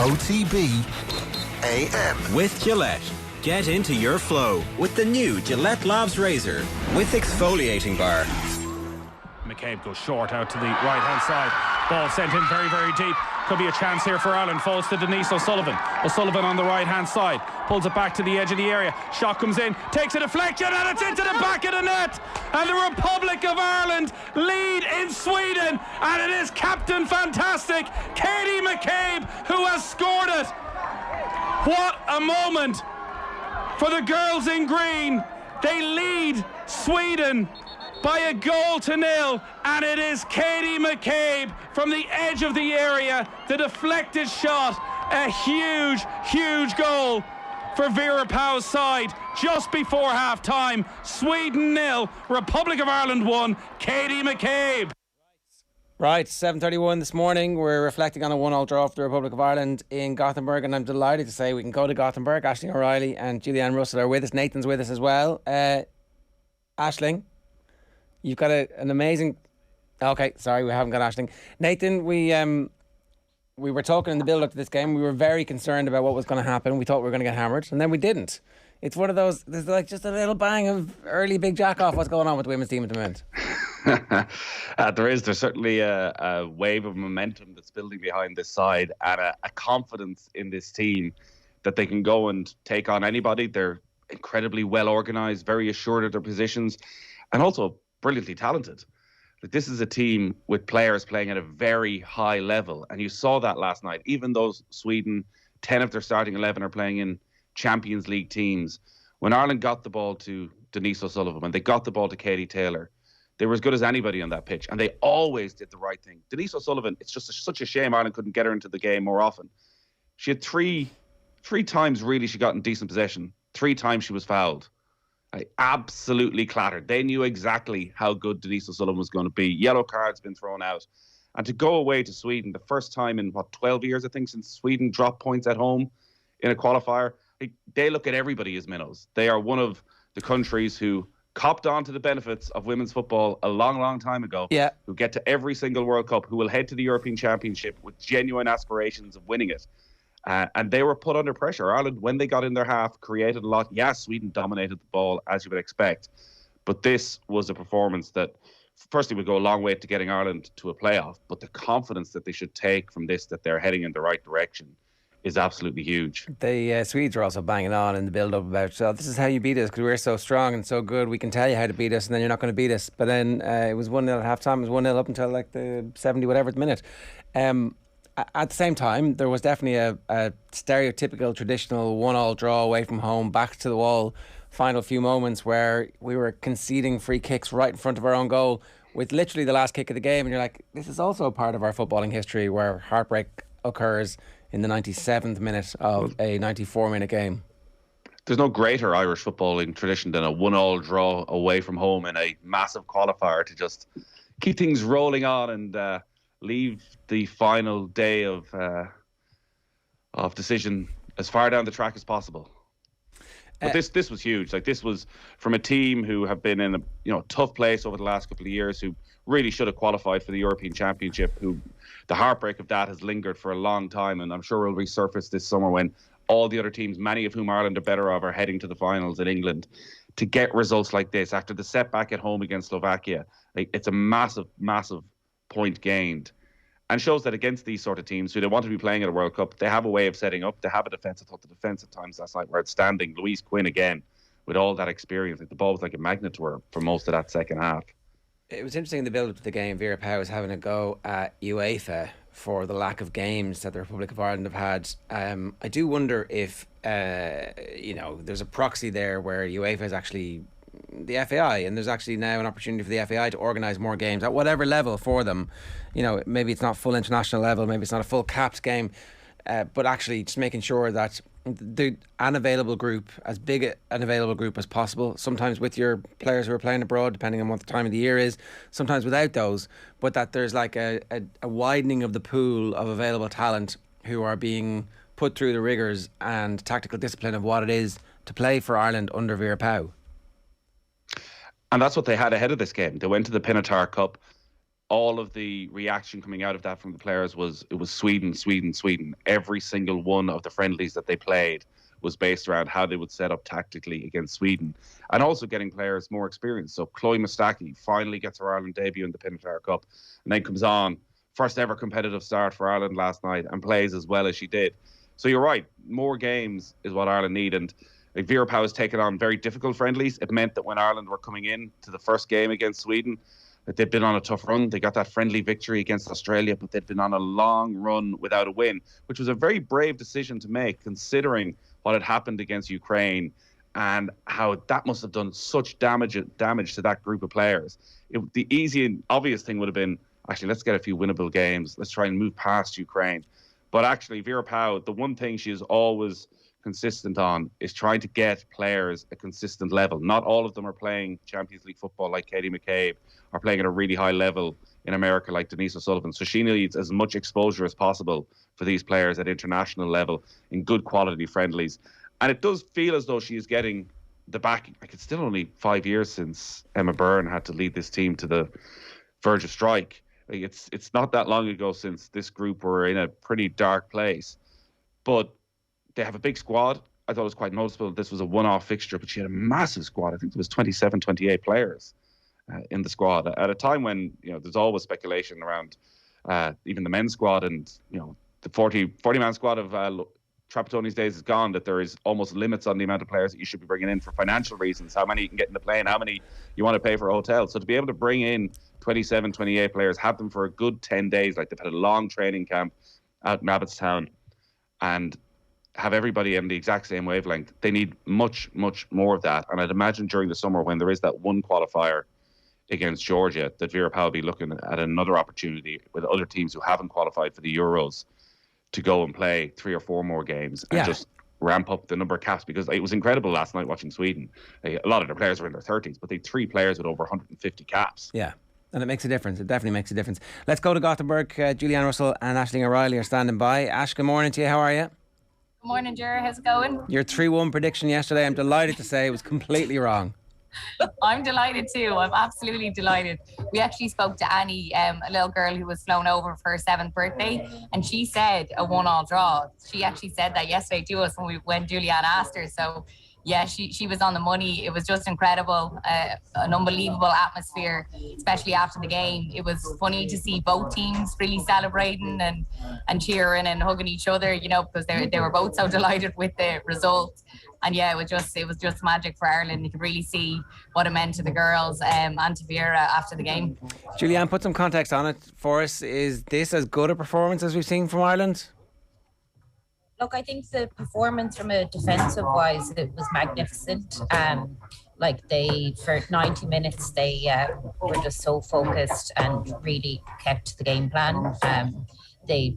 OTB AM. With Gillette. Get into your flow with the new Gillette Labs Razor with exfoliating bar. McCabe goes short out to the right-hand side. Ball sent in very, very deep. Could be a chance here for Ireland. Falls to Denise O'Sullivan. O'Sullivan on the right-hand side. Pulls it back to the edge of the area. Shot comes in. Takes a deflection and it's into the back of the net. And the Republic of Ireland lead in Sweden. And it is Captain Fantastic, Katie McCabe, who has scored it. What a moment for the girls in green. They lead Sweden by 1-0, and it is Katie McCabe from the edge of the area. The deflected shot, a huge, huge goal for Vera Pauw's side just before half-time. Sweden 0, Republic of Ireland 1, Katie McCabe. Right, 7:31 this morning. We're reflecting on a 1-1 draw for the Republic of Ireland in Gothenburg, and I'm delighted to say we can go to Gothenburg. Aisling O'Reilly and Julianne Russell are with us. Nathan's with us as well. Aisling, you've got an amazing... Okay, sorry, we haven't got Aisling. Nathan, we were talking in the build-up to this game. We were very concerned about what was going to happen. We thought we were going to get hammered, and then we didn't. It's one of those, there's like just a little bang of early big jack-off. What's going on with the women's team at the moment? There's certainly a wave of momentum that's building behind this side, and a confidence in this team that they can go and take on anybody. They're incredibly well organised, very assured of their positions, and also brilliantly talented. Like, this is a team with players playing at a very high level, and you saw that last night. Even though Sweden, 10 of their starting 11 are playing in Champions League teams, when Ireland got the ball to Denise O'Sullivan, when they got the ball to Katie Taylor, they were as good as anybody on that pitch, and they always did the right thing. Denise O'Sullivan, it's just such a shame Ireland couldn't get her into the game more often. She had three times really she got in decent possession. 3 times she was fouled. Absolutely clattered. They knew exactly how good Denise O'Sullivan was going to be. Yellow cards been thrown out. And to go away to Sweden, the first time in, 12 years, I think, since Sweden dropped points at home in a qualifier, they look at everybody as minnows. They are one of the countries who copped on to the benefits of women's football a long, long time ago, who get to every single World Cup, who will head to the European Championship with genuine aspirations of winning it. And they were put under pressure. Ireland, when they got in their half, created a lot. Yes, Sweden dominated the ball, as you would expect. But this was a performance that, firstly, would go a long way to getting Ireland to a playoff. But the confidence that they should take from this, that they're heading in the right direction, is absolutely huge. The Swedes are also banging on in the build-up about, so this is how you beat us, because we're so strong and so good. We can tell you how to beat us, and then you're not going to beat us. But then it was 1-0 at half-time. It was 1-0 up until like the 70-whatever minute. At the same time, there was definitely a stereotypical, traditional 1-1 draw away from home, back to the wall, final few moments where we were conceding free kicks right in front of our own goal with literally the last kick of the game. And you're like, this is also a part of our footballing history where heartbreak occurs in the 97th minute of a 94-minute game. There's no greater Irish footballing tradition than a 1-1 draw away from home in a massive qualifier to just keep things rolling on and leave the final day of decision as far down the track as possible. But this was huge. Like, this was from a team who have been in a tough place over the last couple of years, who really should have qualified for the European Championship, who the heartbreak of that has lingered for a long time, and I'm sure will resurface this summer when all the other teams, many of whom Ireland are better of, are heading to the finals in England. To get results like this after the setback at home against Slovakia, it's a massive, massive point gained, and shows that against these sort of teams who they want to be playing at a World Cup, they have a way of setting up. They have a defence. I thought the defence at times last night were outstanding. Louise Quinn again with all that experience. The ball was like a magnet to her for most of that second half. It was interesting in the build-up to the game. Vera Pauw was having a go at UEFA for the lack of games that the Republic of Ireland have had. I do wonder if there's a proxy there where UEFA is actually the FAI, and there's actually now an opportunity for the FAI to organise more games at whatever level for them. Maybe it's not full international level, maybe it's not a full capped game, but actually just making sure that an available group, as big an available group as possible, sometimes with your players who are playing abroad, depending on what the time of the year is, sometimes without those, but that there's like a widening of the pool of available talent who are being put through the rigours and tactical discipline of what it is to play for Ireland under Vera Pauw. And that's what they had ahead of this game. They went to the Pinatar Cup. all of the reaction coming out of that from the players was Sweden, Sweden, Sweden. Every single one of the friendlies that they played was based around how they would set up tactically against Sweden, and also getting players more experience. So Chloe Mustaki finally gets her Ireland debut in the Pinfire Cup, and then comes on, first ever competitive start for Ireland last night, and plays as well as she did. So you're right, more games is what Ireland need. And Vera Pauw has taken on very difficult friendlies. It meant that when Ireland were coming in to the first game against Sweden, that they'd been on a tough run. They got that friendly victory against Australia, but they'd been on a long run without a win, which was a very brave decision to make, considering what had happened against Ukraine and how that must have done such damage to that group of players. The easy and obvious thing would have been, actually, let's get a few winnable games. Let's try and move past Ukraine. But actually, Vera Pauw, the one thing she is always consistent on is trying to get players a consistent level. Not all of them are playing Champions League football like Katie McCabe, or playing at a really high level in America like Denise O'Sullivan. So she needs as much exposure as possible for these players at international level in good quality friendlies. And it does feel as though she is getting the backing. Like, it's still only 5 years since Emma Byrne had to lead this team to the verge of strike. Like, it's not that long ago since this group were in a pretty dark place. But they have a big squad. I thought it was quite noticeable. This was a one-off fixture, but she had a massive squad. I think there was 27, 28 players in the squad at a time when, you know, there's always speculation around even the men's squad, and, you know, the 40-man squad of Trapattoni's days is gone, that there is almost limits on the amount of players that you should be bringing in for financial reasons, how many you can get in the plane, how many you want to pay for a hotel. So to be able to bring in 27, 28 players, have them for a good 10 days, like they've had a long training camp out in Abbottstown, and have everybody in the exact same wavelength, they need much, much more of that. And I'd imagine during the summer, when there is that one qualifier against Georgia, that Vera Pauw will be looking at another opportunity with other teams who haven't qualified for the Euros to go and play 3 or 4 more games and just ramp up the number of caps, because it was incredible last night watching Sweden. A lot of their players were in their 30s, but they had 3 players with over 150 caps. Yeah. And it makes a difference. It definitely makes a difference. Let's go to Gothenburg. Julianne Russell and Aisling O'Reilly are standing by. Ash, good morning to you. How are you? Good morning, Ger. How's it going? Your 3-1 prediction yesterday, I'm delighted to say, it was completely wrong. I'm delighted too. I'm absolutely delighted. We actually spoke to Annie, a little girl who was flown over for her 7th birthday, and she said a 1-1 draw. She actually said that yesterday to us when Julianne asked her. So yeah, she was on the money. It was just incredible, an unbelievable atmosphere, especially after the game. It was funny to see both teams really celebrating and cheering and hugging each other, you know, because they were both so delighted with the result. And yeah, it was just magic for Ireland. You could really see what it meant to the girls and to Vera after the game. Julianne, put some context on it for us. Is this as good a performance as we've seen from Ireland? Look, I think the performance from a defensive wise, it was magnificent. For 90 minutes, they were just so focused and really kept the game plan. They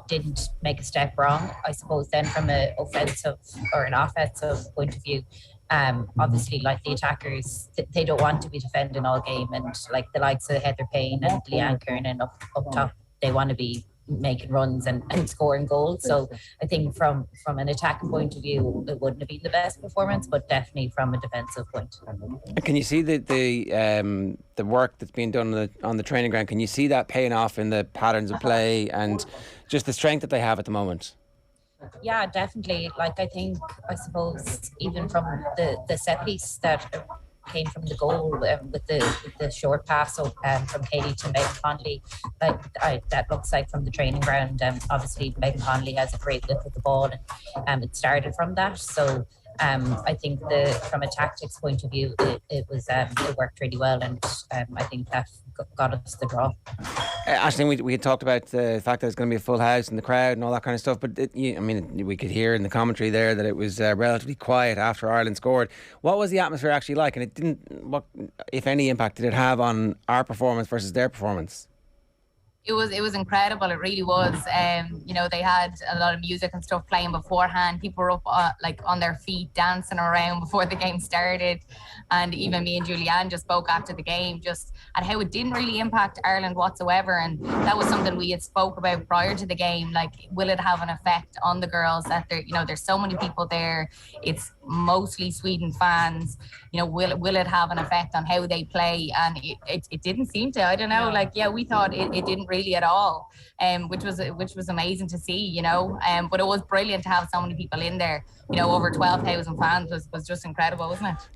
didn't make a step wrong. I suppose then from an offensive or an offensive point of view, obviously the attackers, they don't want to be defending all game, and like the likes of Heather Payne and Leanne Kernan up top, they want to be making runs and scoring goals. So I think from an attacking point of view, it wouldn't have been the best performance, but definitely from a defensive point. Can you see the work that's being done on the training ground? Can you see that paying off in the patterns of play and just the strength that they have at the moment? Yeah, definitely. I suppose even from the set piece that came from the goal with the short pass from Katie to Megan Connolly, that looks like from the training ground. Obviously Megan Connolly has a great look at the ball, and it started from that. So I think from a tactics point of view, it worked really well, and I think that got us the draw. Aisling, we had talked about the fact that it's going to be a full house and the crowd and all that kind of stuff, but we could hear in the commentary there that it was relatively quiet after Ireland scored. What was the atmosphere actually like, and it didn't? What, if any, impact did it have on our performance versus their performance? It was incredible. It really was. They had a lot of music and stuff playing beforehand. People were up on their feet dancing around before the game started. And even me and Julianne just spoke after the game just at how it didn't really impact Ireland whatsoever. And that was something we had spoke about prior to the game. Like, will it have an effect on the girls that there's so many people there? It's mostly Sweden fans. You know, will it have an effect on how they play? And it didn't seem to. I don't know. Like, yeah, we thought it didn't really at all, which was amazing to see. You know, but it was brilliant to have so many people in there. You know, over 12,000 fans was just incredible, wasn't it?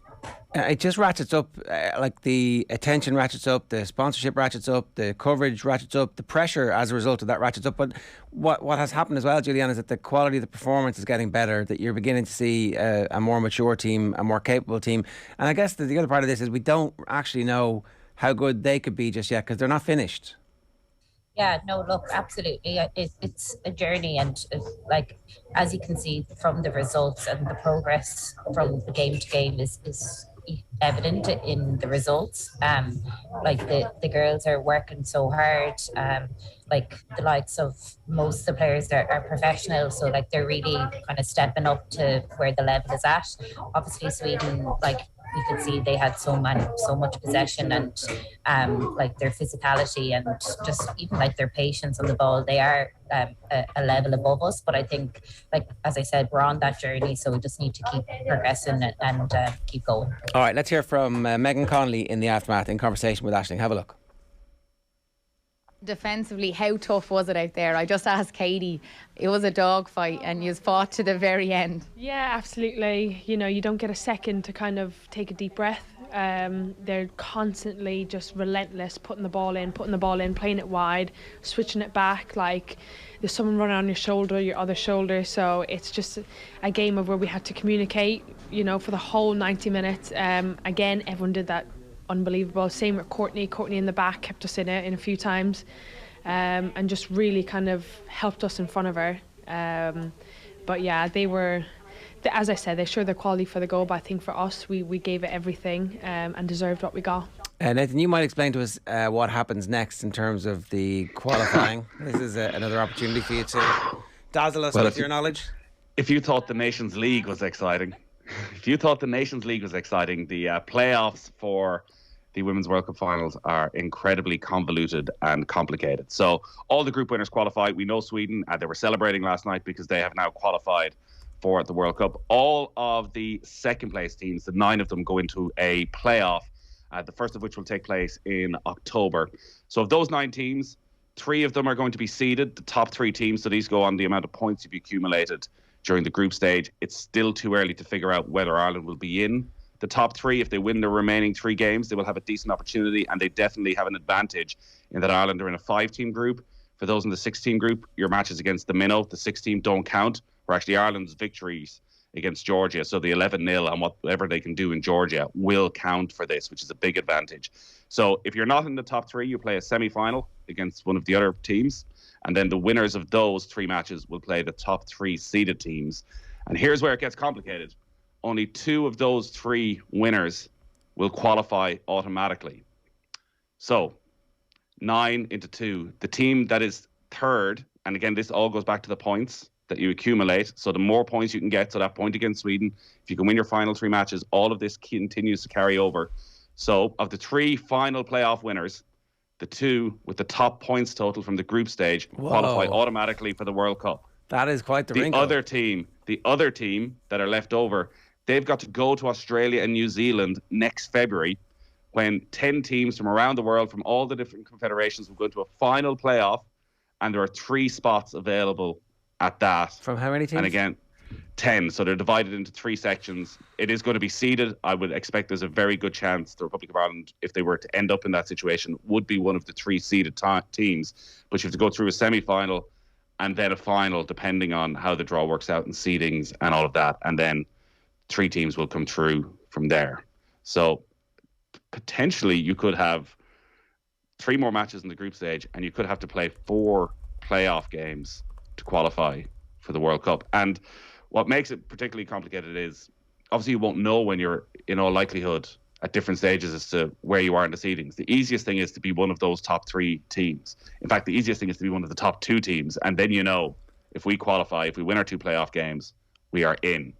It just ratchets up, like the attention ratchets up, the sponsorship ratchets up, the coverage ratchets up, the pressure as a result of that ratchets up. But what has happened as well, Julianne, is that the quality of the performance is getting better, that you're beginning to see a more mature team, a more capable team. And I guess the other part of this is we don't actually know how good they could be just yet because they're not finished. Yeah, no, look, absolutely. It's a journey, and like, as you can see from the results and the progress from game to game is evident in the results. Like the girls are working so hard. Like the likes of most of the players are professional, so like they're really kind of stepping up to where the level is at. Obviously, Sweden, like, you could see they had so much possession, and like their physicality and just even like their patience on the ball, they are a level above us. But I think, like, as I said, we're on that journey, so we just need to keep progressing and keep going. All right, let's hear from Megan Connolly in the aftermath in conversation with Aisling. Have a look. Defensively, how tough was it out there? I just asked Katie. It was a dogfight and you fought to the very end. Yeah, absolutely. You know, you don't get a second to kind of take a deep breath. They're constantly just relentless, putting the ball in, playing it wide, switching it back. Like, there's someone running on your shoulder, your other shoulder. So it's just a game of where we had to communicate, you know, for the whole 90 minutes. Again, everyone did that. Unbelievable. Same with Courtney in the back, kept us in it in a few times, and just really kind of helped us in front of her. But yeah, they were, as I said, they showed their quality for the goal, but I think for us we gave it everything, and deserved what we got. Nathan, you might explain to us what happens next in terms of the qualifying. This is another opportunity for you to dazzle us with your knowledge. If you thought the Nations League was exciting, the playoffs for the Women's World Cup finals are incredibly convoluted and complicated. So all the group winners qualify. We know Sweden, they were celebrating last night because they have now qualified for the World Cup. All of the second place teams, the 9 of them, go into a playoff, the first of which will take place in October. So of those 9 teams, 3 of them are going to be seeded, the top 3 teams. So these go on the amount of points you've accumulated during the group stage. It's still too early to figure out whether Ireland will be in the top 3. If they win the remaining 3 games, they will have a decent opportunity, and they definitely have an advantage in that Ireland are in a 5-team group. For those in the 6-team group, your matches against the minnow, the 6-team, don't count, where actually Ireland's victories against Georgia, so the 11-0 and whatever they can do in Georgia will count for this, which is a big advantage. So if you're not in the top 3, you play a semi-final against one of the other teams, and then the winners of those 3 matches will play the top 3 seeded teams. And here's where it gets complicated. Only 2 of those 3 winners will qualify automatically. So 9 into 2. The team that is third, and again, this all goes back to the points that you accumulate. So the more points you can get, so that point against Sweden, if you can win your final 3 matches, all of this continues to carry over. So of the 3 final playoff winners, the 2 with the top points total from the group stage qualify automatically for the World Cup. That is quite the wrinkle. The other team that are left over, they've got to go to Australia and New Zealand next February, when 10 teams from around the world, from all the different confederations, will go into a final playoff, and there are 3 spots available at that. From how many teams? And again, 10. So they're divided into 3 sections. It is going to be seeded. I would expect there's a very good chance the Republic of Ireland, if they were to end up in that situation, would be one of the 3 seeded teams. But you have to go through a semi-final and then a final, depending on how the draw works out and seedings and all of that. And then 3 teams will come through from there. So potentially you could have 3 more matches in the group stage, and you could have to play 4 playoff games to qualify for the World Cup. And what makes it particularly complicated is, obviously you won't know when you're, in all likelihood, at different stages as to where you are in the seedings. The easiest thing is to be one of those top 3 teams. In fact, the easiest thing is to be one of the top 2 teams. And then you know, if we qualify, if we win our 2 playoff games, we are in.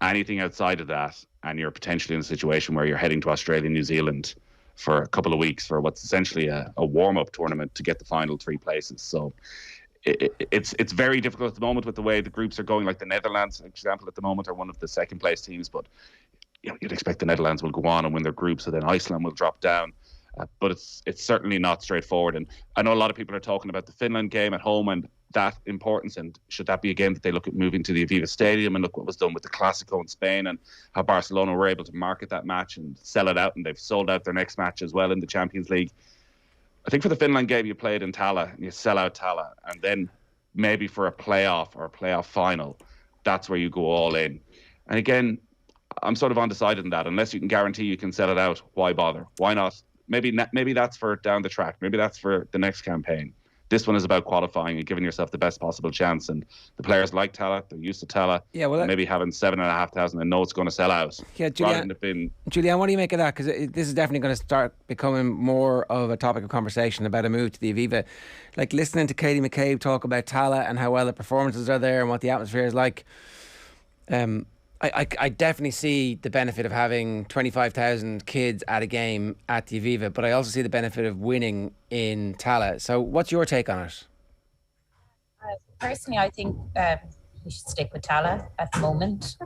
Anything outside of that, and you're potentially in a situation where you're heading to Australia and New Zealand for a couple of weeks for what's essentially a warm-up tournament to get the final 3 places. So it's very difficult at the moment with the way the groups are going. Like the Netherlands, for example, at the moment are one of the second place teams, but you'd expect the Netherlands will go on and win their group, so then Iceland will drop down. But it's certainly not straightforward. And I know a lot of people are talking about the Finland game at home and that importance, and should that be a game that they look at moving to the Aviva Stadium, and look what was done with the Clásico in Spain and how Barcelona were able to market that match and sell it out, and they've sold out their next match as well in the Champions League. I think for the Finland game, you play it in Tala and you sell out Tala, and then maybe for a playoff or a playoff final, that's where you go all in. And again, I'm sort of undecided on that. Unless you can guarantee you can sell it out, why bother? Why not? Maybe that's for down the track. Maybe that's for the next campaign. This one is about qualifying and giving yourself the best possible chance. And the players like Tala, they're used to Tala. Yeah, well, maybe having 7,500 and know it's going to sell out. Yeah, Julianne, what do you make of that? Because this is definitely going to start becoming more of a topic of conversation about a move to the Aviva. Like listening to Katie McCabe talk about Tala and how well the performances are there and what the atmosphere is like. I definitely see the benefit of having 25,000 kids at a game at the Aviva, but I also see the benefit of winning in Tala. So what's your take on it? Personally, I think we should stick with Tala at the moment.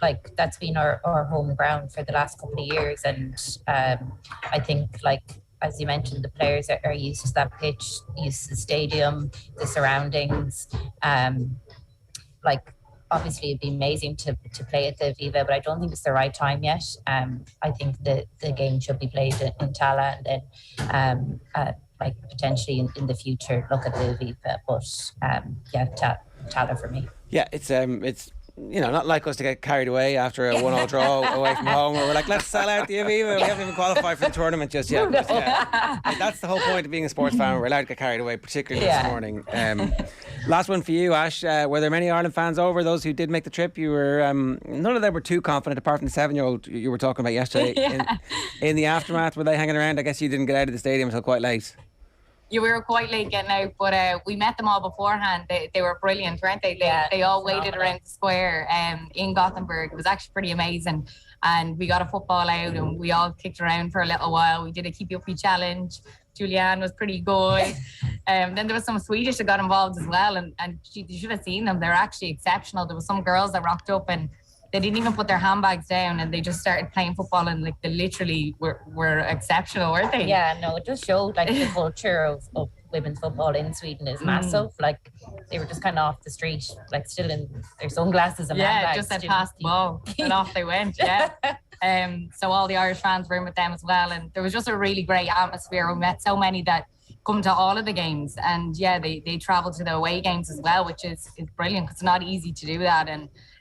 Like that's been our home ground for the last couple of years, and I think, like as you mentioned, the players are used to that pitch, used to the stadium, the surroundings. Obviously, it'd be amazing to play at the Aviva, but I don't think it's the right time yet. I think the game should be played in Tala, and then potentially in the future look at the Aviva. But Tala for me. Yeah, it's not like us to get carried away after a 1-1 draw away from home, where we're like, let's sell out the Aviva. We haven't even qualified for the tournament just yet. But, that's the whole point of being a sports fan. We're allowed to get carried away, particularly this morning. Last one for you, Ash. Were there many Ireland fans over? Those who did make the trip, you were none of them were too confident, apart from the 7-year-old you were talking about yesterday. In the aftermath, were they hanging around? I guess you didn't get out of the stadium until quite late. We were quite late getting out, but we met them all beforehand. They were brilliant, weren't they? They all waited around the square in Gothenburg. It was actually pretty amazing. And we got a football out and we all kicked around for a little while. We did a keep uppy challenge. Julianne was pretty good. Then there was some Swedish that got involved as well. And you should have seen them. They're actually exceptional. There were some girls that rocked up and they didn't even put their handbags down and they just started playing football, and like they literally were exceptional, weren't they? Yeah, no, it just showed like the culture of women's football in Sweden is massive. Like they were just kind of off the street, like still in their sunglasses and handbags. Yeah, just had passed the ball and off they went. Yeah. So all the Irish fans were in with them as well, and there was just a really great atmosphere. We met so many that come to all of the games, and they travel to the away games as well, which is brilliant because it's not easy to do that.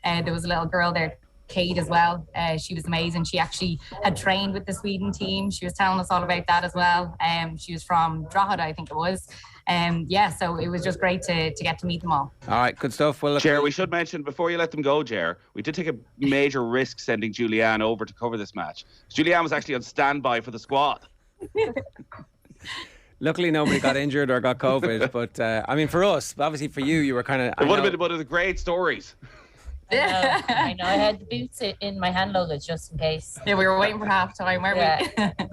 And there was a little girl there, Kate, as well. She was amazing. She actually had trained with the Sweden team. She was telling us all about that as well. She was from Drogheda, I think it was. So it was just great to get to meet them all. All right, good stuff. Well, Ger, we should mention before you let them go, Ger, we did take a major risk sending Julianne over to cover this match. Julianne was actually on standby for the squad. Luckily, nobody got injured or got COVID. But for us, obviously for you, you were kind of. It would have been one of the great stories. I know. I had the boots in my hand luggage just in case. Yeah, we were waiting for half time, weren't we?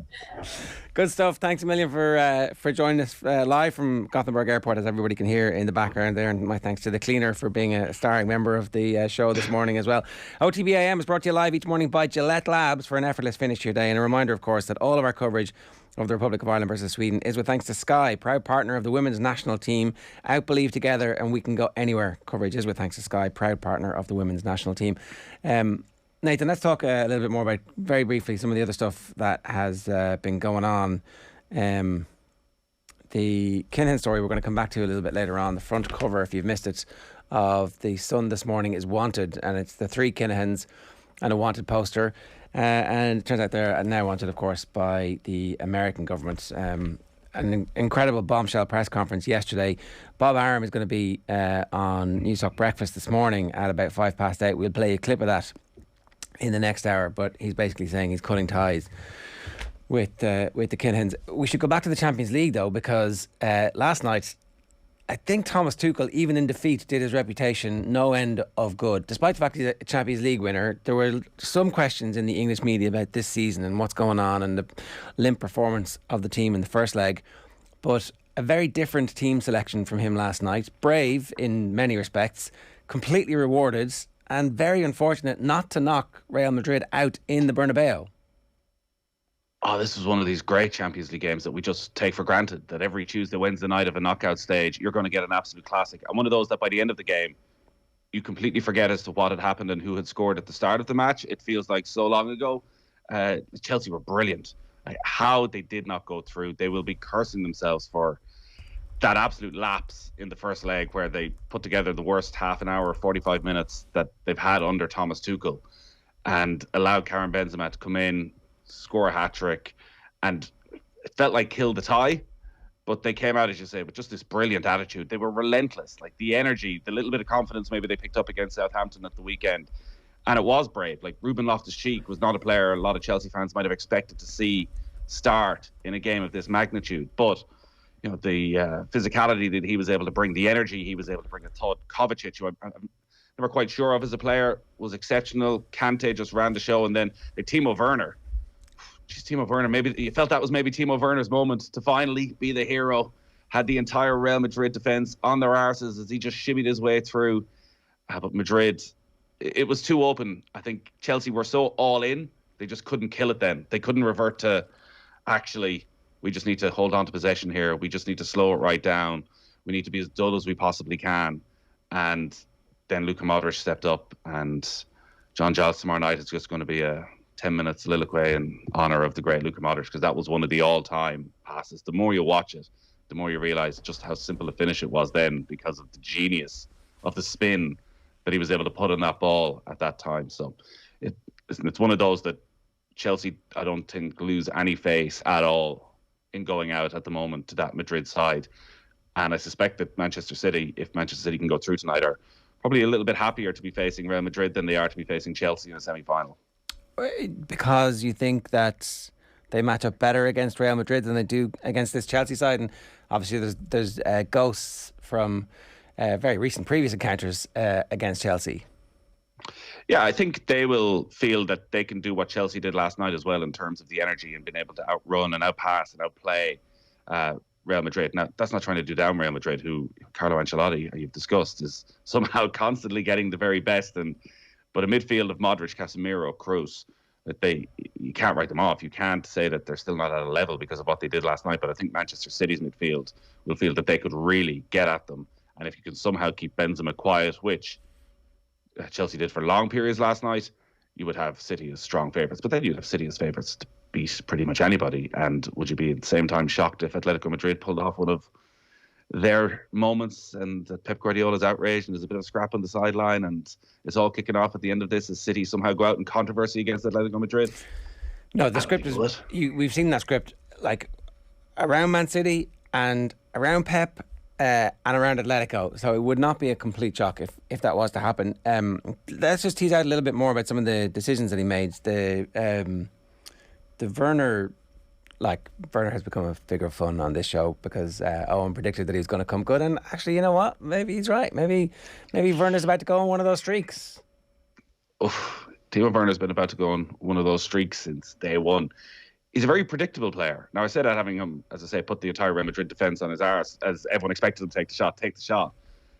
Good stuff. Thanks a million for joining us live from Gothenburg Airport, as everybody can hear in the background there. And my thanks to the cleaner for being a starring member of the show this morning as well. OTB AM is brought to you live each morning by Gillette Labs for an effortless finish to your day. And a reminder, of course, that all of our coverage of the Republic of Ireland versus Sweden is with thanks to Sky, proud partner of the women's national team. Out, believe together, and we can go anywhere. Coverage is with thanks to Sky, proud partner of the women's national team. Nathan, let's talk a little bit more about, very briefly, some of the other stuff that has been going on. The Kinahan story we're going to come back to a little bit later on. The front cover, if you've missed it, of the Sun this morning is wanted, and it's the three Kinahans and a wanted poster. And it turns out they're now wanted, of course, by the American government. An incredible bombshell press conference yesterday. Bob Arum is going to be on News Talk Breakfast this morning at about 8:05. We'll play a clip of that in the next hour, but he's basically saying he's cutting ties with the Kinahans. We should go back to the Champions League though, because last night I think Thomas Tuchel, even in defeat, did his reputation no end of good. Despite the fact he's a Champions League winner, there were some questions in the English media about this season and what's going on and the limp performance of the team in the first leg. But a very different team selection from him last night. Brave in many respects, completely rewarded, and very unfortunate not to knock Real Madrid out in the Bernabeu. Oh, this was one of these great Champions League games that we just take for granted, that every Tuesday, Wednesday night of a knockout stage, you're going to get an absolute classic. And one of those that by the end of the game, you completely forget as to what had happened and who had scored at the start of the match. It feels like so long ago. Chelsea were brilliant. How they did not go through. They will be cursing themselves for that absolute lapse in the first leg where they put together the worst half an hour, 45 minutes that they've had under Thomas Tuchel and allowed Karim Benzema to come in, score a hat-trick, and it felt like kill the tie, but they came out, as you say, with just this brilliant attitude. They were relentless, like the energy, the little bit of confidence maybe they picked up against Southampton at the weekend, and it was brave. Like Ruben Loftus-Cheek was not a player a lot of Chelsea fans might have expected to see start in a game of this magnitude, but you know, the physicality that he was able to bring, the energy he was able to bring. I thought Kovacic, who I'm never quite sure of as a player, was exceptional. Kante just ran the show, and then Timo Werner. Timo Werner, maybe you felt that was maybe Timo Werner's moment to finally be the hero. Had the entire Real Madrid defence on their arses as he just shimmied his way through. But Madrid, it was too open. I think Chelsea were so all in, they just couldn't kill it then. They couldn't revert to, actually, we just need to hold on to possession here. We just need to slow it right down. We need to be as dull as we possibly can. And then Luka Modric stepped up, and John Giles tomorrow night is just going to be a 10-minute soliloquy in honour of the great Luka Modric, because that was one of the all-time passes. The more you watch it, the more you realise just how simple a finish it was then, because of the genius of the spin that he was able to put on that ball at that time. So it's one of those that Chelsea, I don't think, lose any face at all in going out at the moment to that Madrid side. And I suspect that Manchester City, if Manchester City can go through tonight, are probably a little bit happier to be facing Real Madrid than they are to be facing Chelsea in a semi-final. Because you think that they match up better against Real Madrid than they do against this Chelsea side, and obviously there's ghosts from very recent previous encounters against Chelsea. Yeah, I think they will feel that they can do what Chelsea did last night as well in terms of the energy and being able to outrun and outpass and outplay Real Madrid. Now, that's not trying to do down Real Madrid, who Carlo Ancelotti, you've discussed, is somehow constantly getting the very best. But a midfield of Modric, Casemiro, Kroos, that you can't write them off. You can't say that they're still not at a level because of what they did last night. But I think Manchester City's midfield will feel that they could really get at them. And if you can somehow keep Benzema quiet, which Chelsea did for long periods last night, you would have City as strong favourites. But then you'd have City as favourites to beat pretty much anybody. And would you be at the same time shocked if Atletico Madrid pulled off one of their moments and that Pep Guardiola's outraged and there's a bit of scrap on the sideline and it's all kicking off at the end of this as City somehow go out in controversy against Atletico Madrid? No, the script is... we've seen that script like around Man City and around Pep and around Atletico, so it would not be a complete shock if that was to happen. Let's just tease out a little bit more about some of the decisions that he made. The Werner... Byrne has become a figure of fun on this show because Owen predicted that he was going to come good, and actually, you know what? Maybe he's right. Maybe Werner's about to go on one of those streaks. Timo Werner's been about to go on one of those streaks since day one. He's a very predictable player. Now, I said that having him, as I say, put the entire Real Madrid defence on his arse, as everyone expected him to take the shot.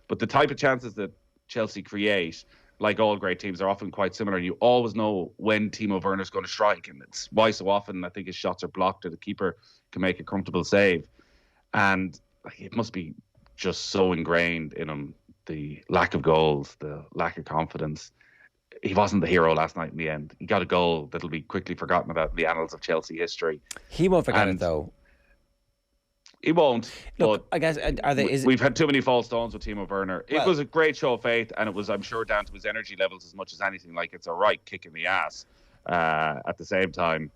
But the type of chances that Chelsea create, like all great teams, are often quite similar. You always know when Timo Werner's going to strike, and it's why so often I think his shots are blocked or the keeper can make a comfortable save. And it must be just so ingrained in him, the lack of goals, the lack of confidence. He wasn't the hero last night in the end. He got a goal that'll be quickly forgotten about in the annals of Chelsea history. He won't forget it, though. He won't. Look, but I guess we've had too many false dawns with Timo Werner. It was a great show of faith, and it was, I'm sure, down to his energy levels as much as anything. Like, it's a right kick in the ass. At the same time,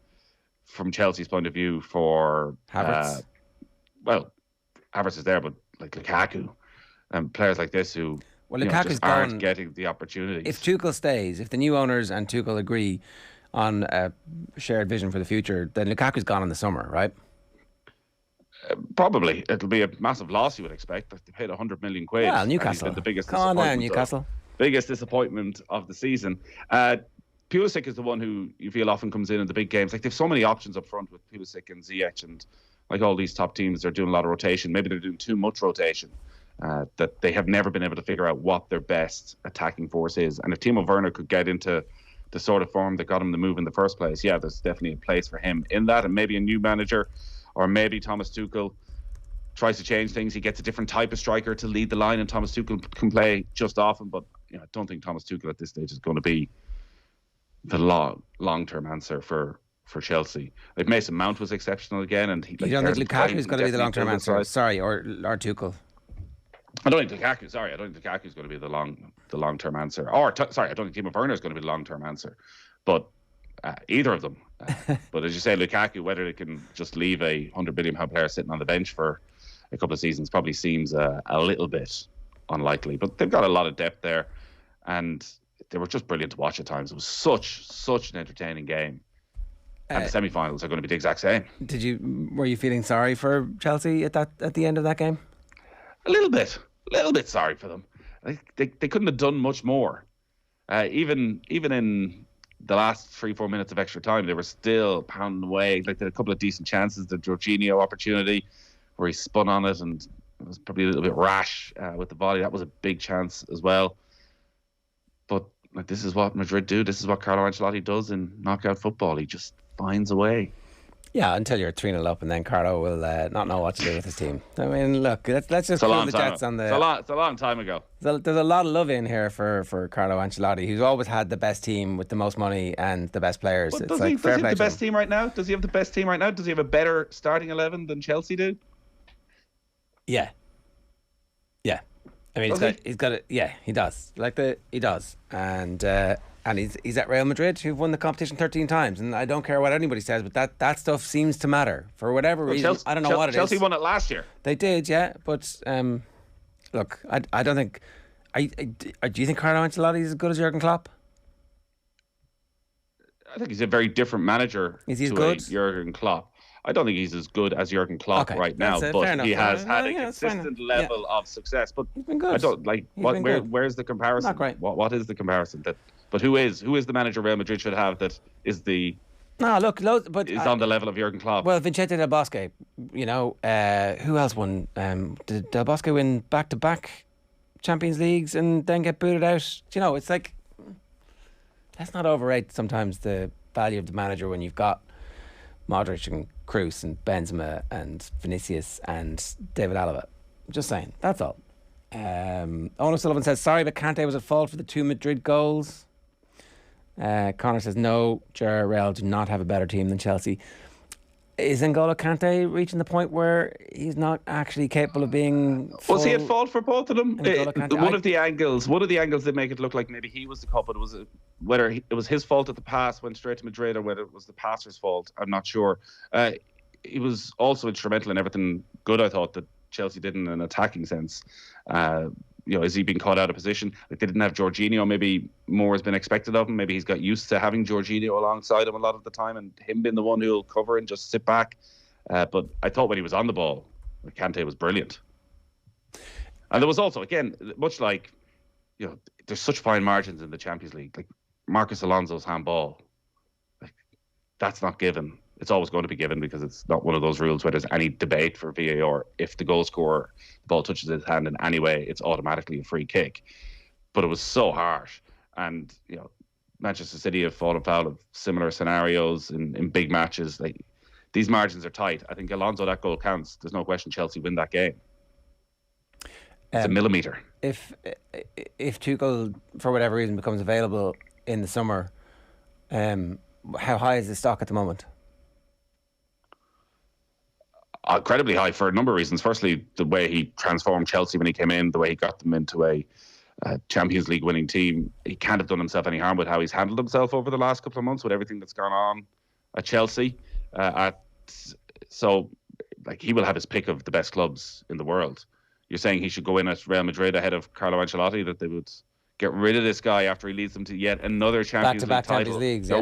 from Chelsea's point of view, for Havertz. Havertz is there, but like Lukaku and players like this who Lukaku's aren't getting the opportunities. If Tuchel stays, if the new owners and Tuchel agree on a shared vision for the future, then Lukaku's gone in the summer, right? Probably. It'll be a massive loss, you would expect. They paid 100 million quid. Well, Newcastle. The biggest Come on down, Newcastle. Biggest disappointment of the season. Pulisic is the one who you feel often comes in the big games. Like, they've so many options up front with Pulisic and Ziyech and like all these top teams, they're doing a lot of rotation. Maybe they're doing too much rotation. That they have never been able to figure out what their best attacking force is. And if Timo Werner could get into the sort of form that got him the move in the first place, yeah, there's definitely a place for him in that. And maybe a new manager, or maybe Thomas Tuchel tries to change things. He gets a different type of striker to lead the line, and Thomas Tuchel can play just often. But I don't think Thomas Tuchel at this stage is going to be the long-term answer for Chelsea. Like Mason Mount was exceptional again, and you don't think Lukaku is going to be the long-term answer? Sorry, or Tuchel. I don't think Lukaku is going to be the long-term answer. I don't think Timo Werner is going to be the long-term answer. But either of them. But as you say, Lukaku, whether they can just leave a £100 billion player sitting on the bench for a couple of seasons probably seems a little bit unlikely. But they've got a lot of depth there, and they were just brilliant to watch at times. It was such an entertaining game. And the semi-finals are going to be the exact same. Were you feeling sorry for Chelsea at the end of that game? A little bit sorry for them. They couldn't have done much more. Even in the last 3-4 minutes of extra time, they were still pounding away. Like, they had a couple of decent chances. The Jorginho opportunity where he spun on it, and it was probably a little bit rash with the volley. That was a big chance as well. But this is what Madrid do. This is what Carlo Ancelotti does in knockout football. He just finds a way. Yeah, until you're 3-0 up, and then Carlo will not know what to do with his team. I mean, look, let's just cool the jets on the... It's a long time ago. There's a lot of love in here for Carlo Ancelotti, who's always had the best team with the most money and the best players. But does he have the best team right now? Does he have the best team right now? Does he have a better starting 11 than Chelsea do? Yeah. I mean, he's got it. Yeah, he does. He does. And he's at Real Madrid, who've won the competition 13 times. And I don't care what anybody says, but that stuff seems to matter for whatever reason. I don't know what it is. Chelsea won it last year. They did, yeah. But look, I don't think. Do you think Carlo Ancelotti is as good as Jurgen Klopp? I think he's a very different manager. Is he as good? Jurgen Klopp. I don't think he's as good as Jurgen Klopp right now, but he has had a consistent level of success. But he's been good. I don't like where's the comparison? Not great. What is the comparison? But who is the manager Real Madrid should have that is the No, look, but is on the level of Jurgen Klopp? Well, Vicente Del Bosque, who else won? Did Del Bosque win back-to-back Champions Leagues and then get booted out? It's like, let's not overrate sometimes the value of the manager when you've got Modric and Kroos and Benzema and Vinicius and David Alaba. I'm just saying, that's all. Owen O'Sullivan says, sorry, but Kante was at fault for the 2 Madrid goals. Conor says, no, Real do not have a better team than Chelsea. Is N'Golo Kante reaching the point where he's not actually capable of being full? Was he at fault for both of them? One of the angles that make it look like maybe he was the culprit was whether it was his fault that the pass went straight to Madrid or whether it was the passer's fault. I'm not sure. He was also instrumental in everything good, I thought, that Chelsea did in an attacking sense. Is he being caught out of position? Like, they didn't have Jorginho. Maybe more has been expected of him. Maybe he's got used to having Jorginho alongside him a lot of the time and him being the one who'll cover and just sit back. But I thought when he was on the ball, Kante was brilliant. And there was also, again, much like, there's such fine margins in the Champions League. Like Marcus Alonso's handball, that's not given. It's always going to be given because it's not one of those rules where there's any debate for VAR. If the goal scorer, the ball touches his hand in any way, it's automatically a free kick. But it was so harsh. And, Manchester City have fallen foul of similar scenarios in big matches. Like, these margins are tight. I think Alonso, that goal counts. There's no question Chelsea win that game. It's a millimetre. If Tuchel, for whatever reason, becomes available in the summer, how high is the stock at the moment? Incredibly high for a number of reasons. Firstly, the way he transformed Chelsea when he came in, the way he got them into a Champions League winning team. He can't have done himself any harm with how he's handled himself over the last couple of months with everything that's gone on at Chelsea. So he will have his pick of the best clubs in the world. You're saying he should go in at Real Madrid ahead of Carlo Ancelotti, that they would get rid of this guy after he leads them to yet another Champions League title. Champions Leagues, They're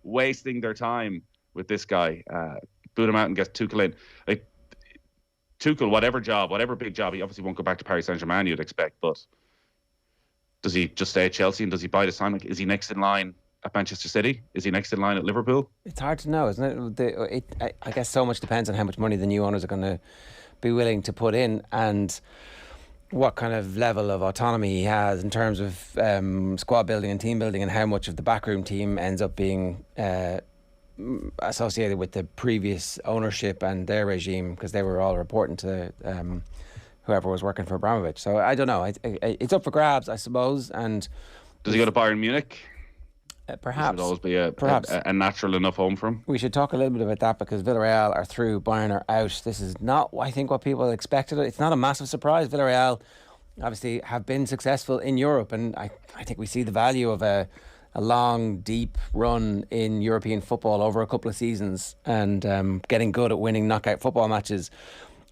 wasting their time with this guy. Boot him out and get Tuchel in. Like, Tuchel, whatever big job, he obviously won't go back to Paris Saint-Germain, you'd expect, but does he just stay at Chelsea and does he buy the time? Like, is he next in line at Manchester City? Is he next in line at Liverpool? It's hard to know, isn't it? I guess so much depends on how much money the new owners are going to be willing to put in, and what kind of level of autonomy he has in terms of squad building and team building, and how much of the backroom team ends up being associated with the previous ownership and their regime, because they were all reporting to whoever was working for Abramovich. So I don't know. It's up for grabs, I suppose. And does he go to Bayern Munich? Perhaps. It would always be a natural enough home for him. We should talk a little bit about that, because Villarreal are through, Bayern are out. This is not, I think, what people expected. It's not a massive surprise. Villarreal obviously have been successful in Europe, and I think we see the value of a long, deep run in European football over a couple of seasons, and getting good at winning knockout football matches.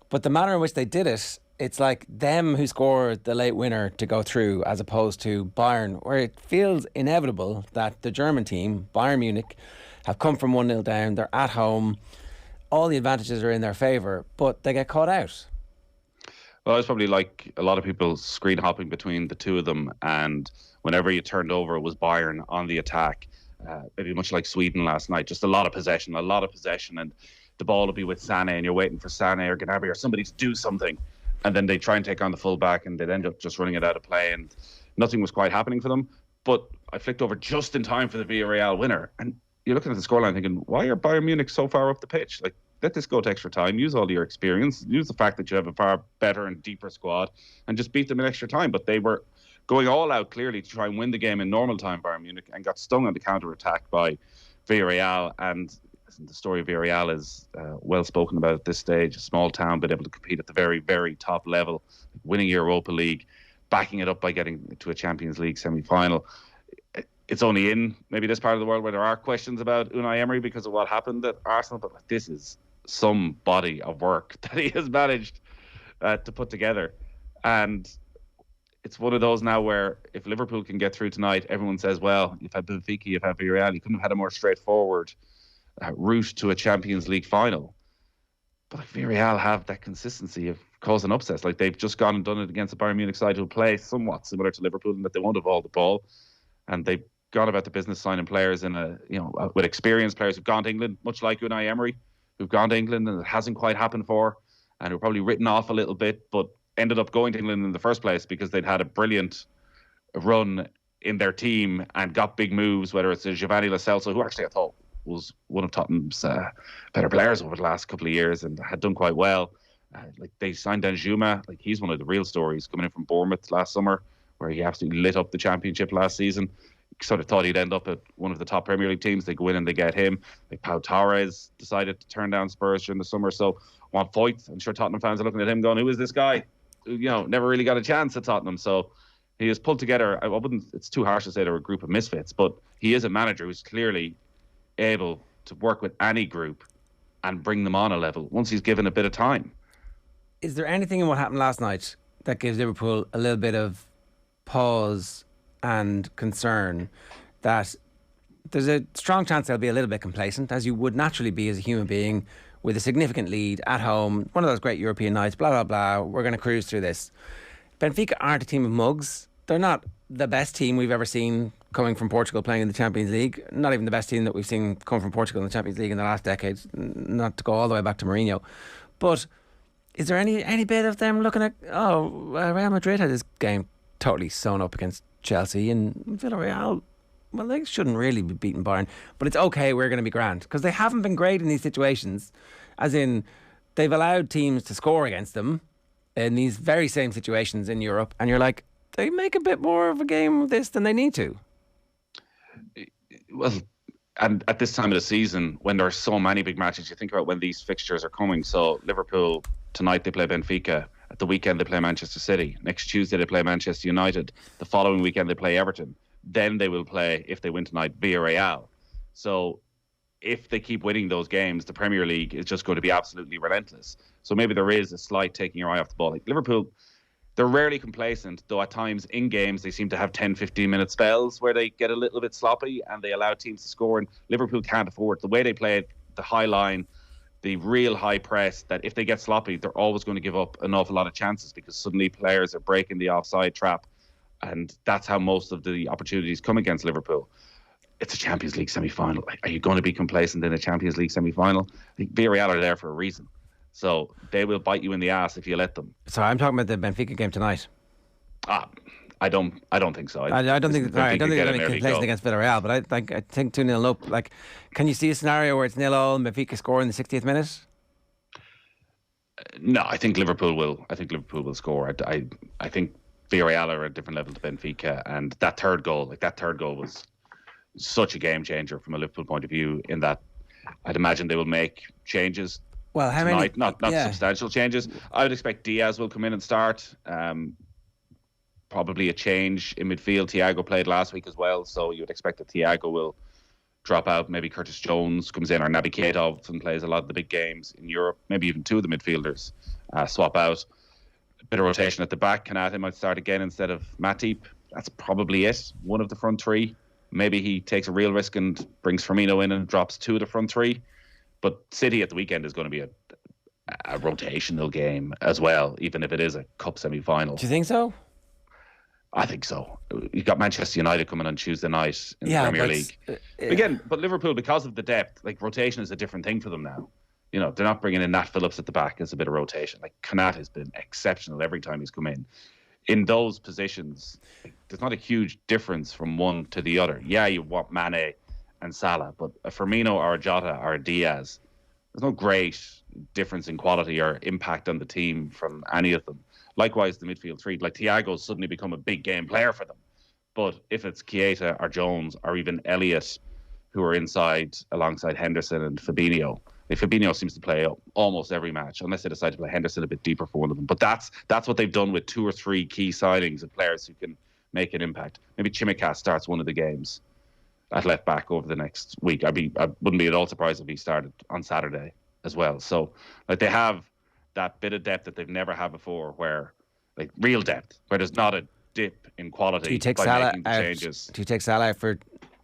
But the manner in which they did it, it's like them who scored the late winner to go through, as opposed to Bayern, where it feels inevitable that the German team, Bayern Munich, have come from 1-0 down. They're at home. All the advantages are in their favour, but they get caught out. Well, it's probably like a lot of people screen hopping between the two of them, and whenever you turned over, it was Bayern on the attack. Maybe much like Sweden last night, just a lot of possession, and the ball will be with Sané, and you're waiting for Sané or Gnabry or somebody to do something. And then they try and take on the fullback, and they'd end up just running it out of play, and nothing was quite happening for them. But I flicked over just in time for the Villarreal winner, and you're looking at the scoreline thinking, why are Bayern Munich so far up the pitch? Like, let this go to extra time, use all your experience, use the fact that you have a far better and deeper squad, and just beat them in extra time. But they were going all out clearly to try and win the game in normal time, Bayern Munich, and got stung on the counter-attack by Villarreal. And the story of Villarreal is well spoken about at this stage. A small town, but able to compete at the very, very top level, winning Europa League, backing it up by getting to a Champions League semi-final. It's only in maybe this part of the world where there are questions about Unai Emery because of what happened at Arsenal, but this is some body of work that he has managed to put together. And it's one of those now where if Liverpool can get through tonight, everyone says, well, you've had Benfica, you've had Villarreal, you couldn't have had a more straightforward route to a Champions League final. But like Villarreal have that consistency of causing upsets. Like, they've just gone and done it against the Bayern Munich side who play somewhat similar to Liverpool in that they won't have all the ball, and they've gone about the business signing players with experienced players who've gone to England, much like Unai Emery, who've gone to England and it hasn't quite happened for, and who are probably written off a little bit, but ended up going to England in the first place because they'd had a brilliant run in their team and got big moves, whether it's Giovanni Lo Celso, who actually I thought was one of Tottenham's better players over the last couple of years and had done quite well. Like, they signed Danjuma, like, he's one of the real stories, coming in from Bournemouth last summer, where he absolutely lit up the Championship last season. Sort of thought he'd end up at one of the top Premier League teams. They go in and they get him. Like, Pau Torres decided to turn down Spurs during the summer. So Juan Foyth, I'm sure Tottenham fans are looking at him going, who is this guy? Never really got a chance at Tottenham. So he has pulled together, it's too harsh to say they're a group of misfits, but he is a manager who's clearly able to work with any group and bring them on a level once he's given a bit of time. Is there anything in what happened last night that gives Liverpool a little bit of pause and concern that there's a strong chance they'll be a little bit complacent, as you would naturally be as a human being with a significant lead at home, one of those great European nights, blah, blah, blah, we're going to cruise through this. Benfica aren't a team of mugs. They're not the best team we've ever seen coming from Portugal playing in the Champions League. Not even the best team that we've seen come from Portugal in the Champions League in the last decade, not to go all the way back to Mourinho. But is there any bit of them looking at, Real Madrid had this game totally sewn up against Chelsea, and Villarreal, well, they shouldn't really be beating Bayern, but it's okay, we're going to be grand, because they haven't been great in these situations, as in they've allowed teams to score against them in these very same situations in Europe, and you're like, they make a bit more of a game of this than they need to. Well, and at this time of the season, when there are so many big matches, you think about when these fixtures are coming. So Liverpool, tonight they play Benfica. At the weekend, they play Manchester City. Next Tuesday, they play Manchester United. The following weekend, they play Everton. Then they will play, if they win tonight, Villarreal. So if they keep winning those games, the Premier League is just going to be absolutely relentless. So maybe there is a slight taking your eye off the ball. Like Liverpool, they're rarely complacent, though at times in games they seem to have 10, 15-minute spells where they get a little bit sloppy and they allow teams to score. And Liverpool can't afford the way they play it, the high line, the real high press, that if they get sloppy, they're always going to give up an awful lot of chances because suddenly players are breaking the offside trap. And that's how most of the opportunities come against Liverpool. it's a Champions League semi-final. Like, are you going to be complacent in a Champions League semi-final? I think Villarreal are there for a reason. So they will bite you in the ass if you let them. So I'm talking about the Benfica game tonight. I don't think so. I don't think they're going to be complacent against Villarreal, but I think 2-0 up. Like, can you see a scenario where it's 0-0 and Benfica score in the 60th minute? No, I think Liverpool will. I think Liverpool will score. I think Villarreal are at a different level to Benfica, and that third goal was such a game changer from a Liverpool point of view. In that, I'd imagine they will make changes. Well, how tonight. many? Not substantial changes. I would expect Diaz will come in and start. Probably a change in midfield. Thiago played last week as well, so you would expect that Thiago will drop out. Maybe Curtis Jones comes in, or Naby Keita often plays a lot of the big games in Europe. Maybe even two of the midfielders swap out. A bit of rotation at the back. Konate might start again instead of Matip. That's probably it. One of the front three. Maybe he takes a real risk and brings Firmino in and drops two of the front three. But City at the weekend is going to be a rotational game as well, even if it is a cup semi-final. Do you think so? I think so. You've got Manchester United coming on Tuesday night in the Premier League. Again, but Liverpool, because of the depth, like, rotation is a different thing for them now. You know, they're not bringing in Nat Phillips at the back as a bit of rotation. Like, Konate has been exceptional every time he's come in. In those positions, there's not a huge difference from one to the other. Yeah, you want Mane and Salah, but a Firmino or a Jota or a Diaz, there's no great difference in quality or impact on the team from any of them. Likewise, the midfield three, like, Thiago's suddenly become a big game player for them. But if it's Keita or Jones or even Elliott, who are inside alongside Henderson and Fabinho, like, Fabinho seems to play almost every match, unless they decide to play Henderson a bit deeper for one of them. But that's what they've done with two or three key signings of players who can make an impact. Maybe Chimikas starts one of the games at left back over the next week. I wouldn't be at all surprised if he started on Saturday as well. So, like, they have that bit of depth that they've never had before, where, like, real depth, where there's not a dip in quality. Do you take by Salah making the out? changes. Do you take Salah out for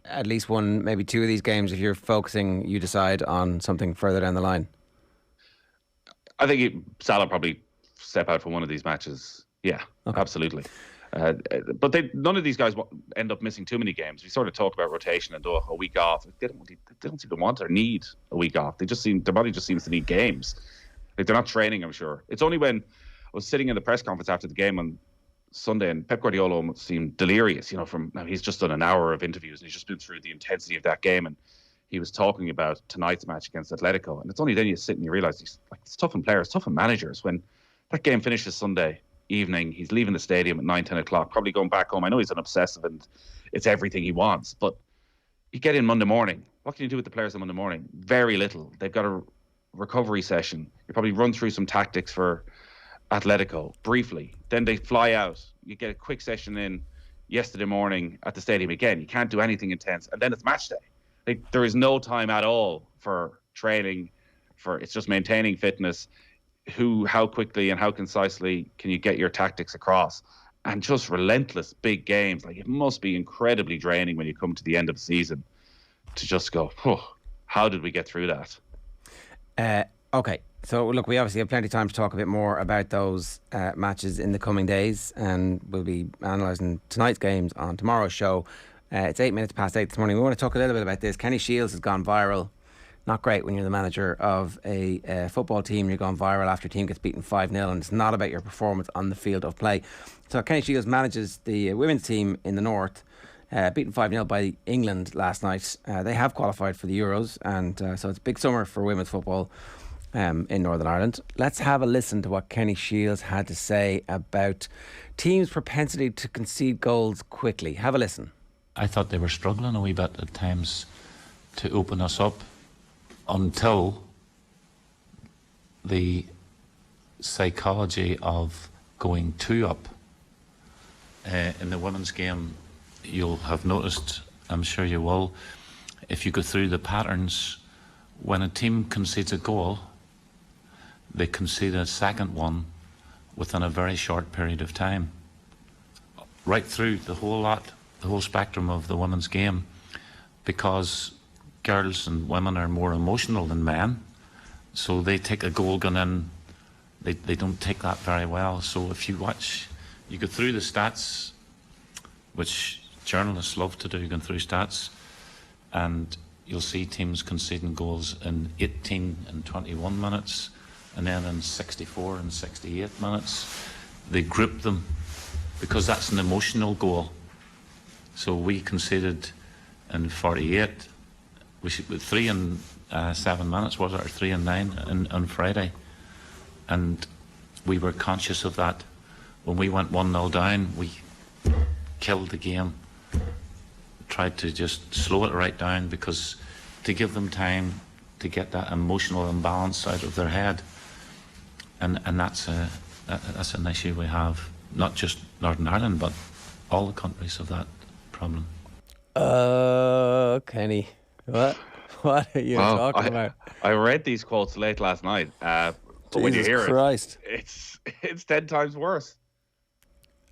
at least one, maybe two of these games if you're focusing, you decide on something further down the line? I think Salah probably step out for one of these matches. Yeah, okay. Absolutely. But none of these guys end up missing too many games. We sort of talk about rotation and a week off. They don't seem to want or need a week off. Their body just seems to need games. Like, they're not training, I'm sure. It's only when I was sitting in the press conference after the game on Sunday, and Pep Guardiola almost seemed delirious. You know, he's just done an hour of interviews and he's just been through the intensity of that game, and he was talking about tonight's match against Atletico. And it's only then you sit and you realise it's tough on players, tough on managers. When that game finishes Sunday evening, he's leaving the stadium at 9-10 o'clock, probably going back home. I know he's an obsessive and it's everything he wants, but you get in Monday morning. What can you do with the players on Monday morning? Very little. They've got a recovery session. You probably run through some tactics for Atletico briefly. Then they fly out. You get a quick session in yesterday morning at the stadium again. You can't do anything intense. And then it's match day. Like, there is no time at all for training. It's just maintaining fitness. How quickly and how concisely can you get your tactics across? And just relentless big games. Like, it must be incredibly draining when you come to the end of the season to just go, how did we get through that? Okay, so look, we obviously have plenty of time to talk a bit more about those matches in the coming days, and we'll be analysing tonight's games on tomorrow's show. It's 8 minutes past 8 this morning. We want to talk a little bit about this. Kenny Shiels has gone viral. Not great when you're the manager of a football team. You're going viral after your team gets beaten 5-0, and it's not about your performance on the field of play. So Kenny Shiels manages the women's team in the North, beaten 5-0 by England last night. They have qualified for the Euros, and so it's a big summer for women's football in Northern Ireland. Let's have a listen to what Kenny Shiels had to say about teams' propensity to concede goals quickly. Have a listen. I thought they were struggling a wee bit at times to open us up until the psychology of going 2 up. In the women's game, you'll have noticed, I'm sure you will, if you go through the patterns, when a team concedes a goal, they concede a second one within a very short period of time. Right through the whole spectrum of the women's game, because girls and women are more emotional than men, so they take a goal going in, they don't take that very well. So if you go through the stats, which journalists love to do, going through stats, and you'll see teams conceding goals in 18 and 21 minutes, and then in 64 and 68 minutes. They group them because that's an emotional goal. So we conceded in 48. We should with 3 and 7 minutes, was it, or 3 and 9 on Friday, and we were conscious of that. When we went 1-0 down, we killed the game, tried to just slow it right down, because to give them time to get that emotional imbalance out of their head, and that's an issue we have, not just Northern Ireland, but all the countries have that problem. Kenny, what are you talking about? I read these quotes late last night, but when you hear Christ. it's 10 times worse.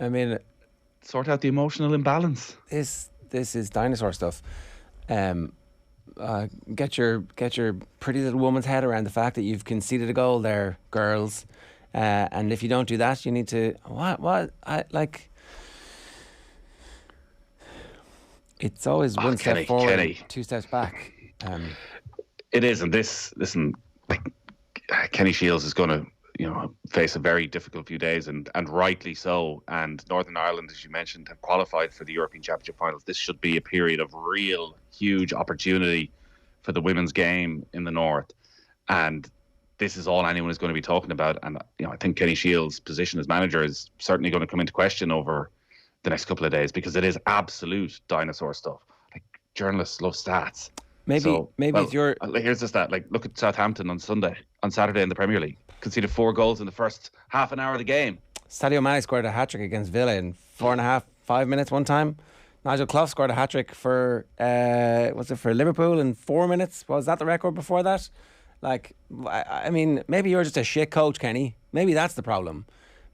I mean, sort out the emotional imbalance. This is dinosaur stuff. Get your pretty little woman's head around the fact that you've conceded a goal there, girls. And if you don't do that, you need to it's always one step forward, and 2 steps back. It is, and listen, Kenny Shiels is going to, face a very difficult few days, and rightly so. And Northern Ireland, as you mentioned, have qualified for the European Championship finals. This should be a period of real, huge opportunity for the women's game in the North, and this is all anyone is going to be talking about. And I think Kenny Shiels' position as manager is certainly going to come into question over the next couple of days, because it is absolute dinosaur stuff. Like, journalists love stats. Here's the stat. Like, look at Southampton on Saturday in the Premier League. Conceded 4 goals in the first half an hour of the game. Sadio Mane scored a hat-trick against Villa in 5 minutes one time. Nigel Clough scored a hat-trick for Liverpool in 4 minutes. Was that the record before that? Like, I mean, maybe you're just a shit coach, Kenny. Maybe that's the problem.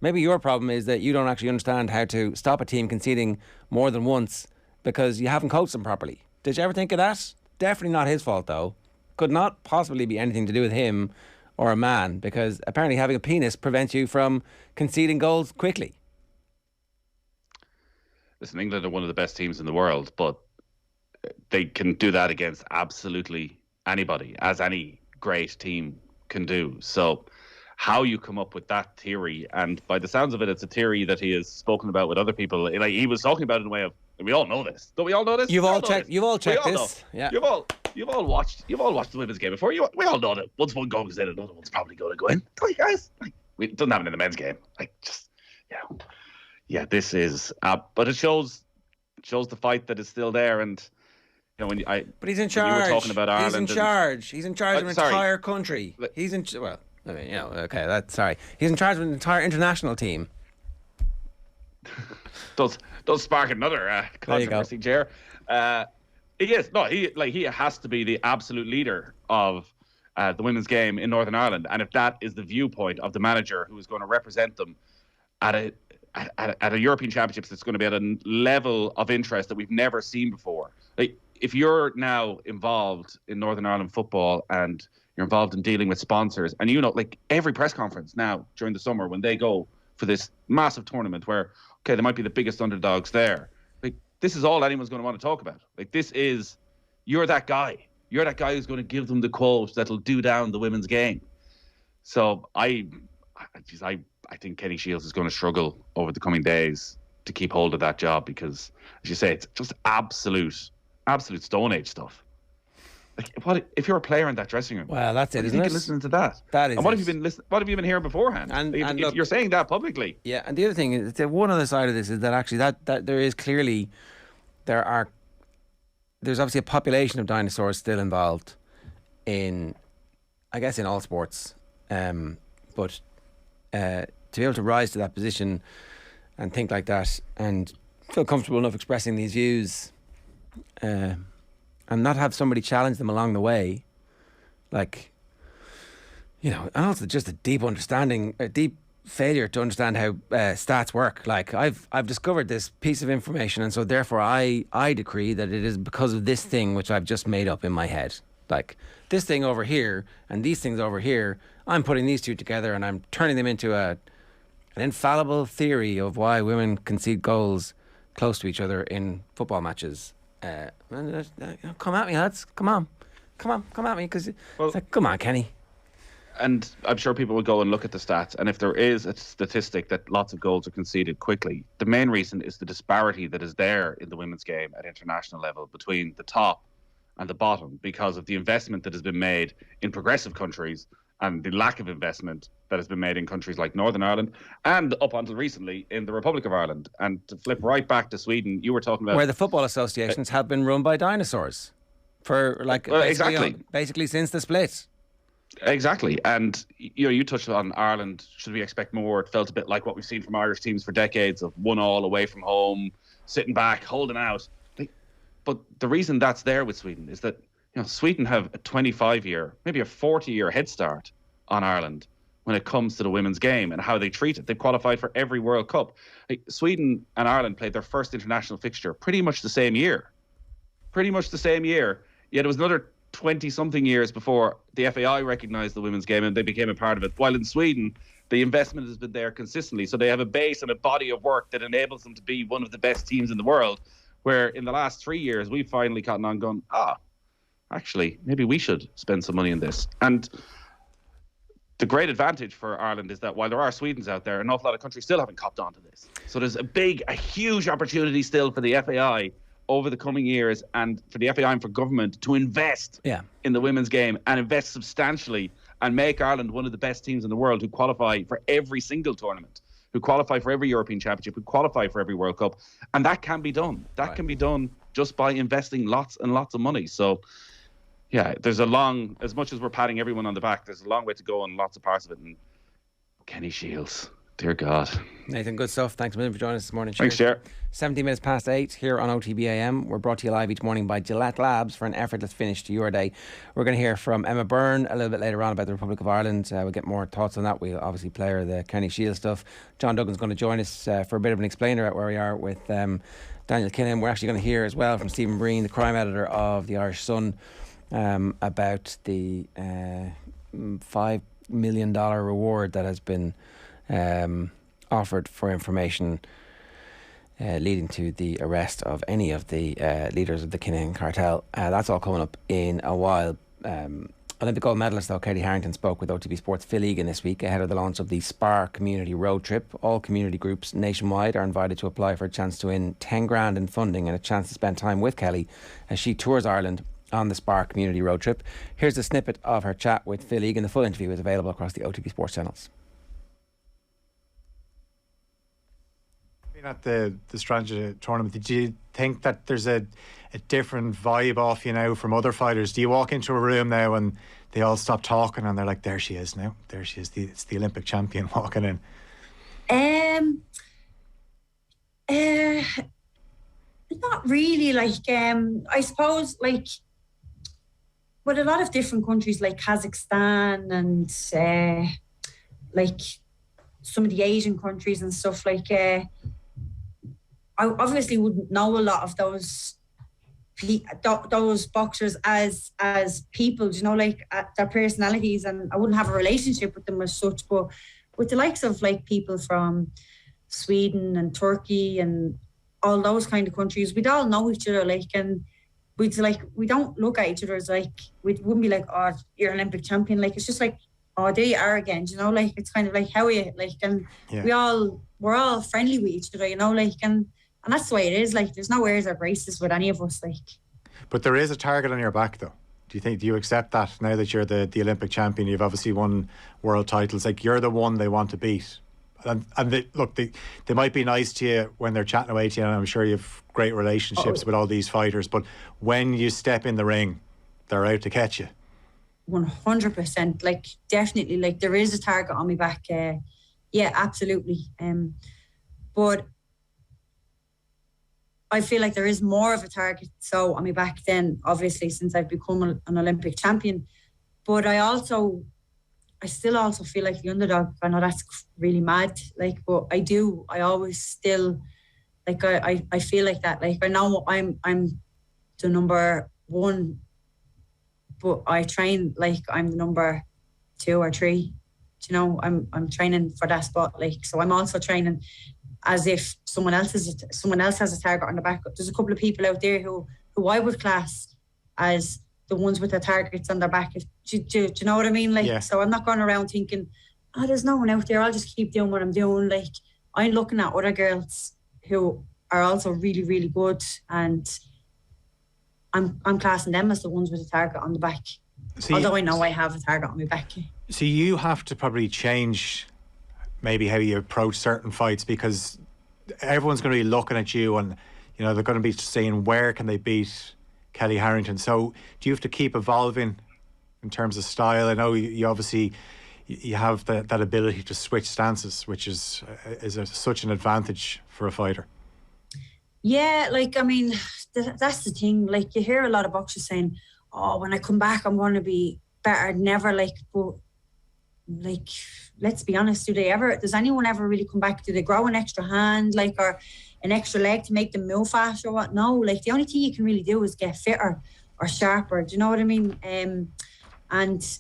Maybe your problem is that you don't actually understand how to stop a team conceding more than once because you haven't coached them properly. Did you ever think of that? Definitely not his fault, though. Could not possibly be anything to do with him or a man, because apparently having a penis prevents you from conceding goals quickly. Listen, England are one of the best teams in the world, but they can do that against absolutely anybody, as any great team can do. So how you come up with that theory, and by the sounds of it, it's a theory that he has spoken about with other people. Like, he was talking about it in a way of, we all know this. Don't we all know this? You've all checked this. Yeah. You've all watched the women's game before. We all know that once one goal goes in, another one's probably going to go in. Don't you guys? It doesn't happen in the men's game. This is. But it shows the fight that is still there. And but he's in charge. You were talking about Ireland. He's in charge. He's in charge of an entire country. He's in. Well, I mean, okay. He's in charge of an entire international team. Does spark another controversy, Ger. He is. No, he has to be the absolute leader of the women's game in Northern Ireland. And if that is the viewpoint of the manager who is going to represent them at a European Championships that's going to be at a level of interest that we've never seen before. Like, if you're now involved in Northern Ireland football and you're involved in dealing with sponsors, and like every press conference now during the summer when they go for this massive tournament where, okay, they might be the biggest underdogs there. Like, this is all anyone's going to want to talk about. Like, you're that guy. You're that guy who's going to give them the quote that'll do down the women's game. So I think Kenny Shiels is going to struggle over the coming days to keep hold of that job, because, as you say, it's just absolute Stone Age stuff. Like, what if you're a player in that dressing room? Well, that's it, isn't it? Listening to that. That is. And what have you been listening? What have you been hearing beforehand? And if you're saying that publicly. Yeah, and the other thing is, one other side of this is that actually that there is clearly there's obviously a population of dinosaurs still involved in, I guess, in all sports. But to be able to rise to that position and think like that and feel comfortable enough expressing these views, and not have somebody challenge them along the way, and also just a deep failure to understand how stats work. Like, I've discovered this piece of information, and so therefore I decree that it is because of this thing which I've just made up in my head. Like, this thing over here and these things over here, I'm putting these two together and I'm turning them into an infallible theory of why women concede goals close to each other in football matches. come at me, lads. Come at me, because it's like, come on, Kenny. And I'm sure people will go and look at the stats. And if there is a statistic that lots of goals are conceded quickly, the main reason is the disparity that is there in the women's game at international level between the top and the bottom, because of the investment that has been made in progressive countries and the lack of investment that has been made in countries like Northern Ireland and up until recently in the Republic of Ireland. And to flip right back to Sweden, you were talking about... where the football associations have been run by dinosaurs for basically since the split. Exactly. And you touched on Ireland. Should we expect more? It felt a bit like what we've seen from Irish teams for decades, of 1-1 away from home, sitting back, holding out. But the reason that's there with Sweden is that Sweden have a 25-year, maybe a 40-year head start on Ireland when it comes to the women's game and how they treat it. They've qualified for every World Cup. Sweden and Ireland played their first international fixture pretty much the same year. Yet it was another 20-something years before the FAI recognised the women's game and they became a part of it. While in Sweden, the investment has been there consistently. So they have a base and a body of work that enables them to be one of the best teams in the world, where in the last 3 years, we've finally gotten on going, actually, maybe we should spend some money on this. And the great advantage for Ireland is that while there are Swedens out there, an awful lot of countries still haven't copped onto this. So there's a huge opportunity still for the FAI over the coming years, and for the FAI and for government to invest in the women's game and invest substantially and make Ireland one of the best teams in the world who qualify for every single tournament, who qualify for every European Championship, who qualify for every World Cup. And that can be done. That can be done just by investing lots and lots of money. So, there's as much as we're patting everyone on the back, there's a long way to go on lots of parts of it. And Kenny Shields, dear God. Nathan, good stuff. Thanks a million for joining us this morning. Thanks, Ger. 17 minutes past 8 here on OTB AM. We're brought to you live each morning by Gillette Labs for an effortless finish to your day. We're going to hear from Emma Byrne a little bit later on about the Republic of Ireland. We'll get more thoughts on that. We'll obviously play her the Kenny Shields stuff. John Duggan's going to join us for a bit of an explainer at where we are with Daniel Cunningham. We're actually going to hear as well from Stephen Breen, the crime editor of the Irish Sun, about the $5 million reward that has been offered for information leading to the arrest of any of the leaders of the Cunningham cartel. That's all coming up in a while. Olympic gold medalist, though, Kellie Harrington spoke with OTB Sports Phil Egan this week ahead of the launch of the SPAR Community Road Trip. All community groups nationwide are invited to apply for a chance to win 10 grand in funding and a chance to spend time with Kellie as she tours Ireland on the SPAR Community Road Trip. Here's a snippet of her chat with Phil Egan. The full interview is available across the OTB Sports channels. At the Stranger tournament, did you think that there's a different vibe off you now from other fighters? Do you walk into a room now and they all stop talking and they're like, there she is now, there she is, it's the Olympic champion walking in? Not really. I suppose with a lot of different countries like Kazakhstan and some of the Asian countries and stuff, I obviously wouldn't know a lot of those boxers as people, their personalities, and I wouldn't have a relationship with them as such. But with the likes of people from Sweden and Turkey and all those kind of countries, we'd all know each other, and we don't look at each other as we wouldn't be like, oh, you're an Olympic champion. It's just oh, there you are again, it's kind of how are you, and we're all friendly with each other, and that's the way it is. There's no airs or graces with any of us. But there is a target on your back, though. Do you accept that now that you're the Olympic champion? You've obviously won world titles. You're the one they want to beat. And they might be nice to you when they're chatting away to you, and I'm sure you have great relationships with all these fighters. But when you step in the ring, they're out to catch you. 100%. Definitely. There is a target on my back. Yeah, absolutely. But I feel like there is more of a target on my back then, obviously, since I've become an Olympic champion. But I still also feel like the underdog. I know that's really mad, but I always still, I feel like that. I know I'm the number one, but I train I'm the number 2 or 3. I'm training for that spot. So I'm also training as if someone else has a target on the back. There's a couple of people out there who who I would class as the ones with the targets on their back. Do you know what I mean? Like, so I'm not going around thinking, oh, there's no one out there, I'll just keep doing what I'm doing. Like, I'm looking at other girls who are also really, really good, and I'm classing them as the ones with a target on the back. Although I know I have a target on my back. So you have to probably change maybe how you approach certain fights, because everyone's going to be looking at you, and you know they're going to be saying, where can they beat Kellie Harrington? So do you have to keep evolving in terms of style? I know you obviously you have that ability to switch stances, which is such an advantage for a fighter. Yeah, like, I mean, that's the thing. Like, you hear a lot of boxers saying, oh, when I come back, I'm going to be better than ever. Like, but, like, let's be honest, does anyone ever really come back? Do they grow an extra hand, like, or an extra leg to make them move faster or what? No, like, the only thing you can really do is get fitter or sharper. Do you know what I mean? And,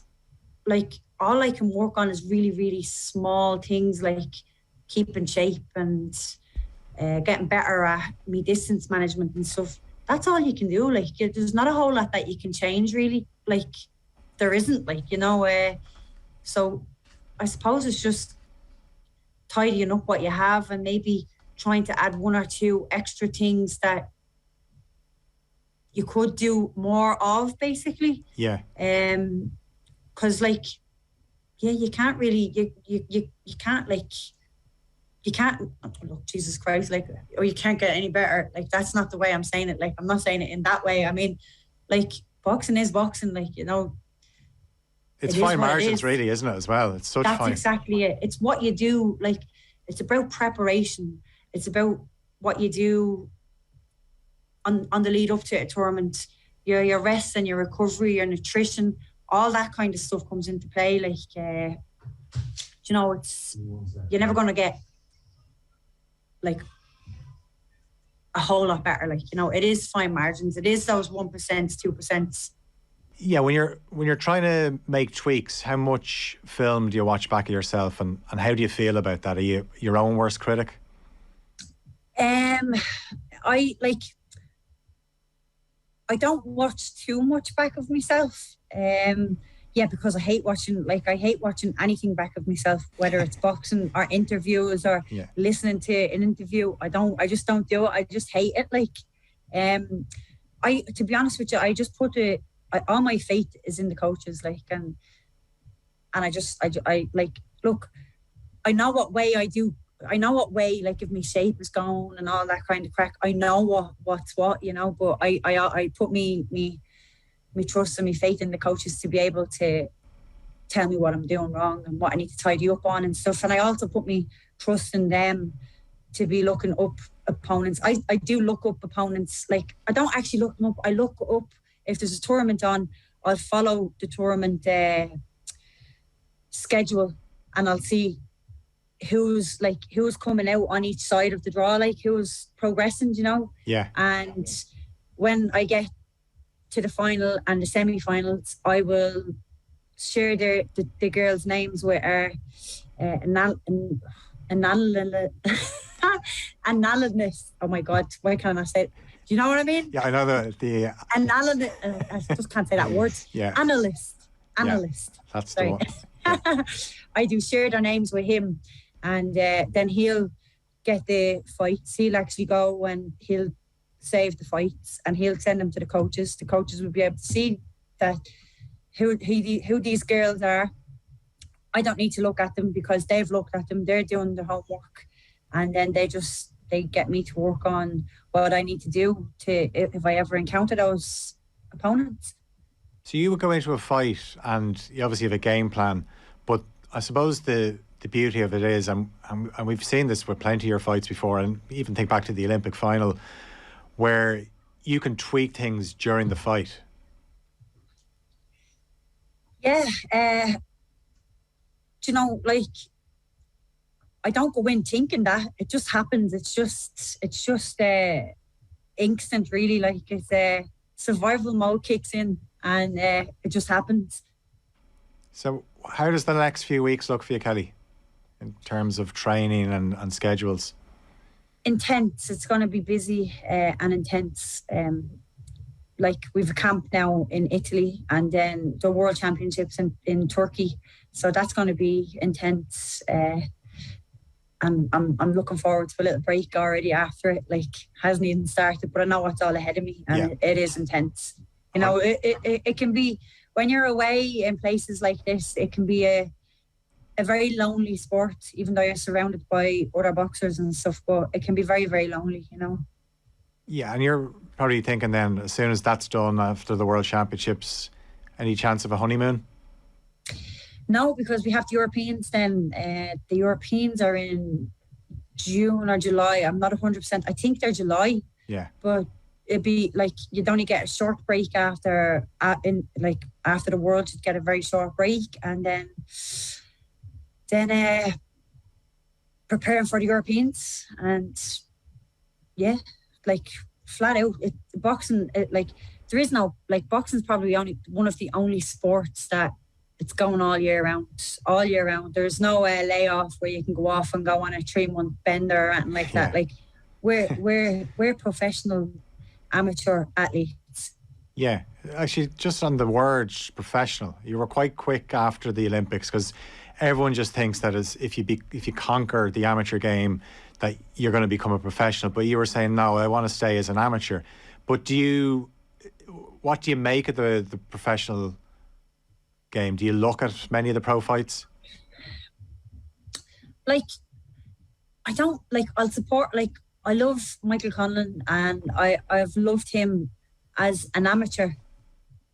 like, all I can work on is really, really small things, like keeping shape and getting better at me distance management and stuff. That's all you can do. Like, there's not a whole lot that you can change, really. Like, there isn't, like, you know. So I suppose it's just tidying up what you have and maybe trying to add one or two extra things that you could do more of, basically. Yeah. Because, like, yeah, you can't really, you can't, like, you can't, look, Jesus Christ, like, or you can't get any better. Like, that's not the way I'm saying it. Like, I'm not saying it in that way. I mean, like, boxing is boxing, like, you know. It's fine margins, really, isn't it, as well? It's such fine. That's exactly it. It's what you do. Like, it's about preparation. It's about what you do on the lead up to a tournament. Your rest and your recovery, your nutrition, all that kind of stuff comes into play. Like, you know, it's, you're never going to get, like, a whole lot better. Like, you know, it is fine margins. It is those 1%, 2%. Yeah, when you're trying to make tweaks, how much film do you watch back of yourself, and how do you feel about that? Are you your own worst critic? I don't watch too much back of myself. Yeah, because I hate watching anything back of myself, whether it's boxing or interviews or listening to an interview. I just don't do it. I just hate it. Like, to be honest with you, I just put all my faith is in the coaches. Like, and I like, look, I know what way I do. I know what way, like, if my shape is going and all that kind of crack. I know what's what, you know. But I put me trust and me faith in the coaches to be able to tell me what I'm doing wrong and what I need to tidy up on and stuff. And I also put me trust in them to be looking up opponents. I do look up opponents. Like, I don't actually look them up. I look up, if there's a tournament on, I'll follow the tournament schedule, and I'll see who's coming out on each side of the draw, like who's progressing, you know. Yeah. And when I get to the final and the semi-finals, I will share the girls' names with our analysis. Oh my God, why can't I say it? Do you know what I mean? Yeah, I know the I just can't say that word. Yeah. Analyst. Yeah, that's Sorry. the one. I do share their names with him, and then he'll get the fights. He'll actually go and he'll save the fights, and he'll send them to the coaches. The coaches will be able to see that who these girls are. I don't need to look at them because they've looked at them. They're doing their homework, and then they get me to work on what I need to do if I ever encounter those opponents. So you would go into a fight and you obviously have a game plan, but I suppose the beauty of it is, and we've seen this with plenty of your fights before, and even think back to the Olympic final, where you can tweak things during the fight. Yeah, you know, like, I don't go in thinking that. It just happens. It's just instant, really. Like, it's survival mode kicks in, and it just happens. So how does the next few weeks look for you, Kellie, in terms of training and schedules? Intense. It's going to be busy and intense. like we've a camp now in Italy, and then the World Championships in Turkey. So that's going to be intense. And I'm looking forward to a little break already after it. Like, hasn't even started, but I know what's all ahead of me, and it is intense. You know, it can be, when you're away in places like this, it can be a very lonely sport, even though you're surrounded by other boxers and stuff, but it can be very, very lonely, you know. Yeah, and you're probably thinking then, as soon as that's done after the World Championships, any chance of a honeymoon? No, because we have the Europeans then. The Europeans are in June or July. I'm not 100%. I think they're July. Yeah. But it'd be like, you'd only get a short break after the World. You'd get a very short break, and then preparing for the Europeans. And yeah, like flat out, boxing. There is no, like, boxing's probably only one of the only sports that it's going all year round. All year round. There's no layoff where you can go off and go on a 3-month bender or anything like that. Like, we're professional amateur athletes. Yeah, actually, just on the word professional, you were quite quick after the Olympics, because everyone just thinks that if you conquer the amateur game, that you're going to become a professional. But you were saying, no, I want to stay as an amateur. But what do you make of the professional game? Do you look at many of the pro fights? Like, I don't, like, I'll support, like, I love Michael Conor, and I've loved him as an amateur.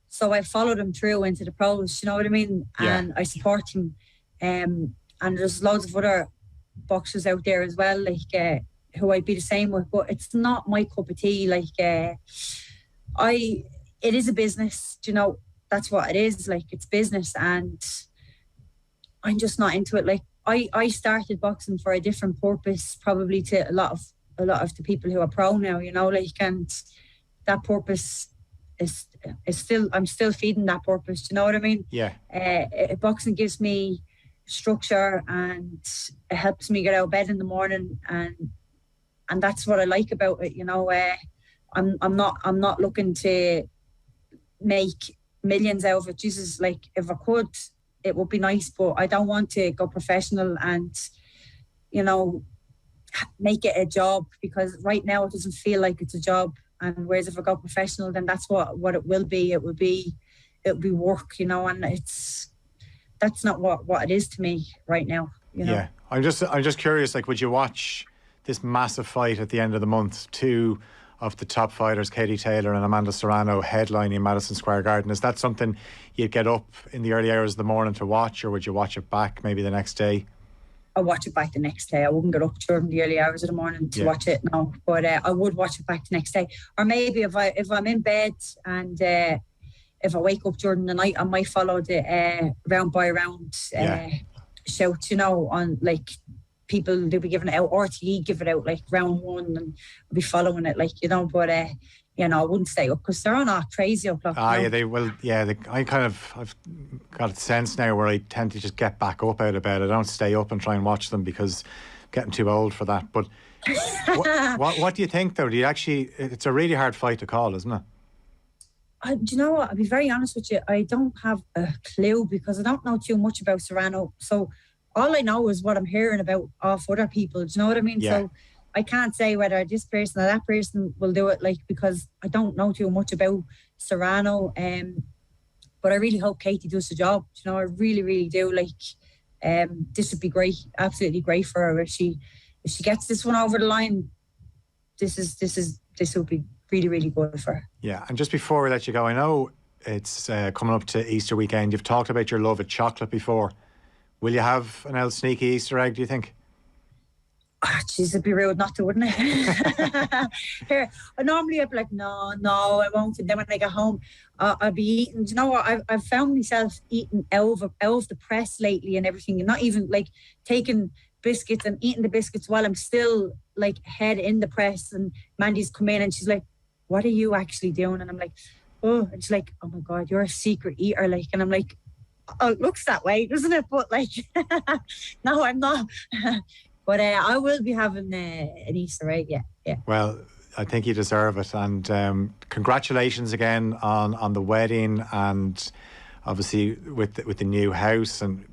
So I followed him through into the pros, you know what I mean? Yeah. And I support him. And there's loads of other boxers out there as well, like, who I'd be the same with, but it's not my cup of tea. Like, it is a business, you know, that's what it is. Like, it's business, and I'm just not into it. Like, I started boxing for a different purpose, probably, to a lot of the people who are pro now, you know, like, and that purpose is still, I'm still feeding that purpose, do you know what I mean? Yeah. Boxing gives me structure, and it helps me get out of bed in the morning, and that's what I like about it, you know. I'm not looking to make millions out of it. Jesus, like, if I could, it would be nice, but I don't want to go professional and, you know, make it a job, because right now it doesn't feel like it's a job. And whereas if I go professional, then that's what it will be. It will be work, you know, and that's not what it is to me right now, you know. Yeah, I'm just curious, like, would you watch this massive fight at the end of the month, two of the top fighters, Katie Taylor and Amanda Serrano, headlining Madison Square Garden? Is that something you'd get up in the early hours of the morning to watch, or would you watch it back maybe the next day? I'll watch it back the next day. I wouldn't get up during the early hours of the morning to watch it, no. But I would watch it back the next day. Or maybe if I'm in bed and if I wake up during the night, I might follow the round by round shout, you know, on, like, people, they'll be giving it out, RTE give it out, like, round one, and I'll be following it, like, you know. But you know, I wouldn't stay up, because they're on at crazy o'clock. Yeah, they will. Yeah, I've got a sense now where I tend to just get back up out of bed. I don't stay up and try and watch them, because I'm getting too old for that. But what do you think, though? Do you actually? It's a really hard fight to call, isn't it? Do you know what? I'll be very honest with you. I don't have a clue, because I don't know too much about Serrano. So all I know is what I'm hearing about off other people. Do you know what I mean? Yeah. So I can't say whether this person or that person will do it, like, because I don't know too much about Serrano. But I really hope Katie does the job. You know, I really, really do. Like, this would be great, absolutely great for her if she gets this one over the line. This would be really, really good for her. Yeah, and just before we let you go, I know it's coming up to Easter weekend. You've talked about your love of chocolate before. Will you have an old sneaky Easter egg, do you think? Oh, jeez, it'd be rude not to, wouldn't it? Here, normally I'd be like, no, I won't. And then when I get home, I'll be eating. Do you know what? I've found myself eating out of the press lately and everything, and not even, like, taking biscuits and eating the biscuits while I'm still, like, head in the press. And Mandy's come in and she's like, what are you actually doing? And I'm like, oh, and she's like, oh my God, you're a secret eater, like. And I'm like, oh, it looks that way, doesn't it? But, like, no, I'm not. But I will be having an Easter egg, yeah. Well, I think you deserve it. And congratulations again on the wedding, and obviously with the new house, and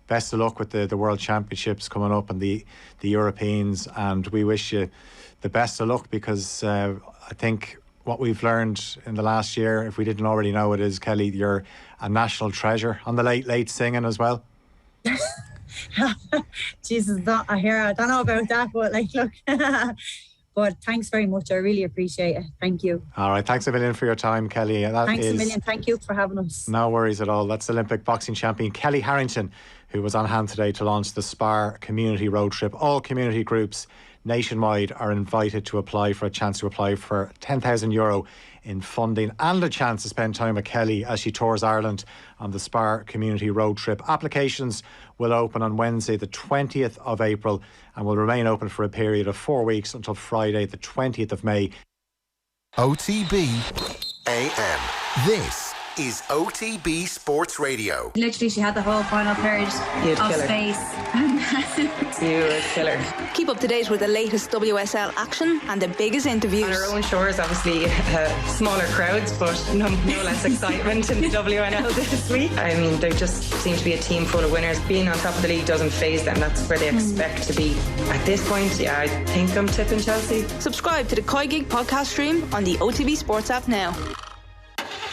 best of luck with the World Championships coming up and the Europeans. And we wish you the best of luck, because I think what we've learned in the last year, if we didn't already know it, is, Kelly, you're a national treasure on the late singing as well. Jesus, I don't know about that, but like, look. But thanks very much. I really appreciate it. Thank you. All right. Thanks a million for your time, Kelly. Thanks a million. Thank you for having us. No worries at all. That's Olympic boxing champion Kellie Harrington, who was on hand today to launch the Spar Community Road Trip. All community groups nationwide are invited to apply for a chance to apply for €10,000 in funding and a chance to spend time with Kelly as she tours Ireland on the Spar Community Road Trip. Applications will open on Wednesday the 20th of April and will remain open for a period of 4 weeks until Friday the 20th of May. OTB AM. This is OTB Sports Radio. Literally, she had the whole final third of space. You would kill her. Keep up to date with the latest WSL action and the biggest interviews. On our own shores, obviously, smaller crowds, but no less excitement in the WNL this week. I mean, there just seems to be a team full of winners. Being on top of the league doesn't faze them. That's where they expect to be. At this point, yeah, I think I'm tipping Chelsea. Subscribe to the Koi Gig podcast stream on the OTB Sports app now.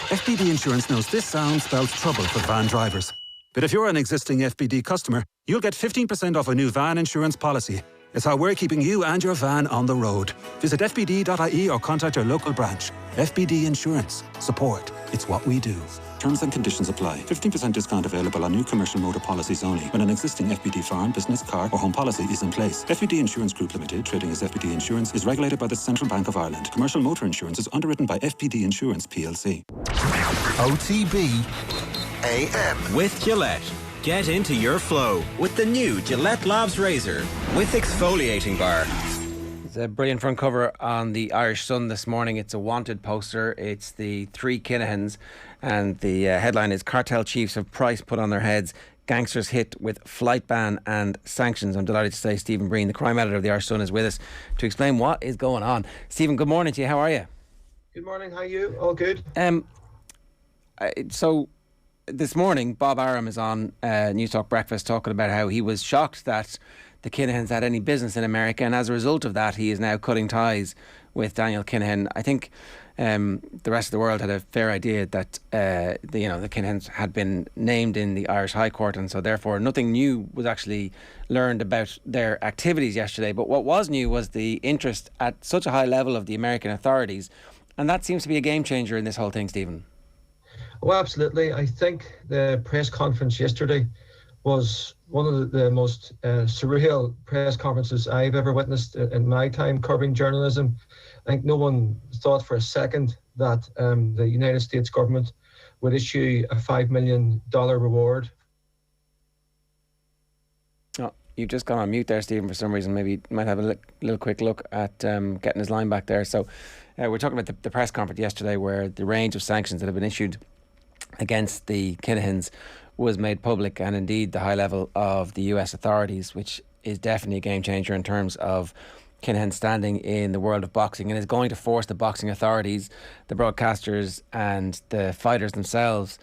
FBD Insurance knows this sound spells trouble for van drivers. But if you're an existing FBD customer, you'll get 15% off a new van insurance policy. It's how we're keeping you and your van on the road. Visit fbd.ie or contact your local branch. FBD Insurance. Support. It's what we do. Terms and conditions apply. 15% discount available on new commercial motor policies only when an existing FBD farm, business, car or home policy is in place. FBD Insurance Group Limited, trading as FBD Insurance, is regulated by the Central Bank of Ireland. Commercial motor insurance is underwritten by FBD Insurance PLC. OTB AM. With Gillette. Get into your flow with the new Gillette Labs Razor with exfoliating bar. It's a brilliant front cover on the Irish Sun this morning. It's a wanted poster. It's the three Cunningham's, and the headline is "Cartel Chiefs Have Price Put on Their Heads. Gangsters Hit with Flight Ban and Sanctions." I'm delighted to say Stephen Byrne, the crime editor of the Irish Sun, is with us to explain what is going on. Stephen, good morning to you. How are you? Good morning. How are you? All good? So this morning, Bob Aram is on News Talk Breakfast talking about how he was shocked that the Cunningham's had any business in America, and as a result of that, he is now cutting ties with Daniel Cunningham. I think the rest of the world had a fair idea that the Cunningham's had been named in the Irish High Court, and so therefore nothing new was actually learned about their activities yesterday. But what was new was the interest at such a high level of the American authorities, and that seems to be a game changer in this whole thing, Stephen. Well, absolutely. I think the press conference yesterday was one of the most surreal press conferences I've ever witnessed in my time covering journalism. I think no one thought for a second that the United States government would issue a $5 million reward. Oh, you've just gone on mute there, Stephen, for some reason. Maybe you might have a little quick look at getting his line back there. So we're talking about the press conference yesterday where the range of sanctions that have been issued against the Cunningham's was made public, and indeed the high level of the US authorities, which is definitely a game changer in terms of Cunningham standing in the world of boxing, and is going to force the boxing authorities, the broadcasters and the fighters themselves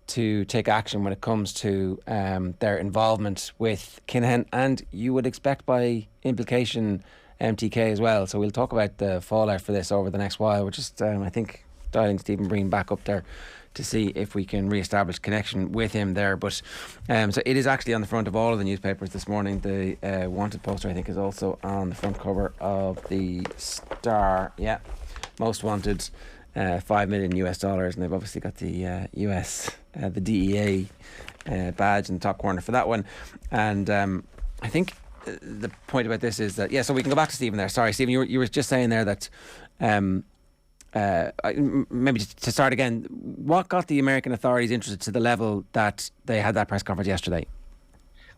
to take action when it comes to their involvement with Cunningham, and you would expect by implication MTK as well. So we'll talk about the fallout for this over the next while. We're just I think dialing Stephen Byrne back up there to see if we can re-establish connection with him there. But so it is actually on the front of all of the newspapers this morning. The wanted poster, I think, is also on the front cover of the Star. Yeah, most wanted, $5 million US, and they've obviously got the US, the DEA badge in the top corner for that one. And I think the point about this is that, so we can go back to Stephen there. Sorry, Stephen, you were just saying there that maybe to start again, what got the American authorities interested to the level that they had that press conference yesterday?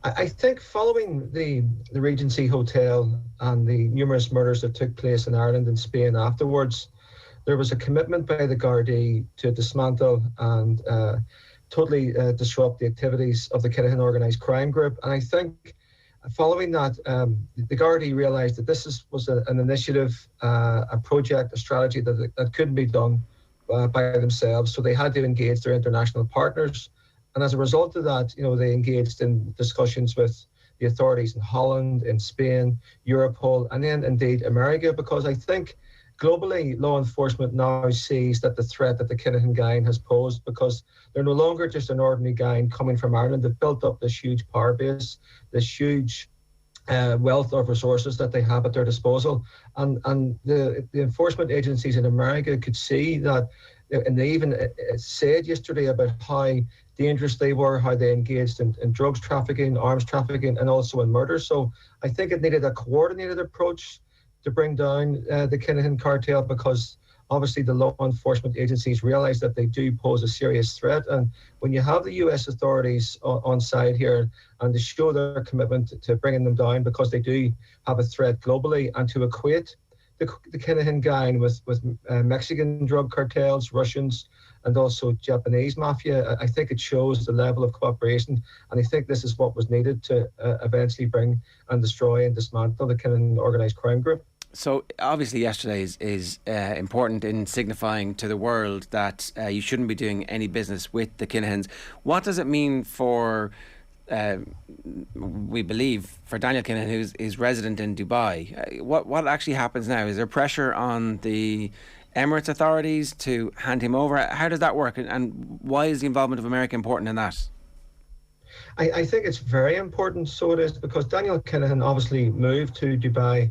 I think following the Regency Hotel and the numerous murders that took place in Ireland and Spain afterwards, there was a commitment by the Gardaí to dismantle and totally disrupt the activities of the Kieran organised crime group. And I think Following that, the Gardaí realised that this was an initiative, a project, a strategy that couldn't be done by themselves. So they had to engage their international partners. And as a result of that, they engaged in discussions with the authorities in Holland, in Spain, Europol, and then indeed America, because I think globally law enforcement now sees that the threat that the Cunningham gang has posed, because they're no longer just an ordinary gang coming from Ireland. They've built up this huge power base, this huge wealth of resources that they have at their disposal. And the enforcement agencies in America could see that, and they even said yesterday about how dangerous they were, how they engaged in drugs trafficking, arms trafficking, and also in murder. So I think it needed a coordinated approach to bring down the Cunningham cartel, because obviously the law enforcement agencies realize that they do pose a serious threat. And when you have the US authorities on side here and to show their commitment to bringing them down, because they do have a threat globally, and to equate the Cunningham gang with Mexican drug cartels, Russians, and also Japanese mafia, I think it shows the level of cooperation. And I think this is what was needed to eventually bring and destroy and dismantle the Cunningham organised crime group. So obviously yesterday is important in signifying to the world that you shouldn't be doing any business with the Kinahans. What does it mean for, we believe, for Daniel Kinahan, who's resident in Dubai? What actually happens now? Is there pressure on the Emirates authorities to hand him over? How does that work? And why is the involvement of America important in that? I think it's very important. So it is, because Daniel Kinahan obviously moved to Dubai,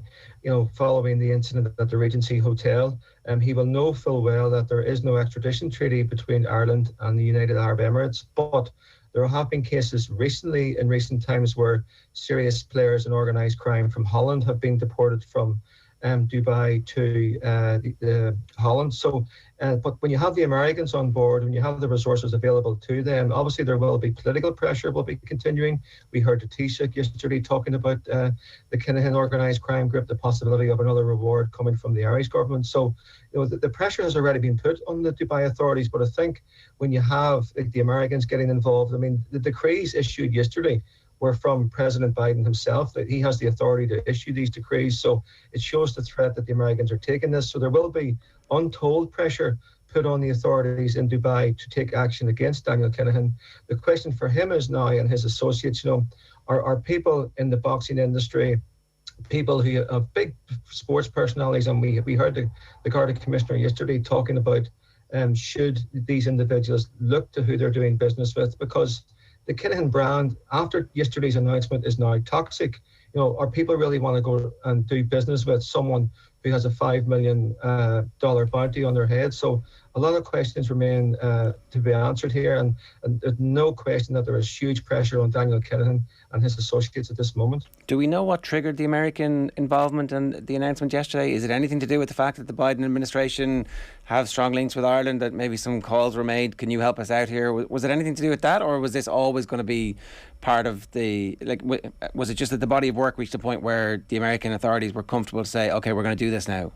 following the incident at the Regency Hotel. He will know full well that there is no extradition treaty between Ireland and the United Arab Emirates. But there have been cases in recent times, where serious players in organised crime from Holland have been deported from Dubai to Holland. So, but when you have the Americans on board, when you have the resources available to them, obviously there will be political pressure will be continuing. We heard the Taoiseach yesterday talking about the Kinahan organised crime group, the possibility of another reward coming from the Irish government. So, the pressure has already been put on the Dubai authorities. But I think when you have the Americans getting involved, I mean, the decrees issued yesterday were from President Biden himself, that he has the authority to issue these decrees. So it shows the threat that the Americans are taking this. So there will be untold pressure put on the authorities in Dubai to take action against Daniel Kinahan. The question for him is now, and his associates, are people in the boxing industry, people who have big sports personalities, and we heard the Garda Commissioner yesterday talking about should these individuals look to who they're doing business with, because the Kinahan brand, after yesterday's announcement, is now toxic. Are people really want to go and do business with someone who has a $5 million bounty on their head? So a lot of questions remain to be answered here, and there's no question that there is huge pressure on Daniel Kinahan and his associates at this moment. Do we know what triggered the American involvement and the announcement yesterday? Is it anything to do with the fact that the Biden administration have strong links with Ireland, that maybe some calls were made, can you help us out here? Was it anything to do with that, or was this always going to be part of the, was it just that the body of work reached a point where the American authorities were comfortable to say, okay, we're going to do this now?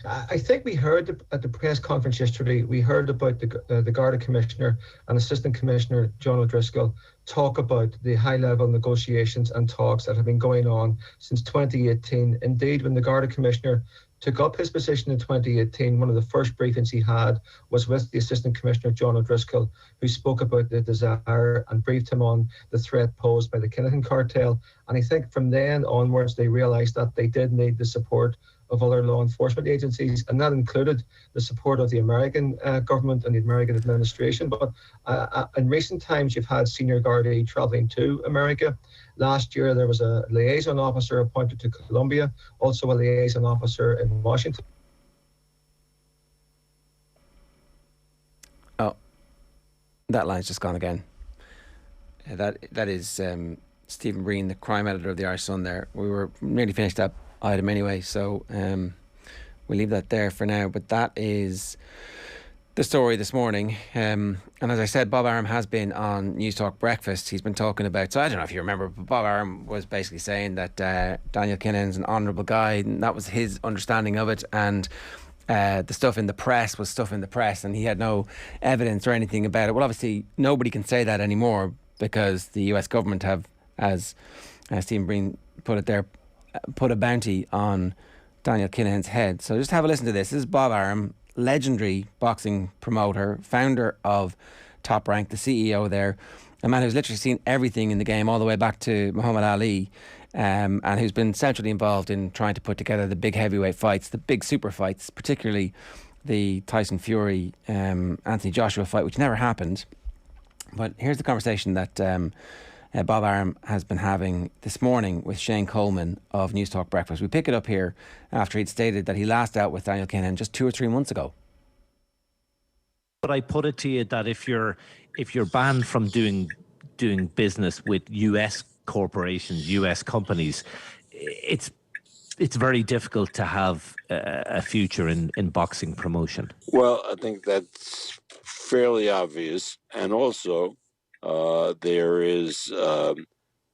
I think we heard at the press conference yesterday, we heard about the Garda Commissioner and Assistant Commissioner John O'Driscoll talk about the high-level negotiations and talks that have been going on since 2018. Indeed, when the Garda Commissioner took up his position in 2018, one of the first briefings he had was with the Assistant Commissioner John O'Driscoll, who spoke about the desire and briefed him on the threat posed by the Kinahan cartel. And I think from then onwards, they realised that they did need the support of other law enforcement agencies, and that included the support of the American government and the American administration. But in recent times, you've had senior Gardaí travelling to America. Last year, there was a liaison officer appointed to Colombia, also a liaison officer in Washington. Oh, that line's just gone again. That is Stephen Breen, the crime editor of the Irish Sun there. We were nearly finished that item anyway, so we'll leave that there for now. But that is the story this morning, and as I said, Bob Arum has been on News Talk Breakfast. He's been talking about, so I don't know if you remember, but Bob Arum was basically saying that Daniel Kinahan's an honourable guy, and that was his understanding of it, and the stuff in the press was stuff in the press, and he had no evidence or anything about it. Well, obviously nobody can say that anymore, because the US government has Stephen Breen put a bounty on Daniel Kinahan's head. So just have a listen to this. This is Bob Arum, legendary boxing promoter, founder of Top Rank, the CEO there, a man who's literally seen everything in the game all the way back to Muhammad Ali, and who's been centrally involved in trying to put together the big heavyweight fights, the big super fights, particularly the Tyson Fury, Anthony Joshua fight, which never happened. But here's the conversation that Bob Arum has been having this morning with Shane Coleman of News Talk Breakfast. We pick it up here after he'd stated that he last dealt with Daniel Kinahan just 2 or 3 months ago. But I put it to you that if you're banned from doing business with US corporations, US companies, it's very difficult to have a future in boxing promotion. Well, I think that's fairly obvious, and also there is,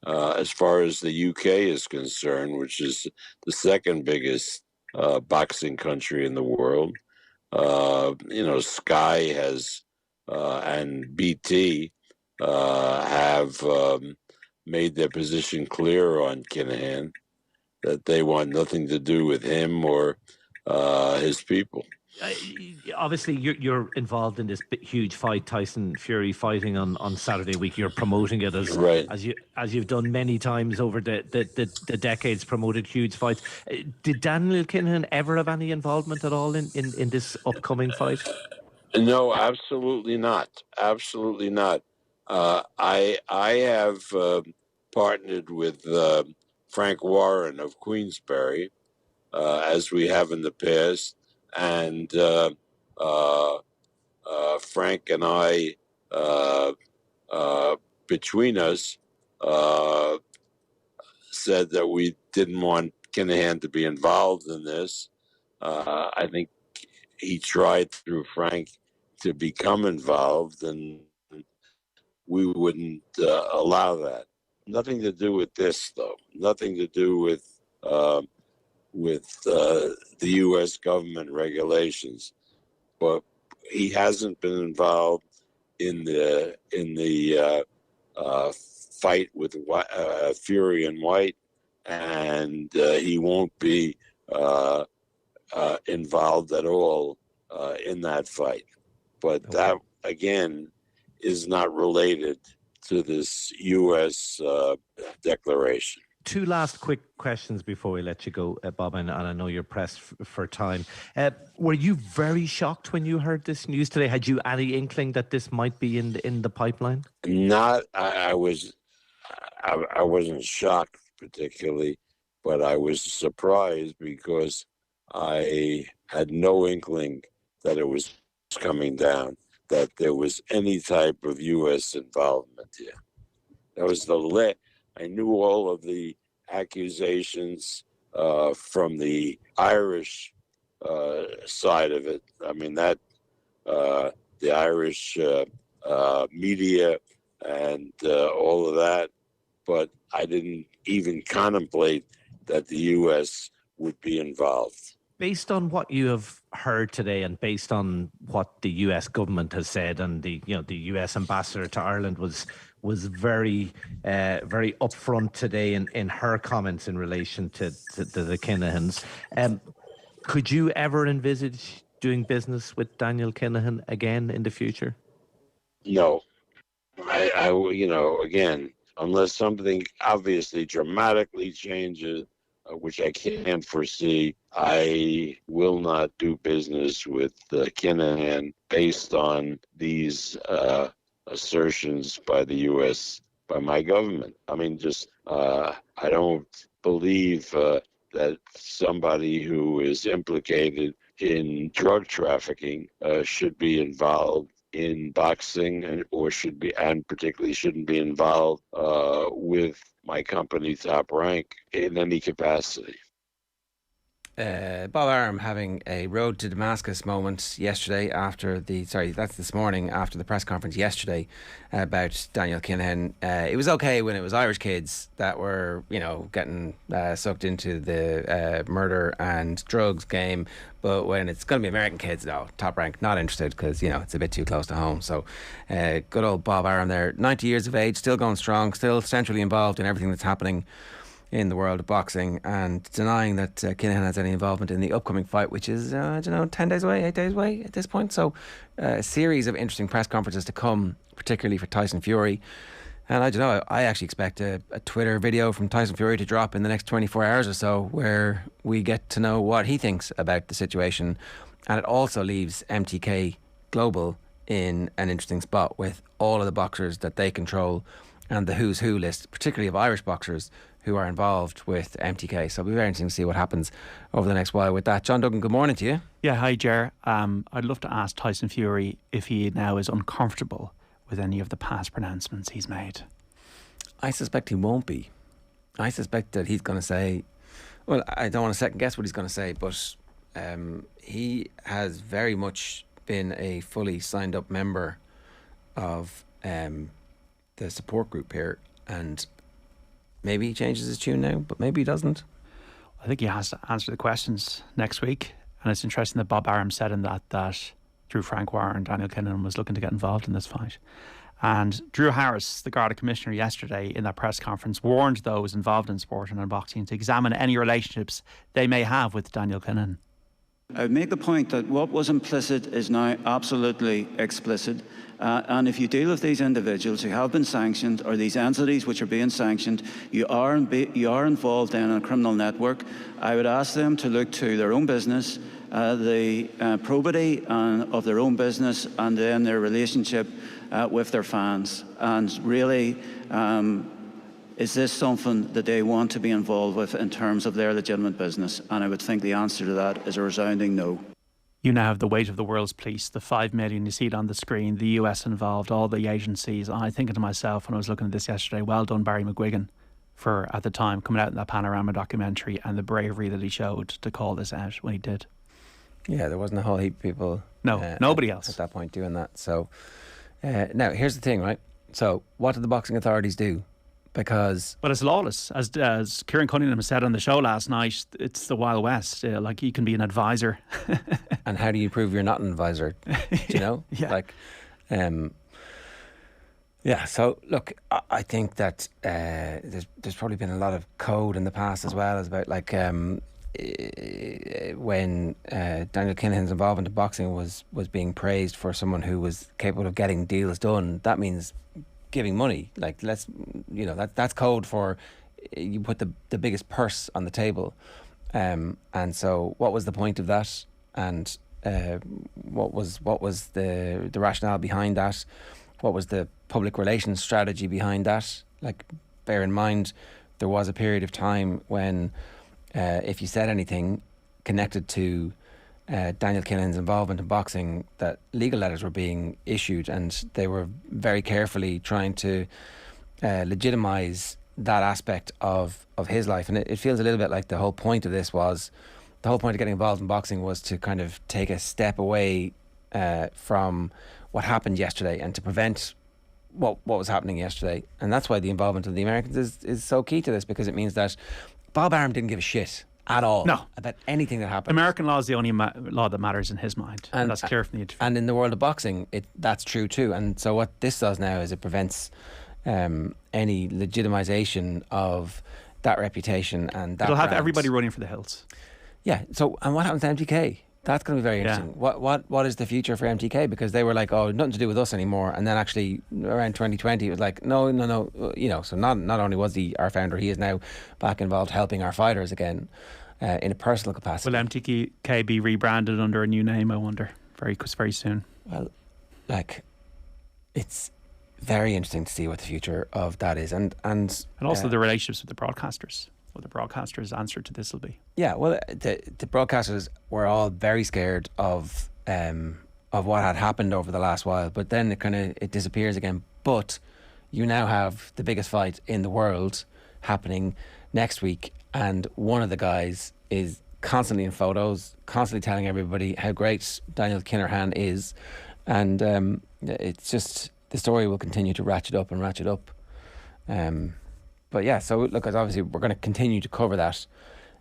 as far as the UK is concerned, which is the second biggest boxing country in the world. Sky has and BT have made their position clear on Kinahan, that they want nothing to do with him or his people. Obviously, you're involved in this huge fight, Tyson Fury fighting on Saturday week. You're promoting it as you've done many times over the decades, promoted huge fights. Did Daniel Kinahan ever have any involvement at all in this upcoming fight? No, absolutely not. Absolutely not. I have partnered with Frank Warren of Queensberry, as we have in the past. And Frank and I, between us, said that we didn't want Kinahan to be involved in this. I think he tried through Frank to become involved, and we wouldn't allow that. Nothing to do with this, though. Nothing to do with the U.S. government regulations, but he hasn't been involved in the fight with Fury and White, and he won't be involved at all in that fight. But that again is not related to this U.S. declaration. 2 last quick questions before we let you go, Bob, and I know you're pressed for time. Were you very shocked when you heard this news today? Had you any inkling that this might be in the pipeline? Not. I wasn't shocked particularly, but I was surprised because I had no inkling that it was coming down, that there was any type of U.S. involvement here. That was I knew all of the accusations from the Irish side of it. I mean, that the Irish media and all of that, but I didn't even contemplate that the U.S. would be involved. Based on what you have heard today, and based on what the U.S. government has said, and the U.S. ambassador to Ireland was very upfront today in her comments in relation to the Kinahans. Could you ever envisage doing business with Daniel Kinahan again in the future? No, I again, unless something obviously dramatically changes, which I can't foresee, I will not do business with Kinahan based on these assertions by the U.S., by my government. I mean, I don't believe that somebody who is implicated in drug trafficking should be involved in boxing, and particularly shouldn't be involved with my company Top Rank in any capacity. Bob Arum having a road to Damascus moment yesterday that's this morning after the press conference yesterday about Daniel Kinahan. It was okay when it was Irish kids that were, getting sucked into the murder and drugs game, but when it's going to be American kids, no, Top Rank, not interested because, it's a bit too close to home. So good old Bob Arum there, 90 years of age, still going strong, still centrally involved in everything that's happening in the world of boxing, and denying that Kinahan has any involvement in the upcoming fight, which is, 10 days away, 8 days away at this point. So a series of interesting press conferences to come, particularly for Tyson Fury. And I actually expect a Twitter video from Tyson Fury to drop in the next 24 hours or so, where we get to know what he thinks about the situation. And it also leaves MTK Global in an interesting spot with all of the boxers that they control and the who's who list, particularly of Irish boxers who are involved with MTK. So it'll be very interesting to see what happens over the next while with that. John Duggan, good morning to you. Yeah, hi Ger. I'd love to ask Tyson Fury if he now is uncomfortable with any of the past pronouncements he's made. I suspect he won't be. I suspect that he's going to say, well, I don't want to second guess what he's going to say, but he has very much been a fully signed up member of the support group here, and maybe he changes his tune now, but maybe he doesn't. I think he has to answer the questions next week. And it's interesting that Bob Arum said in that Drew Francois and Daniel Kinahan was looking to get involved in this fight. And Drew Harris, the Garda Commissioner, yesterday in that press conference warned those involved in sport and in boxing to examine any relationships they may have with Daniel Kinahan. I would make the point that what was implicit is now absolutely explicit. And if you deal with these individuals who have been sanctioned, or these entities which are being sanctioned, you are involved in a criminal network. I would ask them to look to their own business, the probity of their own business, and then their relationship with their fans. And really, is this something that they want to be involved with in terms of their legitimate business? And I would think the answer to that is a resounding no. You now have the weight of the world's police, the 5 million you see it on the screen, the US involved, all the agencies. And I thinking to myself when I was looking at this yesterday, well done Barry McGuigan for, at the time, coming out in that Panorama documentary, and the bravery that he showed to call this out when he did. Yeah, there wasn't a whole heap of people. No, nobody else at that point doing that. So now here's the thing, right? So what did the boxing authorities do? Because it's lawless, as Kieran Cunningham said on the show last night. It's the Wild West. Like, you can be an advisor. And how do you prove you're not an advisor? Do you know? Yeah. So look, I think that there's probably been a lot of code in the past as well, as about when Daniel Kinahan's involvement in boxing was being praised for someone who was capable of getting deals done. That means giving money. Like, that's code for you put the biggest purse on the table. And so what was the point of that? And what was the rationale behind that? What was the public relations strategy behind that? Like, bear in mind, there was a period of time when if you said anything connected to Daniel Kinahan's involvement in boxing, that legal letters were being issued, and they were very carefully trying to legitimise that aspect of his life. And it feels a little bit like the whole point of getting involved in boxing was to kind of take a step away from what happened yesterday, and to prevent what was happening yesterday. And that's why the involvement of the Americans is so key to this, because it means that Bob Arum didn't give a shit at all about anything that happened. American law is the only law that matters in his mind, and that's clear from the interview. And in the world of boxing, that's true too. And so what this does now is it prevents any legitimisation of that reputation, and that it'll have brand. Everybody running for the hills. Yeah. So, and what happens to MTK? That's going to be very interesting. What is the future for MTK? Because they were like, oh, nothing to do with us anymore. And then actually around 2020, it was like, no. So not only was he our founder, he is now back involved helping our fighters again in a personal capacity. Will MTK be rebranded under a new name, I wonder, very soon? Well, it's very interesting to see what the future of that is. And also the relationships with the broadcasters. What the broadcasters' answer to this will be. Yeah, well, the broadcasters were all very scared of what had happened over the last while, but then it disappears again. But you now have the biggest fight in the world happening next week, and one of the guys is constantly in photos, constantly telling everybody how great Daniel Kinahan is, and it's just the story will continue to ratchet up and ratchet up. But yeah, so look, obviously we're going to continue to cover that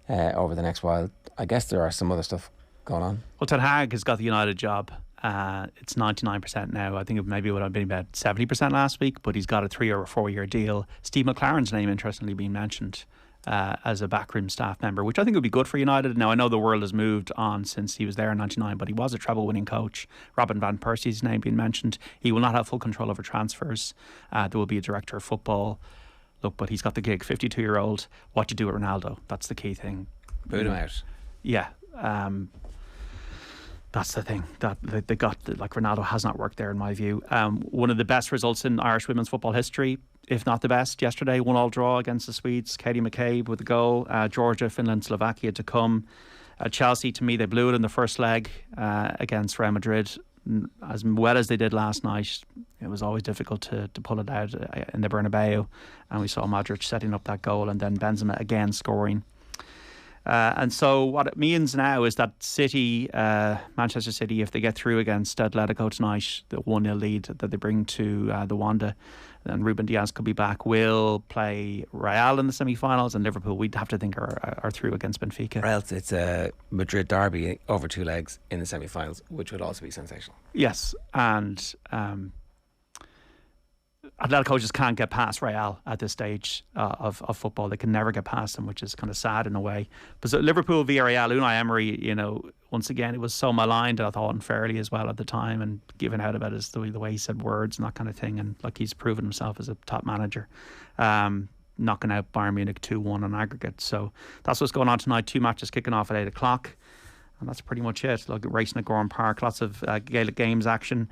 over the next while. I guess there are some other stuff going on. Well, Ten Hag has got the United job. It's 99% now. I think it maybe would have been about 70% last week, but he's got a 3 or 4 year deal. Steve McLaren's name, interestingly, being mentioned as a backroom staff member, which I think would be good for United. Now, I know the world has moved on since he was there in 99, but he was a treble-winning coach. Robin Van Persie's name being mentioned. He will not have full control over transfers. There will be a director of football. Look, but he's got the gig. 52-year-old. What you do with Ronaldo? That's the key thing. Boot him out. Yeah. That's the thing that they got. Like, Ronaldo has not worked there in my view. One of the best results in Irish women's football history, if not the best, yesterday. 1-1 draw against the Swedes. Katie McCabe with a goal. Georgia, Finland, Slovakia to come. Chelsea, to me, they blew it in the first leg against Real Madrid. As well as they did last night, it was always difficult to pull it out in the Bernabeu, and we saw Modric setting up that goal, and then Benzema again scoring. And so what it means now is that City, Manchester City, if they get through against Atletico tonight, the 1-0 lead that they bring to the Wanda, and Ruben Diaz could be back, will play Real in the semi-finals, and Liverpool, we'd have to think, are through against Benfica. Or else it's a Madrid derby over 2 legs in the semi-finals, which would also be sensational. Yes, and Atletico just can't get past Real at this stage of football. They can never get past them, which is kind of sad in a way. But so Liverpool via Real, Unai Emery, once again, it was so maligned, I thought, unfairly as well at the time, and given out about the way he said words and that kind of thing. And like, he's proven himself as a top manager, knocking out Bayern Munich 2-1 on aggregate. So that's what's going on tonight. 2 matches kicking off at 8 o'clock, and that's pretty much it. Like, racing at Gorham Park, lots of Gaelic games action.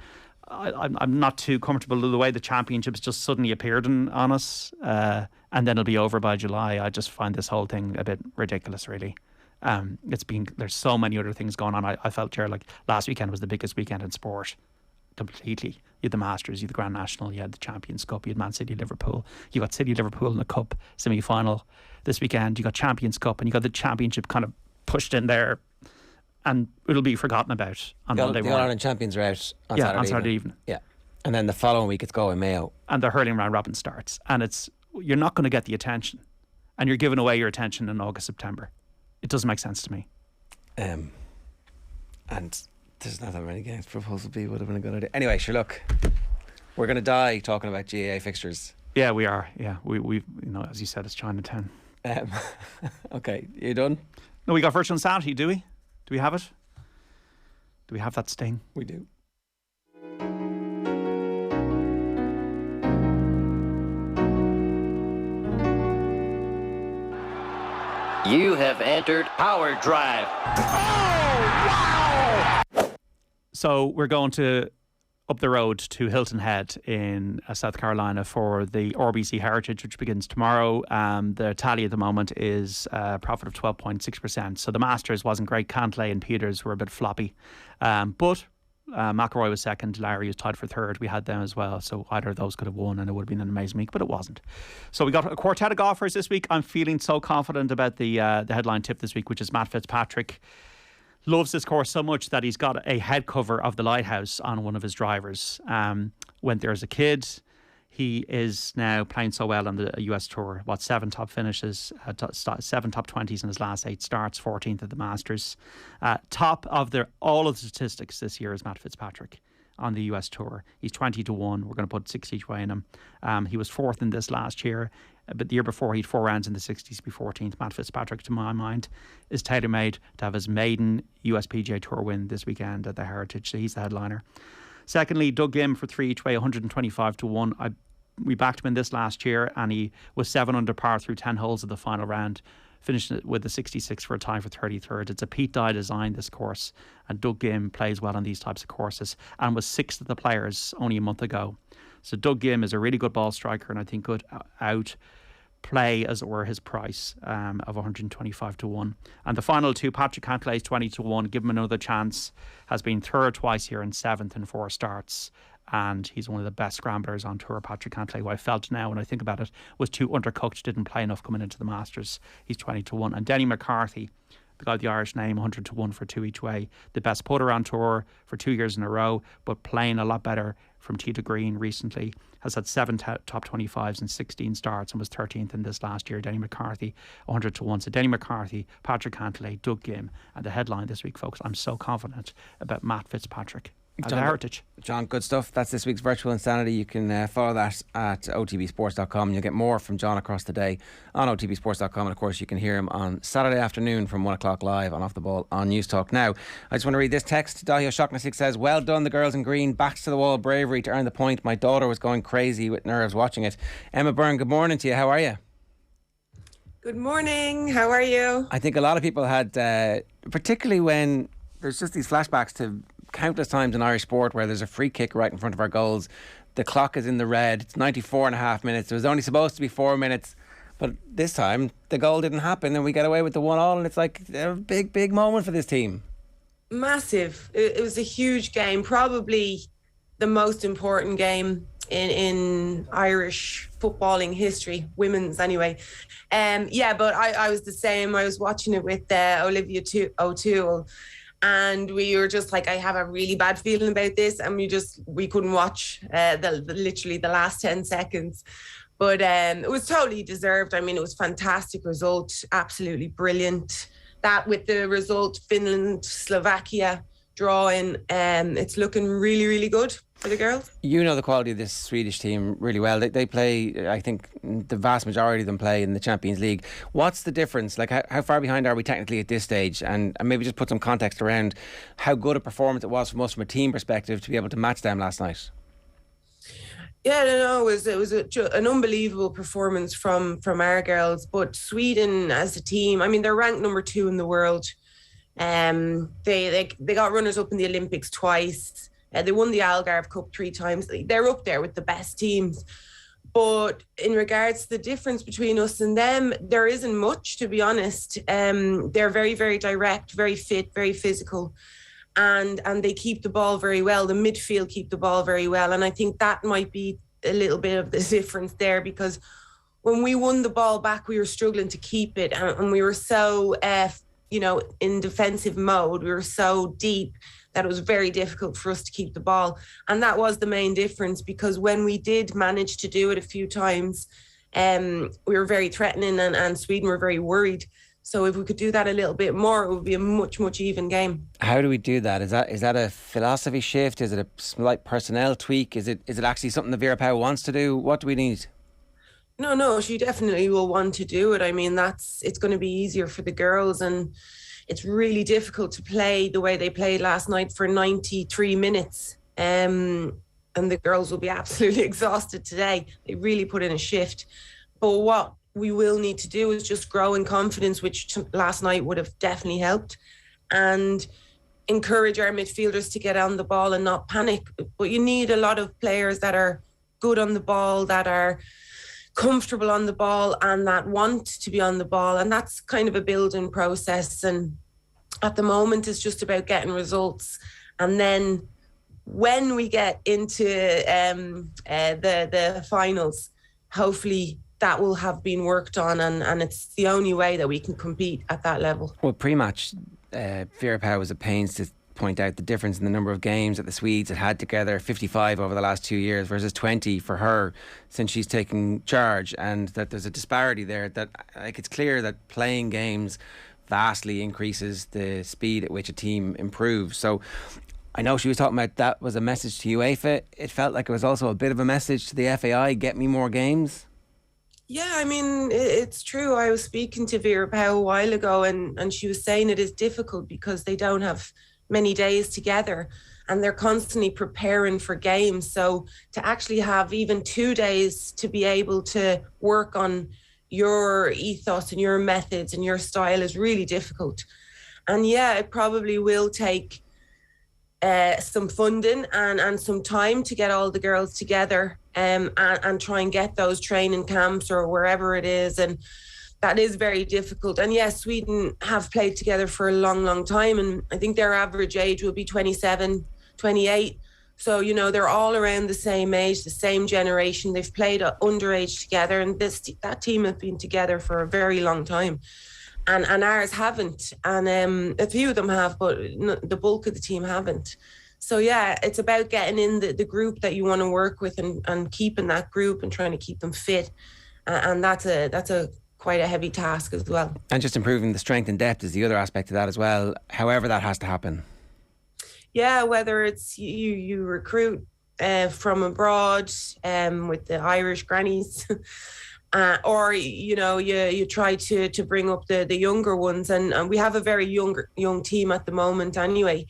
I'm not too comfortable with the way the championships just suddenly appeared on us, and then it'll be over by July. I just find this whole thing a bit ridiculous, really. There's so many other things going on. I felt, Ger, like last weekend was the biggest weekend in sport, completely. You had the Masters, you had the Grand National, you had the Champions Cup, you had Man City Liverpool, you got City Liverpool in the Cup semi-final this weekend, you got Champions Cup, and you got the Championship kind of pushed in there, and it'll be forgotten about on Monday morning. The Ireland champions are out on Saturday evening. Yeah, and then the following week it's Go in Mayo, and the hurling round robin starts, and you're not going to get the attention, and you're giving away your attention in August, September. It doesn't make sense to me. And there's not that many games. Proposal B would have been a good idea. Anyway, sure, look, we're going to die talking about GAA fixtures. Yeah, we are. Yeah, we as you said, it's Chinatown. Okay, you done? No, we got Virtual Insanity, do we? Do we have it? Do we have that sting? We do. You have entered Power Drive. Oh, wow! So we're going to up the road to Hilton Head in South Carolina for the RBC Heritage, which begins tomorrow. The tally at the moment is a profit of 12.6%. So the Masters wasn't great. Cantlay and Peters were a bit floppy. But McIlroy was second. Larry was tied for third. We had them as well. So either of those could have won and it would have been an amazing week, but it wasn't. So we got a quartet of golfers this week. I'm feeling so confident about the headline tip this week, which is Matt Fitzpatrick. Loves this course so much that he's got a head cover of the Lighthouse on one of his drivers. Went there as a kid. He is now playing so well on the US Tour. 7 top finishes, 7 top 20s in his last 8 starts, 14th at the Masters. Top of all of the statistics this year is Matt Fitzpatrick on the US Tour. He's 20 to 1. We're going to put 6 each way in him. He was 4th in this last year, but the year before he had 4 rounds in the 60s to be 14th. Matt Fitzpatrick, to my mind, is tailor-made to have his maiden US PGA Tour win this weekend at the Heritage. So he's the headliner. Secondly, Duggan for 3 each way, 125 to 1. We backed him in this last year, and he was 7 under par through 10 holes of the final round, finishing it with a 66 for a tie for 33rd. It's a Pete Dye design, this course, and Doug Gim plays well on these types of courses and was 6th of the players only a month ago. So Doug Gim is a really good ball striker, and I think could outplay, as it were, his price of 125 to 1. And the final two, Patrick Cantlay's 20 to 1. Give him another chance. Has been third twice here and 7th in 4 starts. And he's one of the best scramblers on tour. Patrick Cantlay, who I felt now when I think about it was too undercooked, didn't play enough coming into the Masters. He's 20 to 1. And Denny McCarthy, They got the Irish name 100-1 for 2 each way. The best putter on tour for 2 years in a row, but playing a lot better from tee to green recently. Has had 7 top 25s and 16 starts and was 13th in this last year. Denny McCarthy 100-1. So Denny McCarthy, Patrick Cantlay, Duggan, and the headline this week, folks. I'm so confident about Matt Fitzpatrick. The heritage. John, good stuff. That's this week's Virtual Insanity. You can follow that at otbsports.com. You'll get more from John across the day on otbsports.com. And of course, you can hear him on Saturday afternoon from 1 o'clock live on Off the Ball on News Talk. Now, I just want to read this text. Dahlia Shocknessig says, well done, the girls in green. Backs to the wall, bravery to earn the point. My daughter was going crazy with nerves watching it. Emma Byrne, good morning to you. How are you? Good morning. How are you? I think a lot of people had, particularly when there's just these flashbacks to countless times in Irish sport where there's a free kick right in front of our goals. The clock is in the red. It's 94.5 minutes. It was only supposed to be 4 minutes. But this time, the goal didn't happen and we get away with the 1-1. And it's like a big, big moment for this team. Massive. It was a huge game. Probably the most important game in Irish footballing history, women's anyway. But I was the same. I was watching it with Olivia O'Toole. And we were just like, I have a really bad feeling about this. And we couldn't watch literally the last 10 seconds. But it was totally deserved. I mean, it was a fantastic result. Absolutely brilliant. That with the result, Finland, Slovakia drawing, it's looking really, really good for the girls. You know the quality of this Swedish team really well. They play, I think the vast majority of them play in the Champions League. What's the difference? Like how far behind are we technically at this stage? And maybe just put some context around how good a performance it was from us from a team perspective to be able to match them last night. Yeah, no, it was an unbelievable performance from our girls. But Sweden as a team, I mean, they're ranked number 2 in the world. They got runners up in the Olympics twice. They won the Algarve Cup 3 times. They're up there with the best teams. But in regards to the difference between us and them, there isn't much, to be honest. They're very, very direct, very fit, very physical. And they keep the ball very well. The midfield keep the ball very well. And I think that might be a little bit of the difference there, because when we won the ball back, we were struggling to keep it. And we were so, in defensive mode. We were so deep that it was very difficult for us to keep the ball. And that was the main difference, because when we did manage to do it a few times, we were very threatening and Sweden were very worried. So if we could do that a little bit more, it would be a much, much even game. How do we do that? Is that a philosophy shift? Is it a slight personnel tweak? Is it actually something that Vera Pauw wants to do? What do we need? No, she definitely will want to do it. I mean, it's going to be easier for the girls, and it's really difficult to play the way they played last night for 93 minutes. And the girls will be absolutely exhausted today. They really put in a shift. But what we will need to do is just grow in confidence, which last night would have definitely helped, and encourage our midfielders to get on the ball and not panic. But you need a lot of players that are good on the ball, that are comfortable on the ball, and that want to be on the ball. And that's kind of a building process. And at the moment, it's just about getting results. And then when we get into the finals, hopefully that will have been worked on, and it's the only way that we can compete at that level. Well, pre-match, Vera Pauw was at pains to point out the difference in the number of games that the Swedes had together, 55 over the last 2 years versus 20 for her since she's taken charge, and that there's a disparity there. That it's clear that playing games vastly increases the speed at which a team improves. So I know she was talking about that was a message to UEFA. It felt like it was also a bit of a message to the FAI, get me more games. Yeah, I mean, it's true. I was speaking to Vera Pauw a while ago, and she was saying it is difficult because they don't have many days together and they're constantly preparing for games. So to actually have even 2 days to be able to work on your ethos and your methods and your style is really difficult. And yeah, it probably will take some funding and some time to get all the girls together and try and get those training camps or wherever it is. And that is very difficult. And yes, Sweden have played together for a long, long time. And I think their average age will be 27, 28. So, they're all around the same age, the same generation. They've played underage together, and that team have been together for a very long time. and ours haven't, and a few of them have, but the bulk of the team haven't. So yeah, it's about getting in the group that you want to work with and keeping that group and trying to keep them fit, and that's a quite a heavy task as well. And just improving the strength and depth is the other aspect of that as well. However, that has to happen. Yeah, whether it's you recruit from abroad with the Irish grannies. Or you try to bring up the younger ones, and we have a very young team at the moment anyway.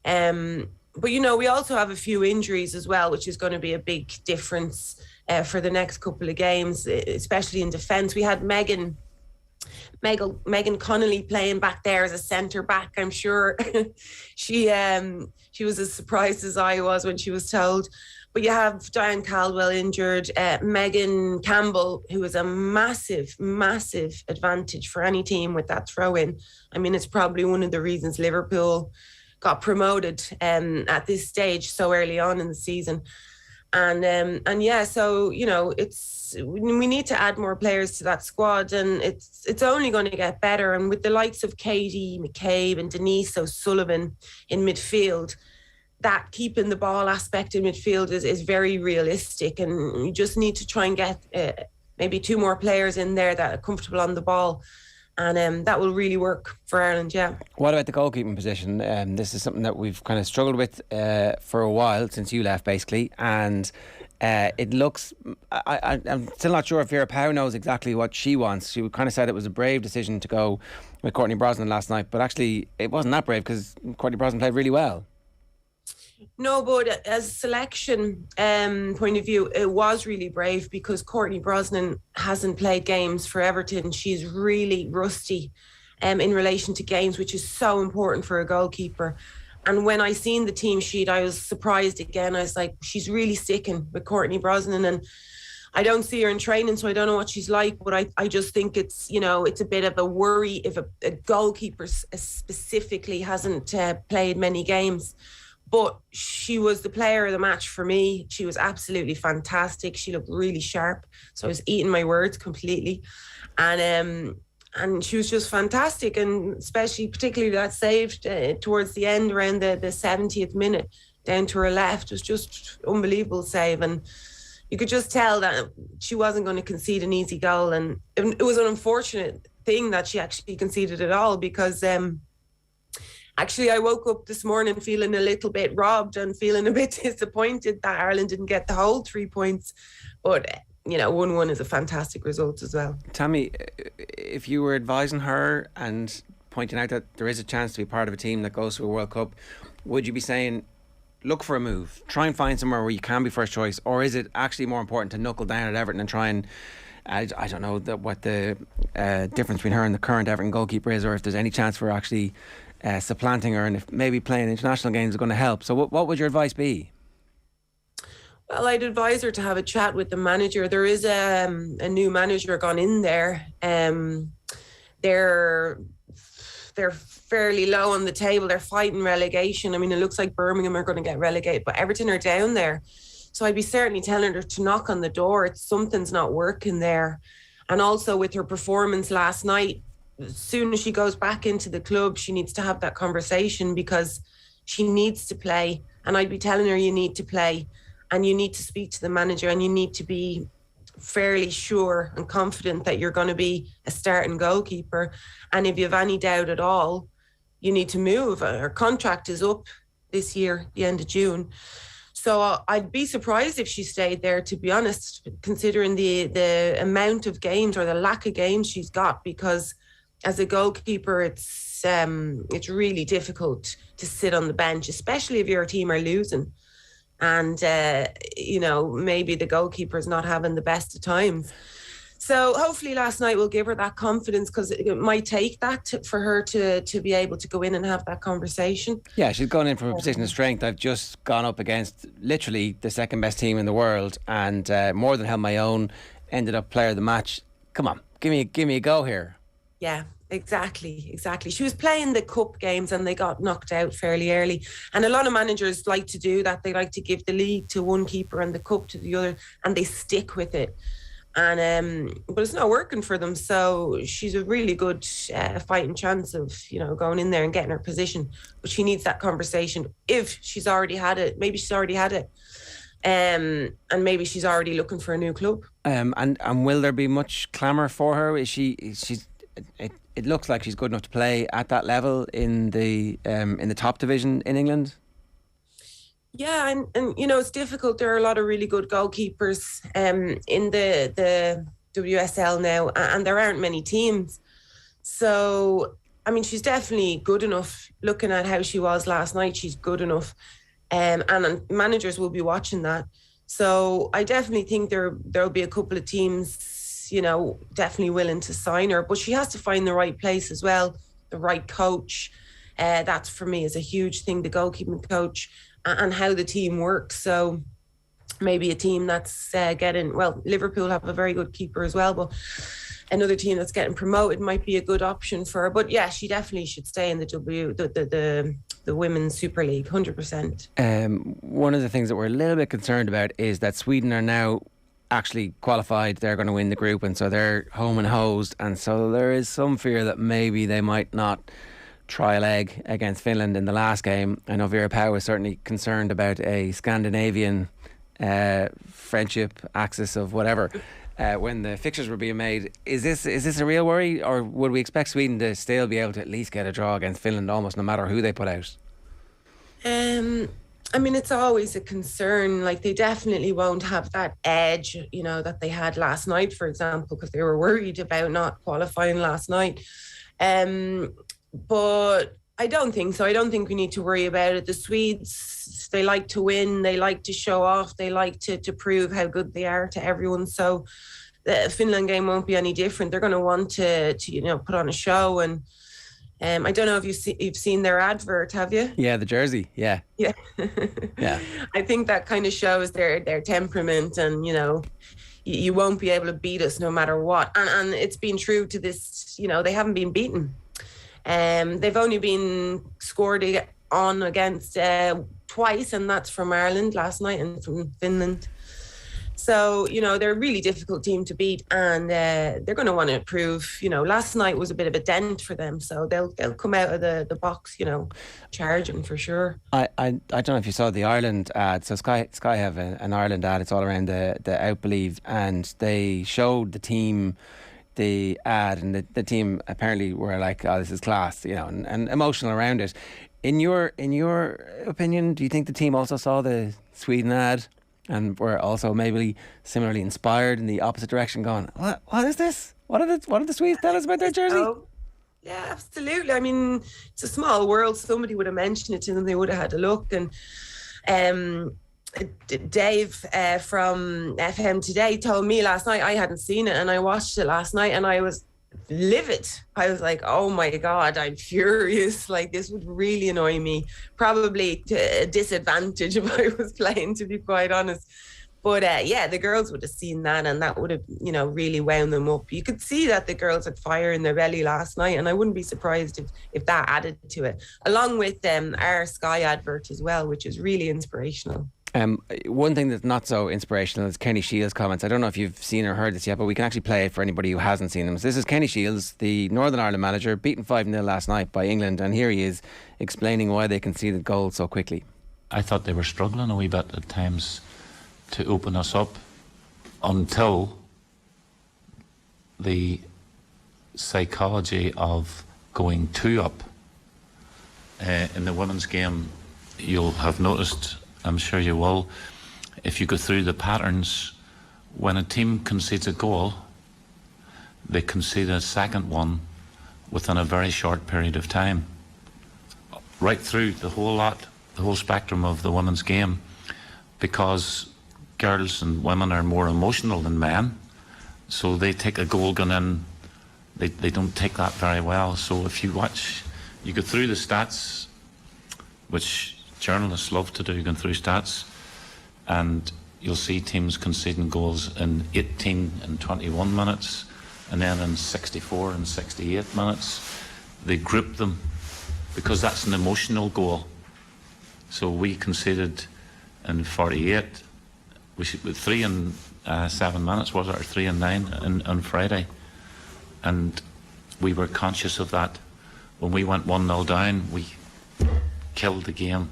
But we also have a few injuries as well, which is going to be a big difference for the next couple of games, especially in defence. We had Megan Connolly playing back there as a centre back. I'm sure she was as surprised as I was when she was told. But you have Diane Caldwell injured, Megan Campbell, who is a massive, massive advantage for any team with that throw-in. I mean, it's probably one of the reasons Liverpool got promoted at this stage so early on in the season. And yeah, so we need to add more players to that squad, and it's only going to get better. And with the likes of Katie McCabe and Denise O'Sullivan in midfield, that keeping the ball aspect in midfield is very realistic, and you just need to try and get maybe 2 more players in there that are comfortable on the ball, and that will really work for Ireland. Yeah. What about the goalkeeping position? This is something that we've kind of struggled with for a while, since you left basically, and it looks, I'm still not sure if Vera Pauw knows exactly what she wants. She kind of said it was a brave decision to go with Courtney Brosnan last night, but actually it wasn't that brave, because Courtney Brosnan played really well. No, but as a selection point of view, it was really brave, because Courtney Brosnan hasn't played games for Everton. She's really rusty in relation to games, which is so important for a goalkeeper. And when I seen the team sheet, I was surprised again. I was like, she's really sticking with Courtney Brosnan, and I don't see her in training, so I don't know what she's like, but I just think it's, it's a bit of a worry if a goalkeeper specifically hasn't played many games. But she was the player of the match for me. She was absolutely fantastic. She looked really sharp. So I was eating my words completely. And she was just fantastic. And particularly that save towards the end, around the 70th minute, down to her left, was just unbelievable save. And you could just tell that she wasn't going to concede an easy goal. And it was an unfortunate thing that she actually conceded it all, because actually, I woke up this morning feeling a little bit robbed and feeling a bit disappointed that Ireland didn't get the whole 3 points. But, 1-1 is a fantastic result as well. Tell me, if you were advising her and pointing out that there is a chance to be part of a team that goes to a World Cup, would you be saying, look for a move, try and find somewhere where you can be first choice? Or is it actually more important to knuckle down at Everton and try and, I don't know what the difference between her and the current Everton goalkeeper is, or if there's any chance for actually supplanting her, and if maybe playing international games is going to help. So what would your advice be? Well, I'd advise her to have a chat with the manager. There is a new manager gone in there. They're fairly low on the table. They're fighting relegation. I mean, it looks like Birmingham are going to get relegated, but Everton are down there. So I'd be certainly telling her to knock on the door. Something's not working there. And also with her performance last night, as soon as she goes back into the club, she needs to have that conversation, because she needs to play. And I'd be telling her, you need to play, and you need to speak to the manager, and you need to be fairly sure and confident that you're going to be a starting goalkeeper. And if you have any doubt at all, you need to move. Her contract is up this year, the end of June. So I'd be surprised if she stayed there, to be honest, considering the amount of games or the lack of games she's got, because as a goalkeeper, it's really difficult to sit on the bench, especially if your team are losing. And, maybe the goalkeeper's not having the best of times. So hopefully last night will give her that confidence, because it might take that for her to be able to go in and have that conversation. Yeah, she's gone in from a position of strength. I've just gone up against literally the second best team in the world, and more than held my own, ended up player of the match. Come on, give me a go here. Yeah, exactly. She was playing the cup games and they got knocked out fairly early. And a lot of managers like to do that. They like to give the league to one keeper and the cup to the other, and they stick with it. but it's not working for them. So she's a really good fighting chance of, going in there and getting her position. But she needs that conversation. If she's already had it, maybe she's already had it. And maybe she's already looking for a new club. And will there be much clamour for her? It looks like she's good enough to play at that level in the top division in England. Yeah, and it's difficult. There are a lot of really good goalkeepers in the WSL now, and there aren't many teams. So, I mean, she's definitely good enough. Looking at how she was last night, she's good enough. And managers will be watching that. So I definitely think there'll be a couple of teams, definitely willing to sign her. But she has to find the right place as well, the right coach. That's for me is a huge thing, the goalkeeping coach and how the team works. So maybe a team that's Liverpool have a very good keeper as well, but another team that's getting promoted might be a good option for her. But yeah, she definitely should stay in the Women's Super League, 100%. One of the things that we're a little bit concerned about is that Sweden are now actually qualified. They're going to win the group, and so they're home and hosed, and so there is some fear that maybe they might not try a leg against Finland in the last game. I know Vera Pauw was certainly concerned about a Scandinavian friendship axis of whatever when the fixtures were being made. Is this a real worry, or would we expect Sweden to still be able to at least get a draw against Finland almost no matter who they put out? I mean, it's always a concern. Like, they definitely won't have that edge, that they had last night, for example, because they were worried about not qualifying last night. But I don't think so. I don't think we need to worry about it. The Swedes, they like to win. They like to show off. They like to prove how good they are to everyone. So the Finland game won't be any different. They're going to want to put on a show. And I don't know if you've seen their advert, have you? Yeah, the jersey. Yeah. Yeah. Yeah. I think that kind of shows their temperament, and you won't be able to beat us no matter what. And it's been true to this. They haven't been beaten. They've only been scored on against twice, and that's from Ireland last night and from Finland. So, they're a really difficult team to beat, and they're going to want to prove, last night was a bit of a dent for them. So they'll come out of the box, charging for sure. I don't know if you saw the Ireland ad. So Sky have an Ireland ad. It's all around the Out Believe, and they showed the ad, and the team apparently were like, oh, this is class, and emotional around it. In your opinion, do you think the team also saw the Sweden ad and were also maybe similarly inspired in the opposite direction, going, what is this? What did the Swedes tell us about their jersey? Oh, yeah, absolutely. I mean, it's a small world. Somebody would have mentioned it to them. They would have had a look. And Dave from FM Today told me last night, I hadn't seen it, and I watched it last night, and I was livid. I was like, oh my God, I'm furious. Like, this would really annoy me. Probably to a disadvantage if I was playing, to be quite honest. But yeah, the girls would have seen that, and that would have, really wound them up. You could see that the girls had fire in their belly last night, and I wouldn't be surprised if that added to it, along with our Sky advert as well, which is really inspirational. One thing that's not so inspirational is Kenny Shields' comments. I don't know if you've seen or heard this yet, but we can actually play it for anybody who hasn't seen them. So this is Kenny Shields, the Northern Ireland manager, beaten 5-0 last night by England, and here he is explaining why they conceded goals so quickly. I thought they were struggling a wee bit at times to open us up until the psychology of going 2 up. In the women's game, you'll have noticed, I'm sure you will, if you go through the patterns, when a team concedes a goal, they concede a second one within a very short period of time. Right through the whole spectrum of the women's game, because girls and women are more emotional than men, so they take a goal going in, they don't take that very well. So if you go through the stats, which journalists love to do, going through stats, and you'll see teams conceding goals in 18 and 21 minutes, and then in 64 and 68 minutes. They group them because that's an emotional goal. So we conceded in 48, with 3 in 7 minutes, was it, or 3 and 9 on Friday. And we were conscious of that. When we went 1-0 down, we killed the game,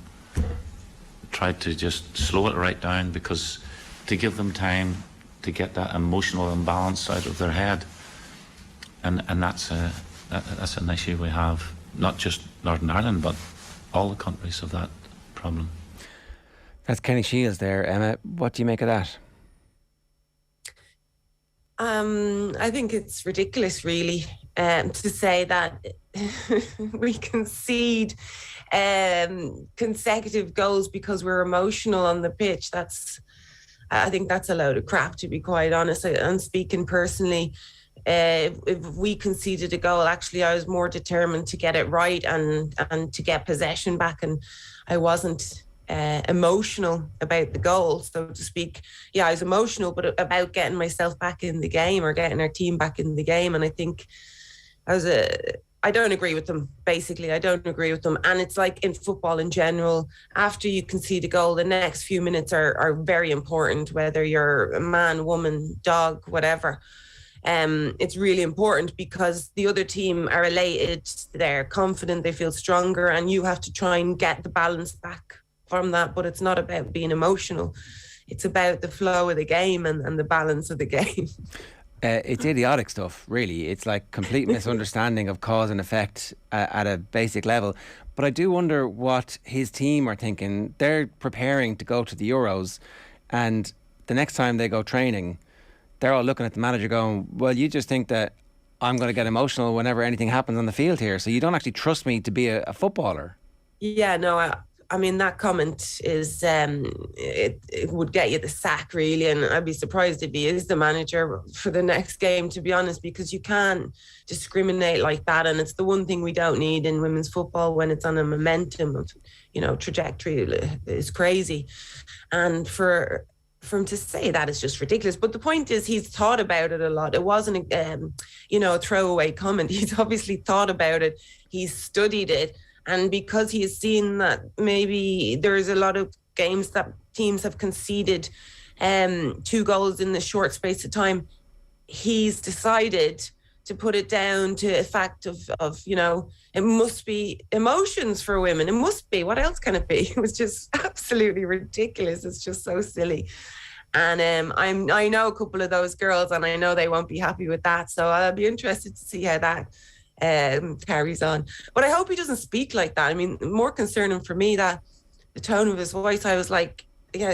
tried to just slow it right down, because to give them time to get that emotional imbalance out of their head. And that's an issue we have, not just Northern Ireland, but all the countries have that problem. That's Kenny Shields there. Emma, what do you make of that? I think it's ridiculous, really, to say that we concede consecutive goals because we're emotional on the pitch. I think that's a load of crap, to be quite honest. I'm speaking personally. If we conceded a goal, actually, I was more determined to get it right and to get possession back, and I wasn't emotional about the goal, so to speak. Yeah, I was emotional, but about getting myself back in the game or getting our team back in the game. And I think I don't agree with them, basically. I don't agree with them. And it's like in football in general, after you concede a goal, the next few minutes are very important, whether you're a man, woman, dog, whatever. It's really important because the other team are elated, they're confident, they feel stronger, and you have to try and get the balance back from that. But it's not about being emotional. It's about the flow of the game and the balance of the game. It's idiotic stuff, really. It's like complete misunderstanding of cause and effect at a basic level. But I do wonder what his team are thinking. They're preparing to go to the Euros, and the next time they go training, they're all looking at the manager going, well, you just think that I'm going to get emotional whenever anything happens on the field here, so you don't actually trust me to be a footballer. Yeah, no, I mean, that comment is, it would get you the sack, really. And I'd be surprised if he is the manager for the next game, to be honest, because you can't discriminate like that. And it's the one thing we don't need in women's football when it's on a momentum of, trajectory is crazy. And for him to say that is just ridiculous. But the point is, he's thought about it a lot. It wasn't, a throwaway comment. He's obviously thought about it. He's studied it. And because he has seen that maybe there's a lot of games that teams have conceded 2 goals in the short space of time, he's decided to put it down to a fact of it must be emotions for women. It must be. What else can it be? It was just absolutely ridiculous. It's just so silly. And I know a couple of those girls, and I know they won't be happy with that. So I'll be interested to see how that carries on. But I hope he doesn't speak like that. I mean, more concerning for me that the tone of his voice, I was like, yeah,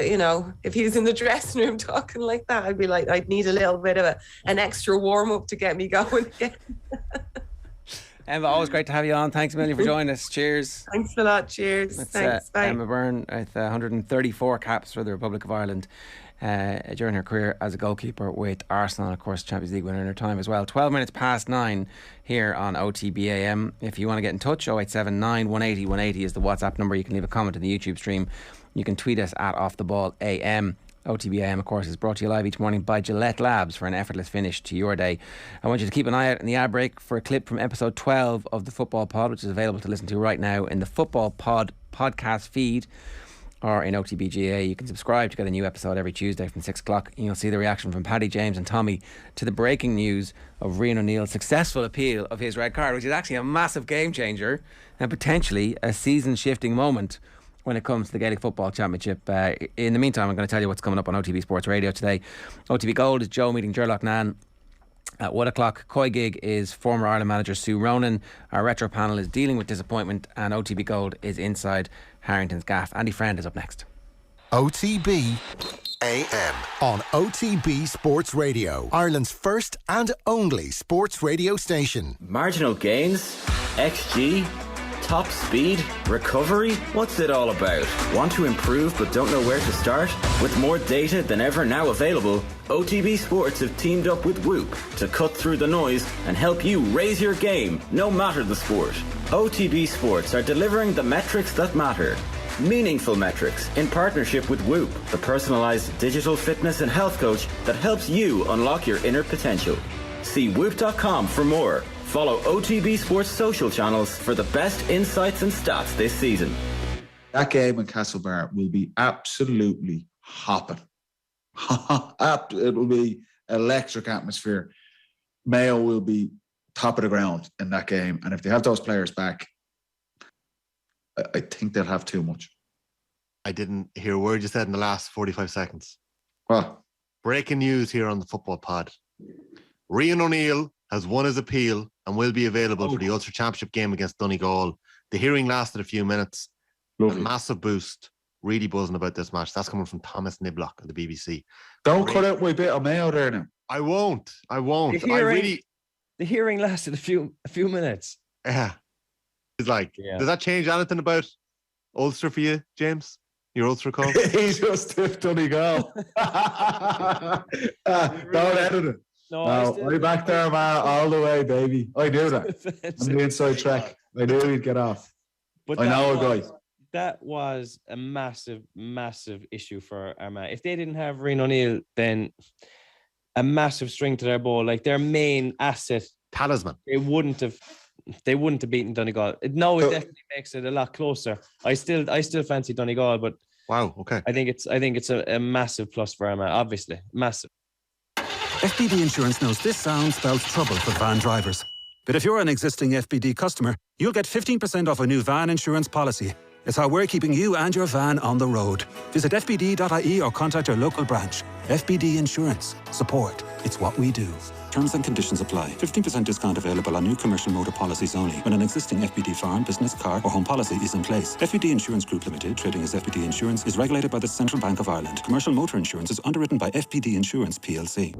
if he was in the dressing room talking like that, I'd be like, I'd need a little bit of an extra warm-up to get me going again. Emma, always great to have you on. Thanks a million for joining us. Cheers. Thanks a lot. Cheers. Thanks. Bye. Emma Byrne with 134 caps for the Republic of Ireland during her career as a goalkeeper with Arsenal, and of course Champions League winner in her time as well. 12 minutes past 9 here on OTB AM. If you want to get in touch, 0879 180 180 is the WhatsApp number. You can leave a comment on the YouTube stream. You can tweet us at OffTheBallAM. OTB AM, of course, is brought to you live each morning by Gillette Labs for an effortless finish to your day. I want you to keep an eye out in the ad break for a clip from episode 12 of the Football Pod, which is available to listen to right now in the Football Pod podcast feed or in OTBGA. You can subscribe to get a new episode every Tuesday from 6 o'clock, and you'll see the reaction from Paddy, James and Tommy to the breaking news of Rian O'Neill's successful appeal of his red card, which is actually a massive game changer and potentially a season-shifting moment when it comes to the Gaelic Football Championship. In the meantime, I'm going to tell you what's coming up on OTB Sports Radio today. OTB Gold is Joe meeting Ger Gilroy. At 1 o'clock, Coy Gig is former Ireland manager Sue Ronan. Our retro panel is dealing with disappointment, and OTB Gold is inside Harrington's gaff. Andy Friend is up next. OTB AM on OTB Sports Radio, Ireland's first and only sports radio station. Marginal gains, XG, top speed, recovery, what's it all about? Want to improve but don't know where to start? With more data than ever now available, OTB Sports have teamed up with Whoop to cut through the noise and help you raise your game, no matter the sport. OTB Sports are delivering the metrics that matter. Meaningful metrics in partnership with Whoop, the personalised digital fitness and health coach that helps you unlock your inner potential. See whoop.com for more. Follow OTB Sports social channels for the best insights and stats this season. That game in Castlebar will be absolutely hopping. It will be electric atmosphere. Mayo will be top of the ground in that game, and if they have those players back, I think they'll have too much. I didn't hear a word you said in the last 45 seconds. Well, breaking news here on the Football Pod. Rian O'Neill has won his appeal and will be available for the Ulster Championship game against Donegal. The hearing lasted a few minutes. Lovely. A massive boost. Really buzzing about this match. That's coming from Thomas Niblock of the BBC. Don't cut out my bit of Mayo there now. I won't. The hearing lasted a few minutes. Yeah. It's like, does that change anything about Ulster for you, James? Your Ulster call? He's just stiff Donegal. Don't edit it. No, I back there, man, all the way, baby. I knew that. I'm the inside track. I knew he'd get off. But I know a guy. That was a massive, massive issue for Armagh. If they didn't have Rian O'Neill, then a massive string to their bow, like their main asset, talisman. They wouldn't have beaten Donegal. No, it definitely makes it a lot closer. I still fancy Donegal, but wow, okay. I think it's a massive plus for Armagh, obviously, massive. FBD Insurance knows this sound spells trouble for van drivers. But if you're an existing FBD customer, you'll get 15% off a new van insurance policy. It's how we're keeping you and your van on the road. Visit fbd.ie or contact your local branch. FBD Insurance. Support. It's what we do. Terms and conditions apply. 15% discount available on new commercial motor policies only when an existing FBD farm, business, car or home policy is in place. FBD Insurance Group Limited, trading as FBD Insurance, is regulated by the Central Bank of Ireland. Commercial motor insurance is underwritten by FBD Insurance PLC.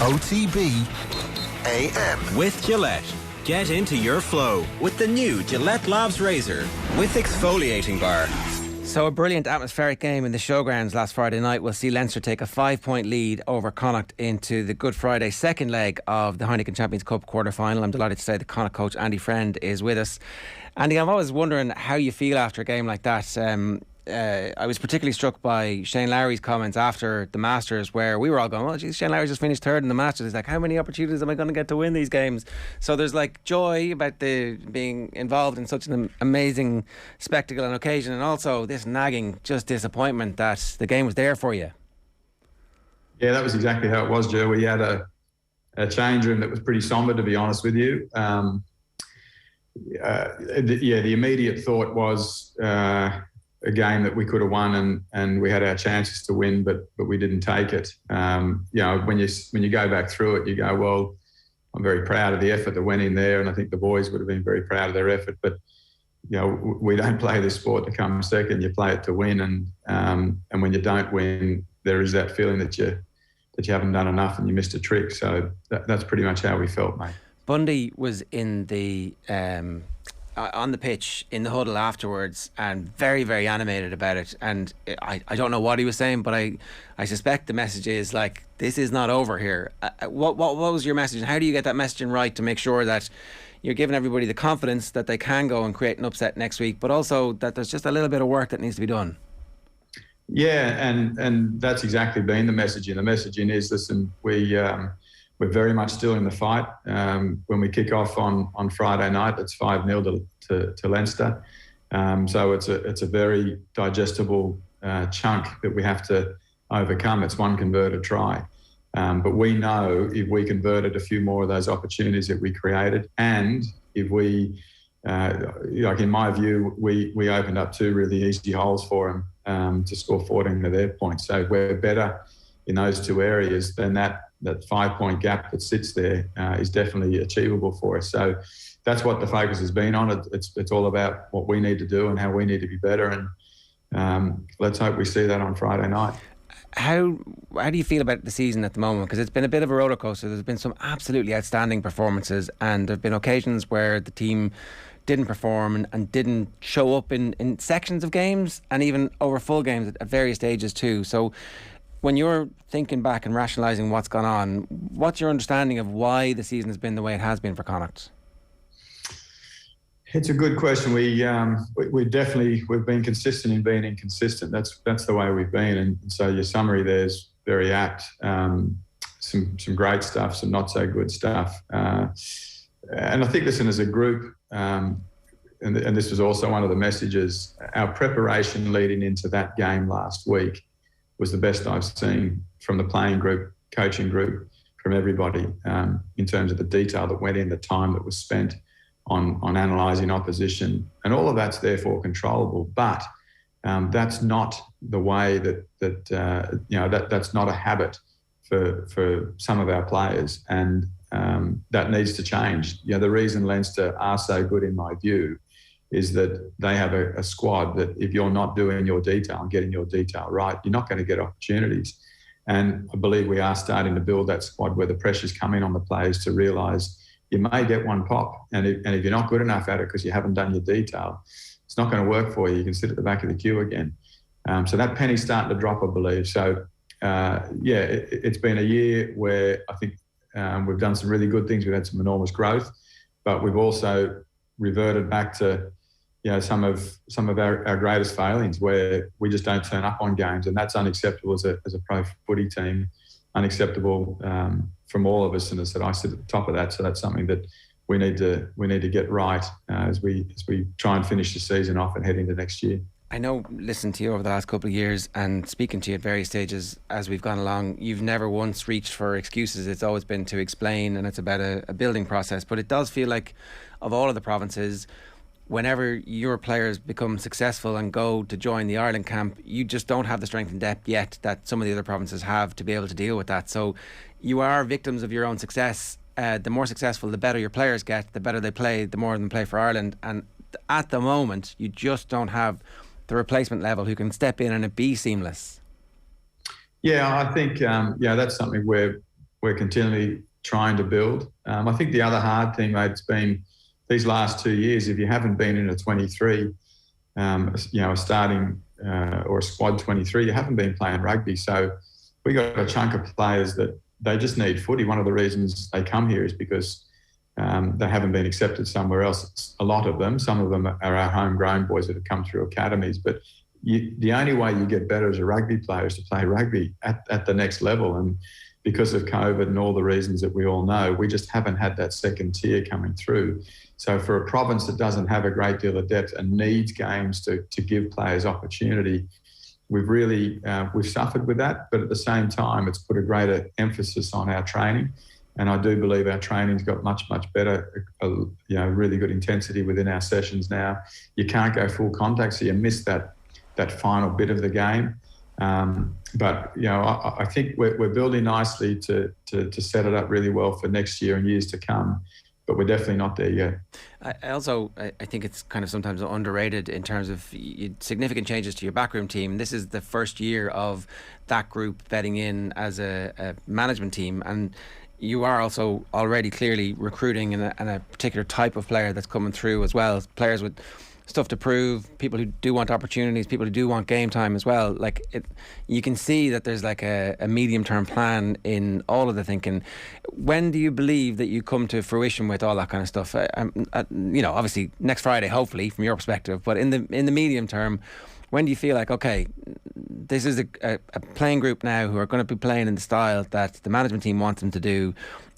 OTB AM. With Gillette. Get into your flow with the new Gillette Labs Razor with exfoliating bar. So a brilliant atmospheric game in the showgrounds last Friday night will see Leinster take a 5-point lead over Connacht into the Good Friday second leg of the Heineken Champions Cup quarter-final. I'm delighted to say the Connacht coach Andy Friend is with us. Andy, I'm always wondering how you feel after a game like that. I was particularly struck by Shane Lowry's comments after the Masters, where we were all going, well, geez, Shane Lowry just finished third in the Masters. He's like, how many opportunities am I going to get to win these games? So there's like joy about being involved in such an amazing spectacle and occasion, and also this nagging just disappointment that the game was there for you. Yeah, that was exactly how it was, Joe. We had a change room that was pretty somber, to be honest with you. The immediate thought was a game that we could have won, and we had our chances to win, but we didn't take it. When you go back through it, you go, well, I'm very proud of the effort that went in there, and I think the boys would have been very proud of their effort. But we don't play this sport to come second. You play it to win, and when you don't win, there is that feeling that you haven't done enough and you missed a trick. So that's pretty much how we felt, mate. Bundy was in the on the pitch in the huddle afterwards and very, very animated about it, and I don't know what he was saying, but I suspect the message is like, this is not over here. What was your message, and how do you get that messaging right to make sure that you're giving everybody the confidence that they can go and create an upset next week, but also that there's just a little bit of work that needs to be done? Yeah, and that's exactly been the messaging. The messaging is, listen, we're very much still in the fight. When we kick off on Friday night, it's 5-0 to Leinster. So it's a very digestible chunk that we have to overcome. It's one converted try. But we know if we converted a few more of those opportunities that we created, and if we, like in my view, we opened up 2 really easy holes for them to score 14 of their points. So we're better in those 2 areas, then that 5-point gap that sits there is definitely achievable for us. So that's what the focus has been on. It's all about what we need to do and how we need to be better. And let's hope we see that on Friday night. How do you feel about the season at the moment? Because it's been a bit of a roller coaster. There's been some absolutely outstanding performances, and there have been occasions where the team didn't perform and didn't show up in sections of games and even over full games at various stages too. So when you're thinking back and rationalising what's gone on, what's your understanding of why the season has been the way it has been for Connacht? It's a good question. We've been consistent in being inconsistent. That's the way we've been, and so your summary there is very apt. Some great stuff, some not so good stuff, and I think, listen, as a group, and this was also one of the messages. Our preparation leading into that game last week was the best I've seen from the playing group, coaching group, from everybody in terms of the detail that went in, the time that was spent on analysing opposition, and all of that's therefore controllable. But that's not the way that's not a habit for some of our players, and that needs to change. The reason Leinster are so good, in my view, is that they have a squad that if you're not doing your detail and getting your detail right, you're not going to get opportunities. And I believe we are starting to build that squad where the pressure's coming on the players to realise you may get one pop, and if you're not good enough at it because you haven't done your detail, it's not going to work for you. You can sit at the back of the queue again. So that penny's starting to drop, I believe. So, it's been a year where I think we've done some really good things. We've had some enormous growth, but we've also reverted back to some of our greatest failings, where we just don't turn up on games, and that's unacceptable as a pro footy team, unacceptable from all of us. And as I said, I sit at the top of that, so that's something that we need to get right as we try and finish the season off and head into next year. I know, listening to you over the last couple of years and speaking to you at various stages as we've gone along, you've never once reached for excuses. It's always been to explain, and it's about a building process. But it does feel like, of all of the provinces, whenever your players become successful and go to join the Ireland camp, you just don't have the strength and depth yet that some of the other provinces have to be able to deal with that. So you are victims of your own success. The more successful, the better your players get, the better they play, the more of them play for Ireland. And at the moment, you just don't have the replacement level who can step in and it be seamless. Yeah, I think that's something we're continually trying to build. I think the other hard thing, mate, it's been these last 2 years, if you haven't been in a 23, a starting or a squad 23, you haven't been playing rugby. So we got a chunk of players that they just need footy. One of the reasons they come here is because they haven't been accepted somewhere else. It's a lot of them. Some of them are our homegrown boys that have come through academies. But the only way you get better as a rugby player is to play rugby at the next level. And because of COVID and all the reasons that we all know, we just haven't had that second tier coming through. So for a province that doesn't have a great deal of depth and needs games to give players opportunity, we've suffered with that. But at the same time, it's put a greater emphasis on our training. And I do believe our training's got much, much better, really good intensity within our sessions now. You can't go full contact, so you miss that final bit of the game. But I think we're building nicely to set it up really well for next year and years to come. But we're definitely not there yet. I think it's kind of sometimes underrated in terms of significant changes to your backroom team. This is the first year of that group bedding in as a management team, and you are also already clearly recruiting and a particular type of player that's coming through as well. Players with stuff to prove, people who do want opportunities, people who do want game time as well. You can see that there's like a medium-term plan in all of the thinking. When do you believe that you come to fruition with all that kind of stuff? Obviously next Friday, hopefully, from your perspective. But in the medium term, when do you feel like, okay, this is a playing group now who are going to be playing in the style that the management team wants them to do,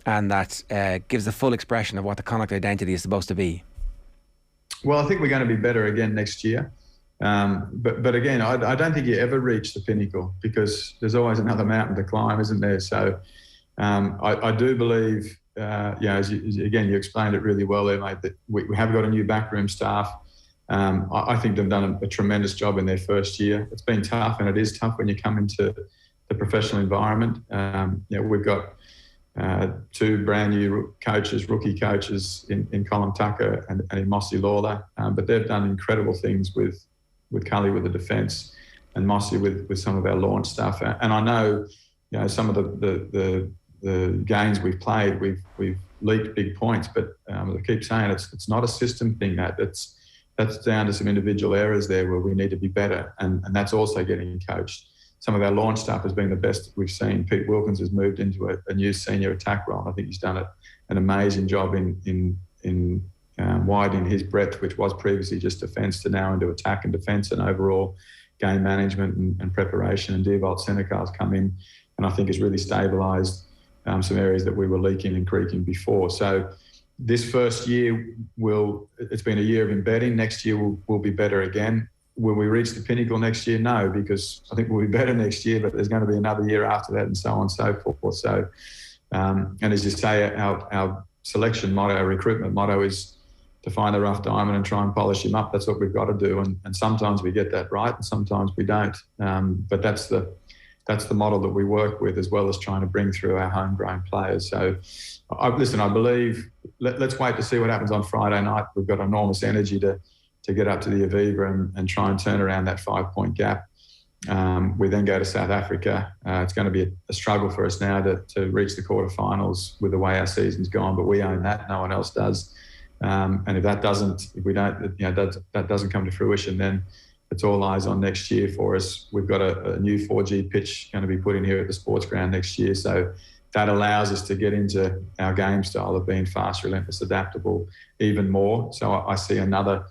and that gives the full expression of what the Connacht identity is supposed to be? Well, I think we're going to be better again next year. But again, I don't think you ever reach the pinnacle, because there's always another mountain to climb, isn't there? So I do believe, as you explained it really well there, mate, that we have got a new backroom staff. I think they've done a tremendous job in their first year. It's been tough, and it is tough when you come into the professional environment. We've got two brand new coaches, rookie coaches in Colin Tucker and in Mossy Lawler, but they've done incredible things with Kellie with the defence and Mossy with some of our launch stuff. And I know, some of the games we've played, we've leaked big points, but I keep saying it's not a system thing. That's down to some individual errors there where we need to be better, and that's also getting coached. Some of our launch stuff has been the best we've seen. Pete Wilkins has moved into a new senior attack role. I think he's done an amazing job in widening his breadth, which was previously just defence, to now into attack and defence and overall game management and preparation. And Dewald Senegal's come in and I think has really stabilised some areas that we were leaking and creaking before. So this first year it's been a year of embedding. Next year we'll be better again. Will we reach the pinnacle next year? No, because I think we'll be better next year, but there's going to be another year after that and so on and so forth. So, and as you say, our selection motto, our recruitment motto is to find the rough diamond and try and polish him up. That's what we've got to do. And sometimes we get that right and sometimes we don't. But that's the model that we work with, as well as trying to bring through our homegrown players. So, I believe, let's wait to see what happens on Friday night. We've got enormous energy to get up to the Aviva and try and turn around that 5-point gap. We then go to South Africa. It's going to be a struggle for us now to reach the quarterfinals with the way our season's gone, but we own that. No one else does. And if that doesn't come to fruition, then it's all eyes on next year for us. We've got a new 4G pitch going to be put in here at the sports ground next year. So that allows us to get into our game style of being fast, relentless, adaptable even more. So I see another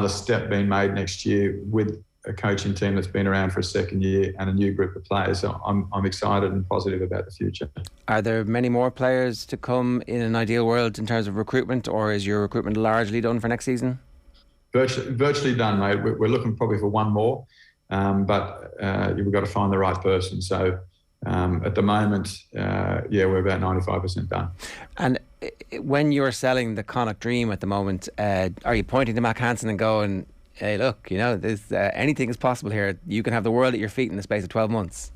step being made next year with a coaching team that's been around for a second year and a new group of players. So I'm excited and positive about the future. Are there many more players to come in an ideal world in terms of recruitment, or is your recruitment largely done for next season? Virtually done, mate. We're looking probably for one more, but we've got to find the right person. So at the moment, we're about 95% done. And when you're selling the Connacht dream at the moment, are you pointing to Mac Hansen and going, hey, look, there's anything is possible here. You can have the world at your feet in the space of 12 months.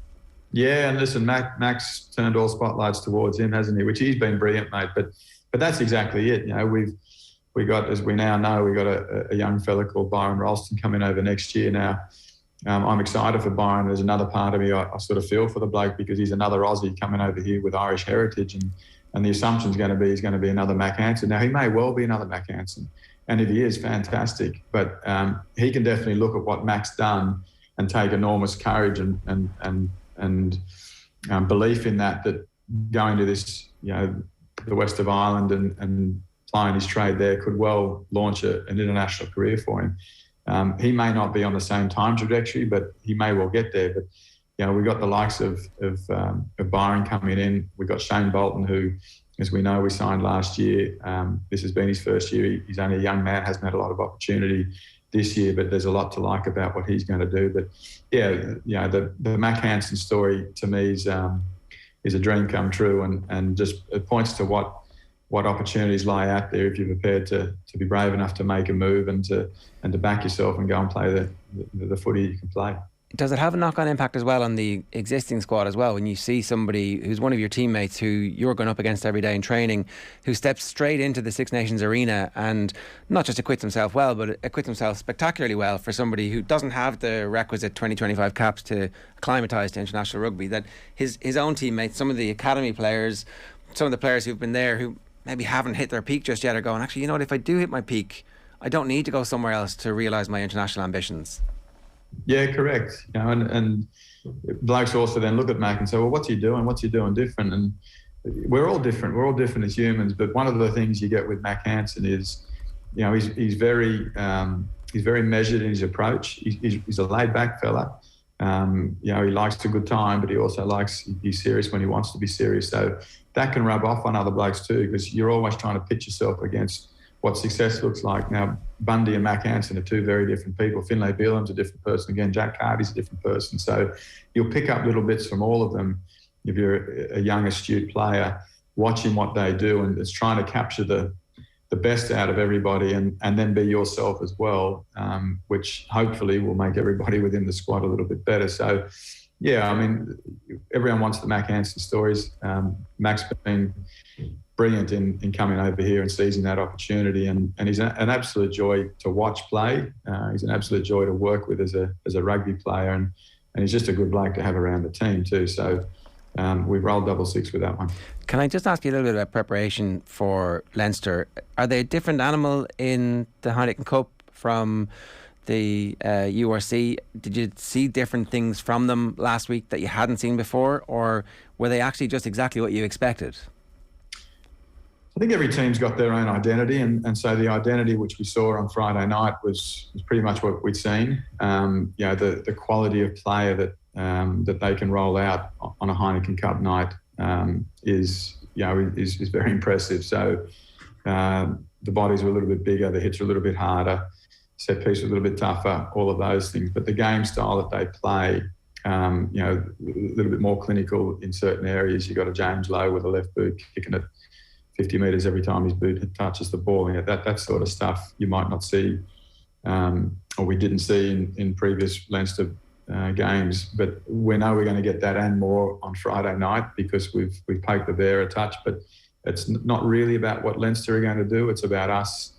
Yeah, and listen, Mac's turned all spotlights towards him, hasn't he? Which he's been brilliant, mate. But that's exactly it. We got, as we now know, we got a young fella called Byrne Ralston coming over next year now. I'm excited for Byrne. There's another part of me, I sort of feel for the bloke, because he's another Aussie coming over here with Irish heritage, and the assumption's going to be he's going to be another Mac Hansen. Now, he may well be another Mac Hansen, and if he is, fantastic. But he can definitely look at what Mac's done and take enormous courage and belief in that going to this, the west of Ireland and playing his trade there could well launch an international career for him. He may not be on the same time trajectory, but he may well get there. But we got the likes of Byrne coming in. We got Shane Bolton, who, as we know, we signed last year. This has been his first year. He's only a young man, hasn't had a lot of opportunity this year, but there's a lot to like about what he's going to do. But the Mac Hansen story to me is a dream come true, and just it points to what opportunities lie out there if you're prepared to be brave enough to make a move and to back yourself and go and play the footy you can play. Does it have a knock-on impact as well on the existing squad as well, when you see somebody who's one of your teammates who you're going up against every day in training, who steps straight into the Six Nations arena and not just acquits himself well, but acquits himself spectacularly well for somebody who doesn't have the requisite 20-25 caps to acclimatise to international rugby, that his own teammates, some of the academy players, some of the players who've been there who maybe haven't hit their peak just yet, are going, actually, if I do hit my peak, I don't need to go somewhere else to realise my international ambitions. Yeah, correct. And blokes also then look at Mac and say, well, what's he doing? What's he doing different? And we're all different. We're all different as humans. But one of the things you get with Mac Hansen is, he's very measured in his approach. He's a laid-back fella. He likes a good time, but he also he's serious when he wants to be serious. So that can rub off on other blokes too, because you're always trying to pitch yourself against what success looks like. Now, Bundy and Mac Hansen are two very different people. Finlay Beelam's a different person. Again, Jack Carty's a different person. So you'll pick up little bits from all of them if you're a young, astute player, watching what they do, and it's trying to capture the best out of everybody and then be yourself as well, which hopefully will make everybody within the squad a little bit better. So, everyone wants the Mac Hansen stories. Mac's been brilliant in coming over here and seizing that opportunity, and he's an absolute joy to watch play. He's an absolute joy to work with as a rugby player, and he's just a good bloke to have around the team too. So we've rolled 6 with that one. Can I just ask you a little bit about preparation for Leinster? Are they a different animal in the Heineken Cup from the URC? Did you see different things from them last week that you hadn't seen before, or were they actually just exactly what you expected? I think every team's got their own identity, and so the identity which we saw on Friday night was pretty much what we'd seen. The quality of player that they can roll out on a Heineken Cup night is very impressive. So the bodies are a little bit bigger, the hits are a little bit harder. set piece was a little bit tougher, all of those things. But the game style that they play, a little bit more clinical in certain areas. You got a James Lowe with a left boot kicking it 50 metres every time his boot touches the ball. That sort of stuff you might not see, or we didn't see in previous Leinster games. But we know we're going to get that and more on Friday night because we've poked the bear a touch. But it's not really about what Leinster are going to do. It's about us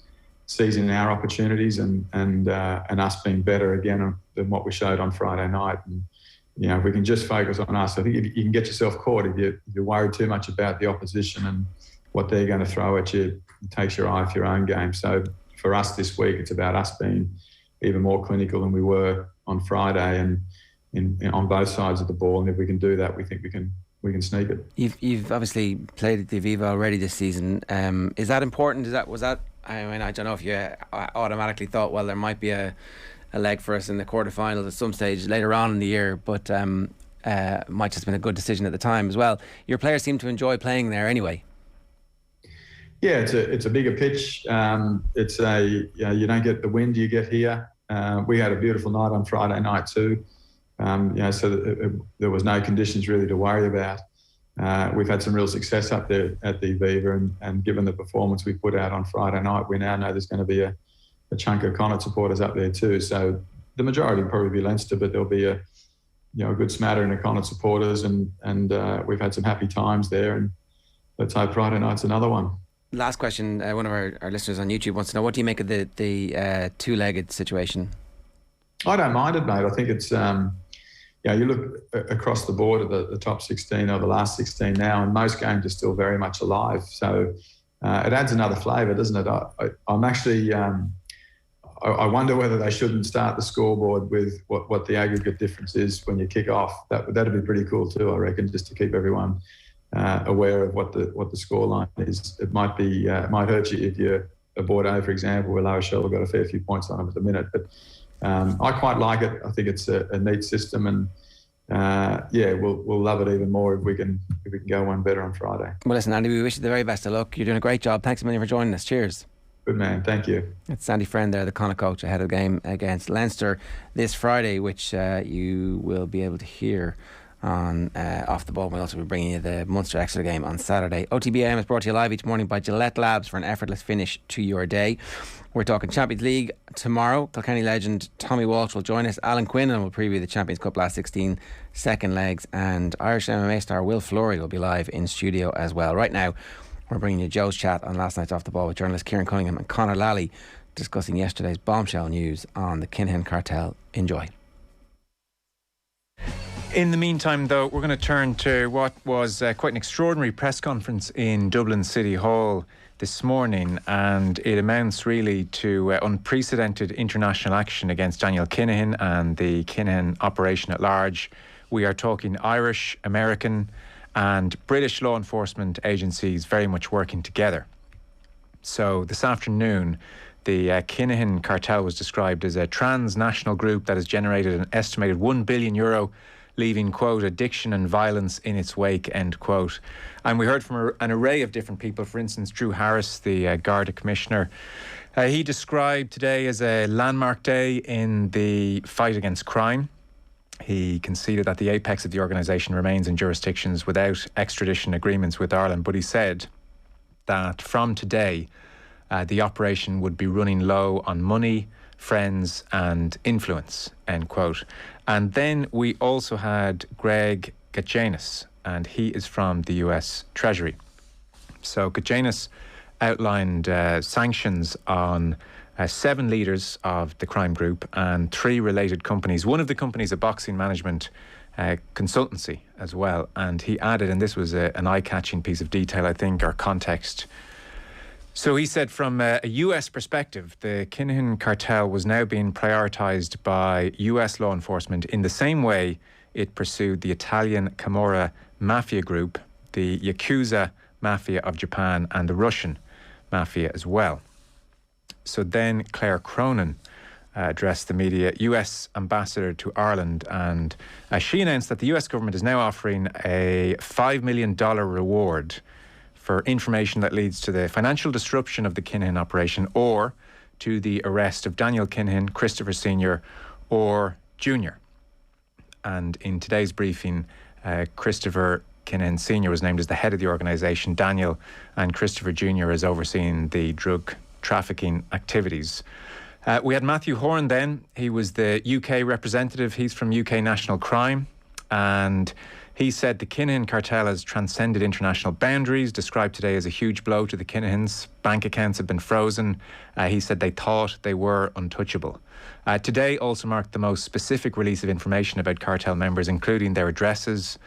seizing our opportunities and us being better again than what we showed on Friday night. And if we can just focus on us, I think you can get yourself caught if you're worried too much about the opposition and what they're going to throw at you. It takes your eye off your own game. So for us this week, it's about us being even more clinical than we were on Friday and on both sides of the ball. And if we can do that, we think we can sneak it. You've obviously played at the Aviva already this season. Is that important? Was that? I mean, I don't know if you automatically thought, well, there might be a leg for us in the quarterfinals at some stage later on in the year, but might just have been a good decision at the time as well. Your players seem to enjoy playing there anyway. Yeah, it's a bigger pitch. You don't get the wind you get here. We had a beautiful night on Friday night too. So there was no conditions really to worry about. We've had some real success up there at the Aviva, and given the performance we put out on Friday night, we now know there's going to be a chunk of Connacht supporters up there too. So the majority will probably be Leinster, but there'll be a good smattering of Connacht supporters, and we've had some happy times there. And let's hope Friday night's another one. Last question. One of our listeners on YouTube wants to know, what do you make of the two-legged situation? I don't mind it, mate. I think it's you look across the board at the top 16 or the last 16 now, and most games are still very much alive. So it adds another flavour, doesn't it? I'm actually I wonder whether they shouldn't start the scoreboard with what the aggregate difference is when you kick off. That'd be pretty cool too, I reckon, just to keep everyone aware of what the scoreline is. It might hurt you if you're a Bordeaux, for example, where La Rochelle have got a fair few points on them at the minute. But I quite like it. I think it's a neat system, and we'll love it even more if we can go one better on Friday. Well, listen, Andy, we wish you the very best of luck. You're doing a great job. Thanks a million for joining us. Cheers. Good man, thank you. It's Andy Friend there, the Connacht coach, ahead of the game against Leinster this Friday, which you will be able to hear on Off the Ball. We'll also be bringing you the Munster Extra game on Saturday. OTB AM is brought to you live each morning by Gillette Labs for an effortless finish to your day. We're talking Champions League tomorrow. Kilkenny legend Tommy Walsh will join us. Alan Quinlan will preview the Champions Cup last 16 second legs, and Irish MMA star Will Fleury will be live in studio as well. Right now, we're bringing you Joe's chat on last night's Off the Ball with journalist Kieran Cunningham and Conor Lally, discussing yesterday's bombshell news on the Cunningham cartel. Enjoy. In the meantime, though, we're going to turn to what was quite an extraordinary press conference in Dublin City Hall this morning, and it amounts really to unprecedented international action against Daniel Kinahan and the Kinahan operation at large. We are talking Irish, American and British law enforcement agencies very much working together. So this afternoon, the Kinahan cartel was described as a transnational group that has generated an estimated €1 billion, leaving, quote, addiction and violence in its wake, end quote. And we heard from an array of different people. For instance, Drew Harris, the Garda Commissioner, he described today as a landmark day in the fight against crime. He conceded that the apex of the organisation remains in jurisdictions without extradition agreements with Ireland, but he said that from today, the operation would be running low on money, friends and influence, end quote. And then we also had Greg Gachanis, and he is from the US Treasury. So Gachanis outlined sanctions on 7 leaders of the crime group and 3 related companies. One of the companies, a boxing management consultancy as well. And he added, and this was an eye-catching piece of detail, I think, or context. So he said from a US perspective, the Kinahan cartel was now being prioritised by US law enforcement in the same way it pursued the Italian Camorra mafia group, the Yakuza mafia of Japan and the Russian mafia as well. So then Claire Cronin addressed the media, US ambassador to Ireland, and she announced that the US government is now offering a $5 million reward for information that leads to the financial disruption of the Kinahan operation or to the arrest of Daniel Kinahan, Christopher Sr. or Jr. And in today's briefing, Christopher Kinahan Sr. was named as the head of the organisation. Daniel and Christopher Jr. is overseeing the drug trafficking activities. We had Matthew Horn then. He was the UK representative. He's from UK National Crime. And he said the Kinahan cartel has transcended international boundaries, described today as a huge blow to the Kinahans. Bank accounts have been frozen. He said they thought they were untouchable. Today also marked the most specific release of information about cartel members, including their addresses,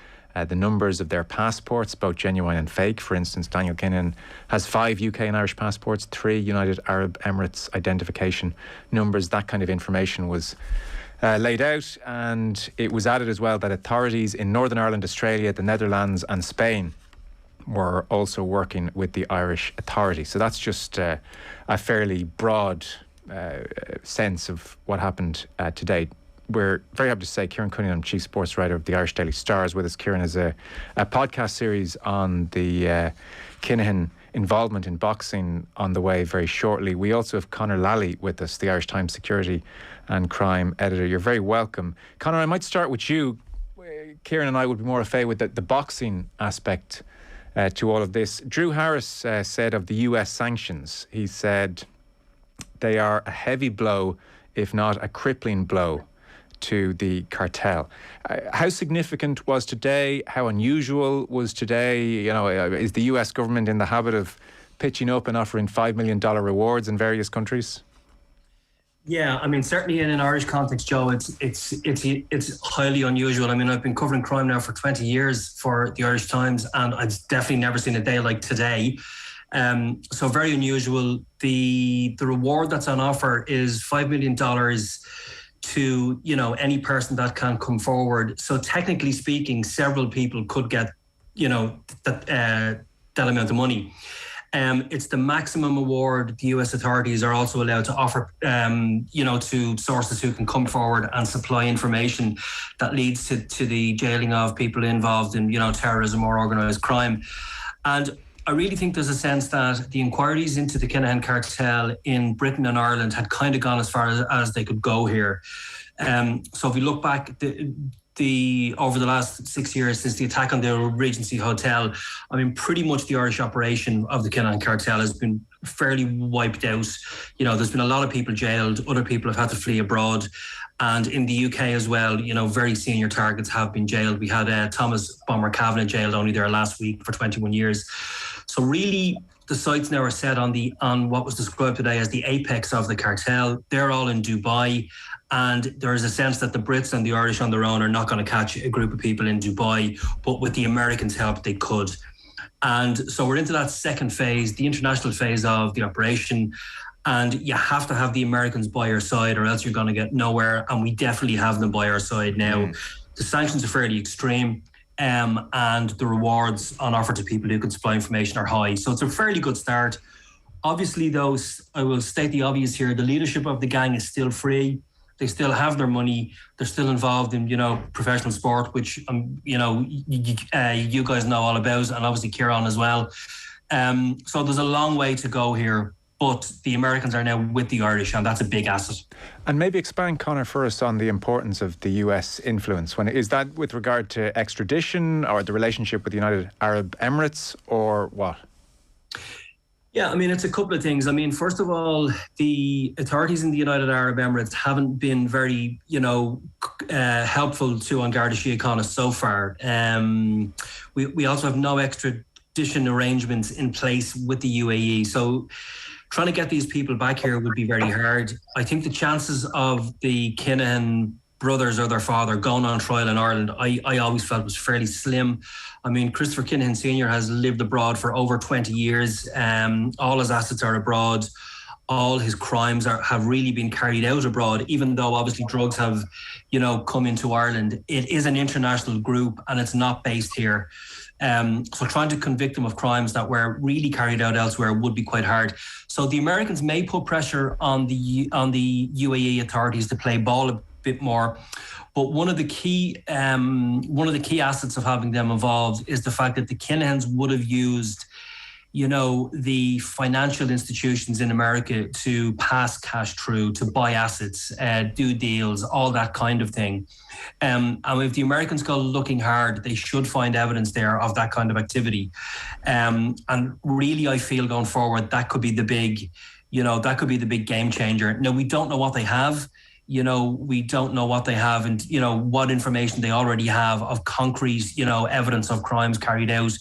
the numbers of their passports, both genuine and fake. For instance, Daniel Kinahan has 5 UK and Irish passports, 3 United Arab Emirates identification numbers. That kind of information was laid out, and it was added as well that authorities in Northern Ireland, Australia, the Netherlands and Spain were also working with the Irish authorities. So that's just a fairly broad sense of what happened today. We're very happy to say Kieran Cunningham, Chief Sports Writer of the Irish Daily Star, is with us. Kieran is a podcast series on the Kinahan involvement in boxing on the way very shortly. We also have Conor Lally with us, the Irish Times security and crime editor. You're very welcome. Conor, I might start with you. Kieran and I would be more afraid with the boxing aspect to all of this. Drew Harris said of the US sanctions, he said they are a heavy blow, if not a crippling blow, to the cartel. How significant was today? How unusual was today? You know, is the US government in the habit of pitching up and offering $5 million rewards in various countries? Yeah, I mean, certainly in an Irish context, Joe, it's highly unusual. I mean, I've been covering crime now for 20 years for the Irish Times, and I've definitely never seen a day like today. So very unusual. The reward that's on offer is $5 million to, you know, any person that can come forward. So technically speaking, several people could get, you know, that amount of money. It's the maximum award the US authorities are also allowed to offer, you know, to sources who can come forward and supply information that leads to the jailing of people involved in, you know, terrorism or organised crime. And I really think there's a sense that the inquiries into the Kinahan cartel in Britain and Ireland had kind of gone as far as they could go here. So if we look back, over the last 6 years since the attack on the Regency Hotel, I mean, pretty much the Irish operation of the Kinahan cartel has been fairly wiped out. You know, there's been a lot of people jailed, other people have had to flee abroad. And in the UK as well, you know, very senior targets have been jailed. We had Thomas Bomber Kavanagh jailed only there last week for 21 years. So really, the sights now are set on what was described today as the apex of the cartel. They're all in Dubai. And there is a sense that the Brits and the Irish on their own are not going to catch a group of people in Dubai, but with the Americans' help, they could. And so we're into that second phase, the international phase of the operation. And you have to have the Americans by your side or else you're going to get nowhere. And we definitely have them by our side now. The sanctions are fairly extreme. And the rewards on offer to people who can supply information are high. So it's a fairly good start. Obviously, though, I will state the obvious here. The leadership of the gang is still free. They still have their money. They're still involved in, you know, professional sport, which, you know, you guys know all about, and obviously Kieran as well. So there's a long way to go here. But the Americans are now with the Irish, and that's a big asset. And maybe expand, Conor, for us on the importance of the US influence. Is that with regard to extradition or the relationship with the United Arab Emirates or what? Yeah, I mean, it's a couple of things. I mean, first of all, the authorities in the United Arab Emirates haven't been very, you know, helpful to An Garda Síochána so far. We also have no extradition arrangements in place with the UAE. So trying to get these people back here would be very hard. I think the chances of the Kinahan brothers or their father going on trial in Ireland, I always felt was fairly slim. I mean, Christopher Kinahan Sr. has lived abroad for over 20 years. All his assets are abroad. All his crimes have really been carried out abroad, even though obviously drugs have, you know, come into Ireland. It is an international group and it's not based here. So trying to convict them of crimes that were really carried out elsewhere would be quite hard. So the Americans may put pressure on the UAE authorities to play ball a bit more. But one of the key assets of having them involved is the fact that the Kinahans would have used the financial institutions in America to pass cash through, to buy assets, do deals, all that kind of thing. And if the Americans go looking hard, they should find evidence there of that kind of activity. And really, I feel going forward, that could be the big, game changer. Now, we don't know what they have. We don't know what they have and, what information they already have of concrete, evidence of crimes carried out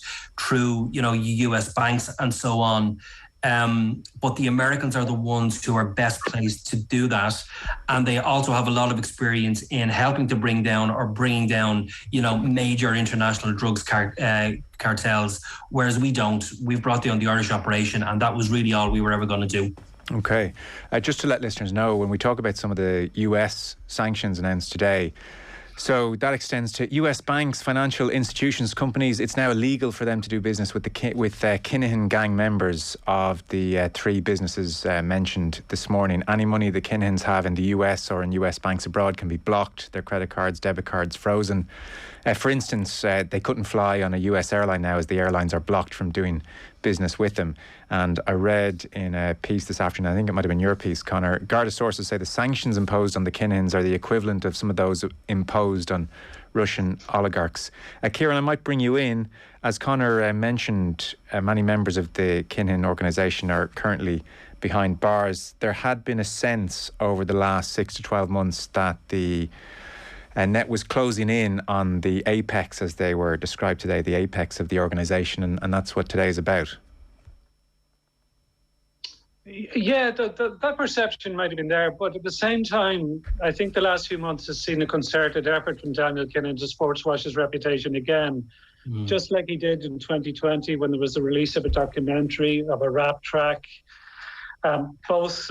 through, US banks and so on. But the Americans are the ones who are best placed to do that. And they also have a lot of experience in helping to bringing down, major international drugs cartels, whereas we don't. We've brought down the Irish operation, and that was really all we were ever going to do. Okay. Just to let listeners know, when we talk about some of the US sanctions announced today, so that extends to US banks, financial institutions, companies. It's now illegal for them to do business with Cunningham gang members of the three businesses mentioned this morning. Any money the Cunningham's have in the US or in US banks abroad can be blocked, their credit cards, debit cards frozen. For instance, they couldn't fly on a US airline now as the airlines are blocked from doing business with them. And I read in a piece this afternoon, I think it might have been your piece, Conor, Garda sources say the sanctions imposed on the Cunningham's are the equivalent of some of those imposed on Russian oligarchs. Kieran, I might bring you in. As Conor mentioned, many members of the Cunningham organisation are currently behind bars. There had been a sense over the last 6 to 12 months that the net was closing in on the apex, as they were described today, the apex of the organisation, and that's what today is about. Yeah, that perception might have been there, but at the same time, I think the last few months has seen a concerted effort from Daniel Kinahan to sports wash his reputation again, just like he did in 2020 when there was the release of a documentary of a rap track, both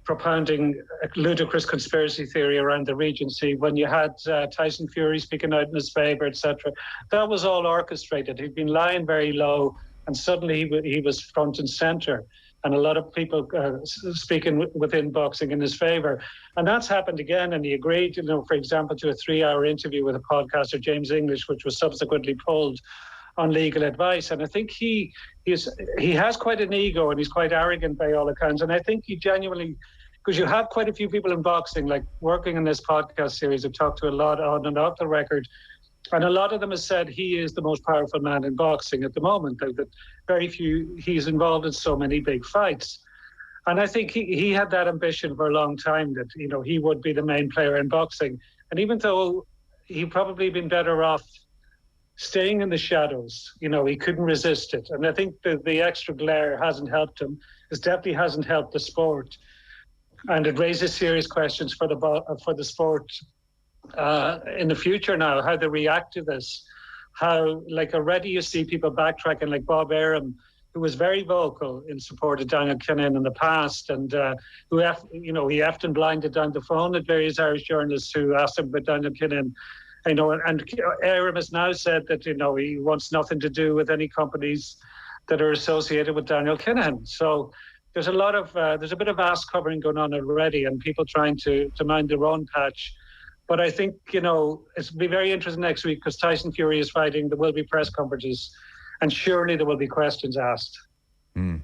propounding a ludicrous conspiracy theory around the Regency. When you had Tyson Fury speaking out in his favour, etc., that was all orchestrated. He'd been lying very low, and suddenly he was front and centre. And a lot of people speaking within boxing in his favour. And that's happened again. And he agreed, for example, to a 3-hour interview with a podcaster, James English, which was subsequently pulled on legal advice. And I think he has quite an ego, and he's quite arrogant by all accounts. And I think he genuinely, because you have quite a few people in boxing, like working in this podcast series, I've talked to a lot on and off the record, and a lot of them have said he is the most powerful man in boxing at the moment. That very few, he's involved in so many big fights. And I think he had that ambition for a long time that, he would be the main player in boxing. And even though he probably been better off staying in the shadows, he couldn't resist it. And I think the extra glare hasn't helped him. It definitely hasn't helped the sport. And it raises serious questions for the sport in the future now, how they react to this. How, already you see people backtracking, like Bob Arum, who was very vocal in support of Daniel Kinahan in the past, and who, he effed and blinded down the phone at various Irish journalists who asked him about Daniel Kinahan. And Arum has now said that, he wants nothing to do with any companies that are associated with Daniel Kinahan. So there's a bit of ass covering going on already, and people trying to mind their own patch. But I think, it'll be very interesting next week because Tyson Fury is fighting. There will be press conferences, and surely there will be questions asked. Yeah,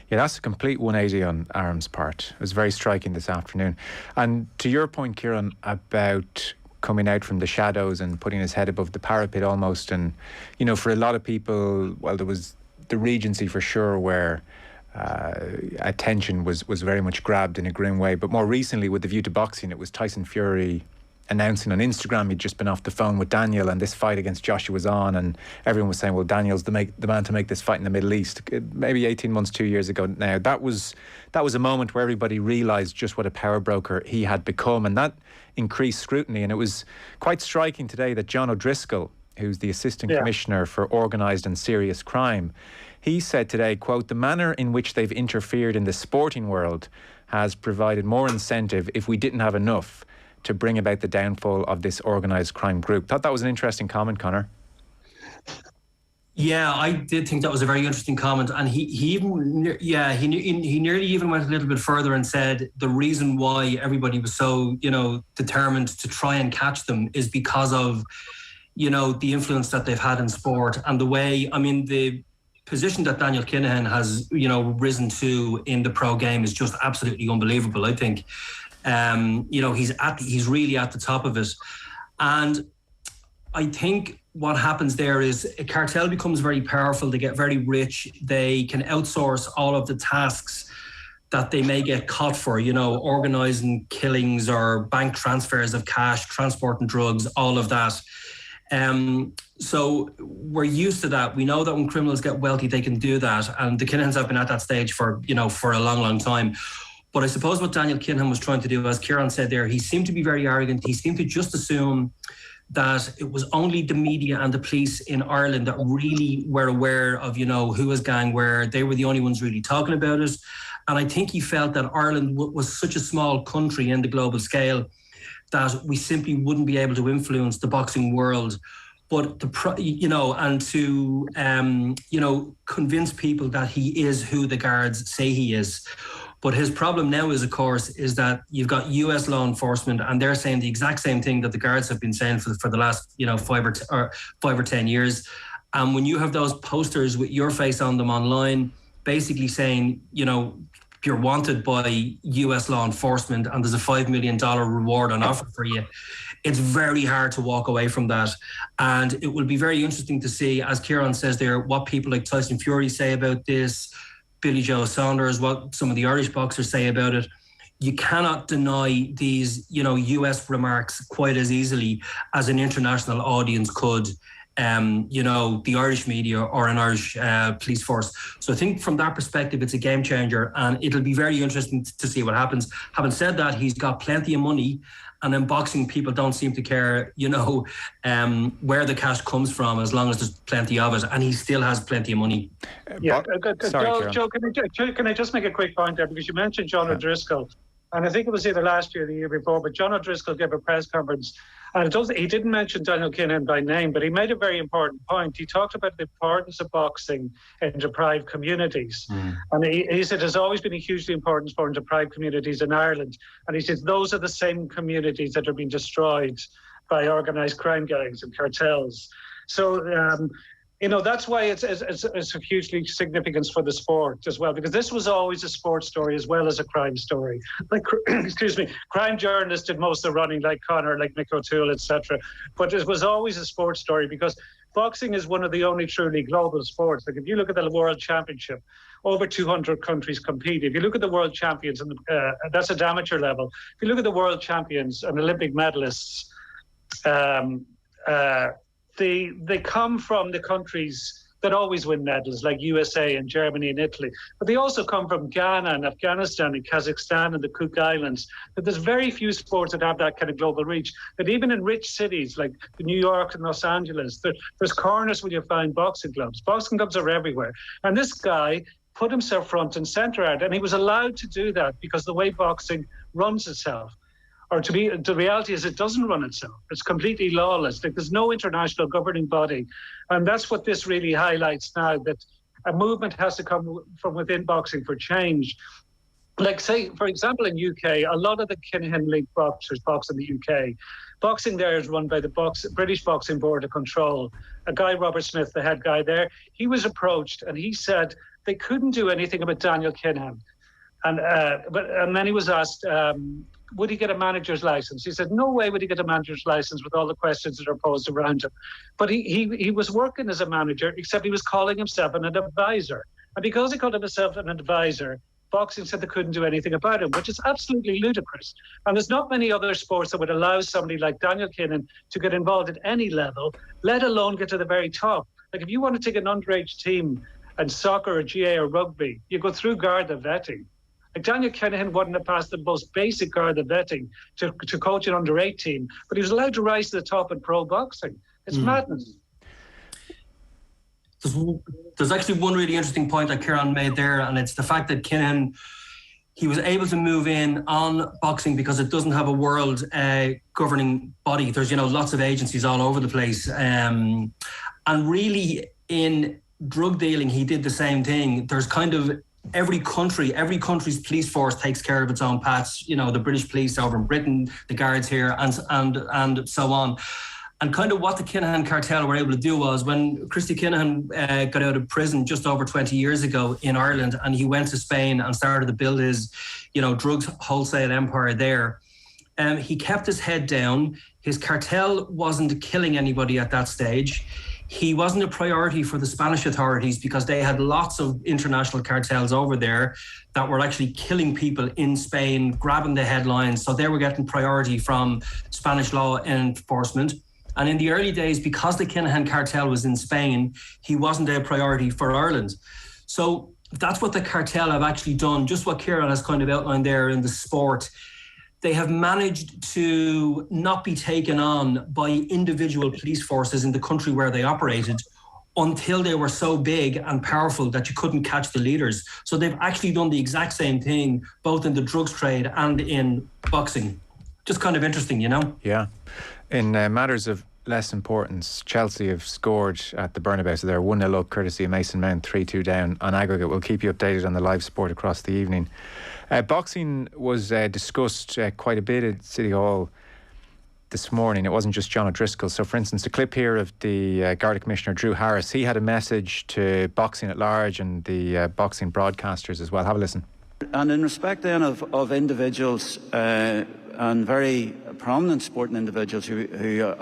that's a complete 180 on Arum's part. It was very striking this afternoon. And to your point, Kieran, about coming out from the shadows and putting his head above the parapet almost. And, for a lot of people, well, there was the Regency for sure where attention was very much grabbed in a grim way. But more recently, with the view to boxing, it was Tyson Fury announcing on Instagram he'd just been off the phone with Daniel and this fight against Joshua was on, and everyone was saying, well, Daniel's the man to make this fight in the Middle East. Maybe 18 months, 2 years ago now. That was a moment where everybody realised just what a power broker he had become, and that increased scrutiny. And it was quite striking today that John O'Driscoll, who's the Assistant Commissioner for Organised and Serious Crime, he said today, quote, the manner in which they've interfered in the sporting world has provided more incentive, if we didn't have enough, to bring about the downfall of this organised crime group. Thought that was an interesting comment, Conor. Yeah, I did think that was a very interesting comment, and he nearly even went a little bit further and said the reason why everybody was so determined to try and catch them is because of the influence that they've had in sport and the way. I mean, the position that Daniel Kinahan has, risen to in the pro game is just absolutely unbelievable. I think, he's really at the top of it. And I think what happens there is a cartel becomes very powerful. They get very rich. They can outsource all of the tasks that they may get caught for, organising killings or bank transfers of cash, transporting drugs, all of that. So we're used to that. We know that when criminals get wealthy, they can do that. And the Kinahans have been at that stage for a long, long time. But I suppose what Daniel Kinahan was trying to do, as Kieran said there, he seemed to be very arrogant. He seemed to just assume that it was only the media and the police in Ireland that really were aware of, who was gang where. They were the only ones really talking about it. And I think he felt that Ireland was such a small country in the global scale that we simply wouldn't be able to influence the boxing world. But convince people that he is who the guards say he is. But his problem now is, of course, is that you've got US law enforcement and they're saying the exact same thing that the guards have been saying for the last, 5 or 10 years. And when you have those posters with your face on them online, basically saying, you're wanted by US law enforcement and there's a $5 million reward on offer for you, it's very hard to walk away from that. And it will be very interesting to see, as Kieran says there, what people like Tyson Fury say about this, Billy Joe Saunders, what some of the Irish boxers say about it. You cannot deny these, US remarks quite as easily as an international audience could, the Irish media or an Irish police force. So I think from that perspective, it's a game changer and it'll be very interesting to see what happens. Having said that, he's got plenty of money, and in boxing, people don't seem to care, where the cash comes from, as long as there's plenty of it, and he still has plenty of money. Yeah, Sorry, Joe, can I just make a quick point there, because you mentioned John O'Driscoll, and I think it was either last year or the year before, but John O'Driscoll gave a press conference, and he didn't mention Daniel Kinahan by name, but he made a very important point. He talked about the importance of boxing in deprived communities. And he said there's always been a hugely important sport in deprived communities in Ireland. And he says those are the same communities that are being destroyed by organised crime gangs and cartels. So, that's why it's a hugely significance for the sport as well, because this was always a sports story as well as a crime story. Like, crime journalists did most of the running, like Conor, like Mick O'Toole, etc. But it was always a sports story because boxing is one of the only truly global sports. Like if you look at the World Championship, over 200 countries compete. If you look at the world champions, and that's at amateur level. If you look at the world champions and Olympic medalists, they come from the countries that always win medals, like USA and Germany and Italy. But they also come from Ghana and Afghanistan and Kazakhstan and the Cook Islands. But there's very few sports that have that kind of global reach. That even in rich cities like New York and Los Angeles, there's corners where you find boxing clubs. Boxing clubs are everywhere. And this guy put himself front and center at it. And he was allowed to do that because the way boxing runs itself. The reality is it doesn't run itself. It's completely lawless. Like there's no international governing body. And that's what this really highlights now, that a movement has to come from within boxing for change. Like say, for example, in UK, a lot of the Kinahan-linked boxers box in the UK. Boxing there is run by the British Boxing Board of Control. A guy, Robert Smith, the head guy there, he was approached and he said they couldn't do anything about Daniel Kinahan. And then he was asked, would he get a manager's license? He said, no way would he get a manager's license with all the questions that are posed around him. But he was working as a manager, except he was calling himself an advisor. And because he called himself an advisor, boxing said they couldn't do anything about him, which is absolutely ludicrous. And there's not many other sports that would allow somebody like Daniel Kinahan to get involved at any level, let alone get to the very top. Like if you want to take an underage team in soccer or GA or rugby, you go through Garda vetting. Like Daniel Kinahan wouldn't have passed the most basic Garda vetting to coach an under-18, but he was allowed to rise to the top in pro boxing. It's madness. There's actually one really interesting point that Kieran made there, and it's the fact that Kinahan, he was able to move in on boxing because it doesn't have a world governing body. There's, lots of agencies all over the place. And really in drug dealing, he did the same thing. There's kind of every country's police force takes care of its own patch. The British police over in Britain, the guards here, and so on. And kind of what the Kinahan cartel were able to do was, when Christy Kinahan got out of prison just over 20 years ago in Ireland, and he went to Spain and started to build his, drugs wholesale empire there, he kept his head down. His cartel wasn't killing anybody at that stage. He wasn't a priority for the Spanish authorities because they had lots of international cartels over there that were actually killing people in Spain, grabbing the headlines. So they were getting priority from Spanish law enforcement. And in the early days, because the Kinahan cartel was in Spain, he wasn't a priority for Ireland. So that's what the cartel have actually done, just what Kieran has kind of outlined there in the sport. They have managed to not be taken on by individual police forces in the country where they operated until they were so big and powerful that you couldn't catch the leaders. So they've actually done the exact same thing, both in the drugs trade and in boxing. Just kind of interesting, Yeah. In matters of less importance, Chelsea have scored at the Byrne, so they're 1-0 up courtesy of Mason Mount, 3-2 down on aggregate. We'll keep you updated on the live sport across the evening. Boxing was discussed quite a bit at City Hall this morning. It wasn't just John O'Driscoll. So, for instance, a clip here of the Garda Commissioner, Drew Harris. He had a message to boxing at large and the boxing broadcasters as well. Have a listen. And in respect then of individuals and very prominent sporting individuals who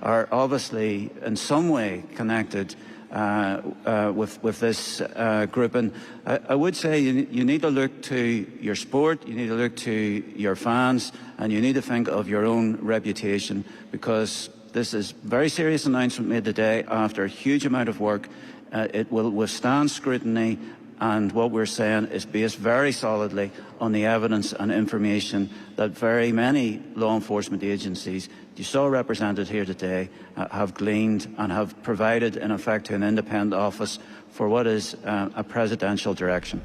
are obviously in some way connected with this group, and I would say you need to look to your sport, you need to look to your fans, and you need to think of your own reputation, because this is a very serious announcement made today after a huge amount of work. It will withstand scrutiny, and what we're saying is based very solidly on the evidence and information that very many law enforcement agencies you saw represented here today have gleaned and have provided in effect to an independent office for what is a presidential direction.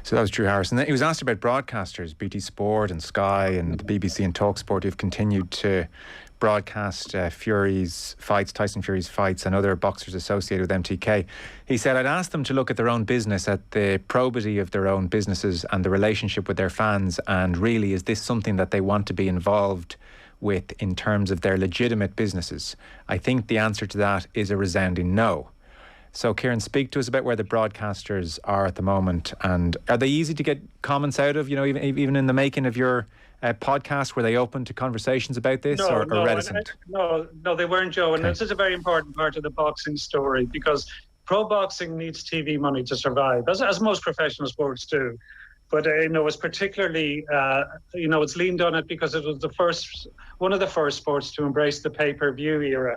So that was Drew Harris. And then he was asked about broadcasters, BT Sport and Sky and the BBC and TalkSport, who've continued to broadcast Fury's fights, Tyson Fury's fights, and other boxers associated with MTK. He said, I'd ask them to look at their own business, at the probity of their own businesses and the relationship with their fans, and really, is this something that they want to be involved with in terms of their legitimate businesses? I think the answer to that is a resounding no. So, Kieran, speak to us about where the broadcasters are at the moment, and are they easy to get comments out of, even in the making of your podcast? Were they open to conversations about this or reticent? No, they weren't, Joe. And this is a very important part of the boxing story, because pro boxing needs TV money to survive, as most professional sports do. But it's particularly, it's leaned on it because it was one of the first sports to embrace the pay-per-view era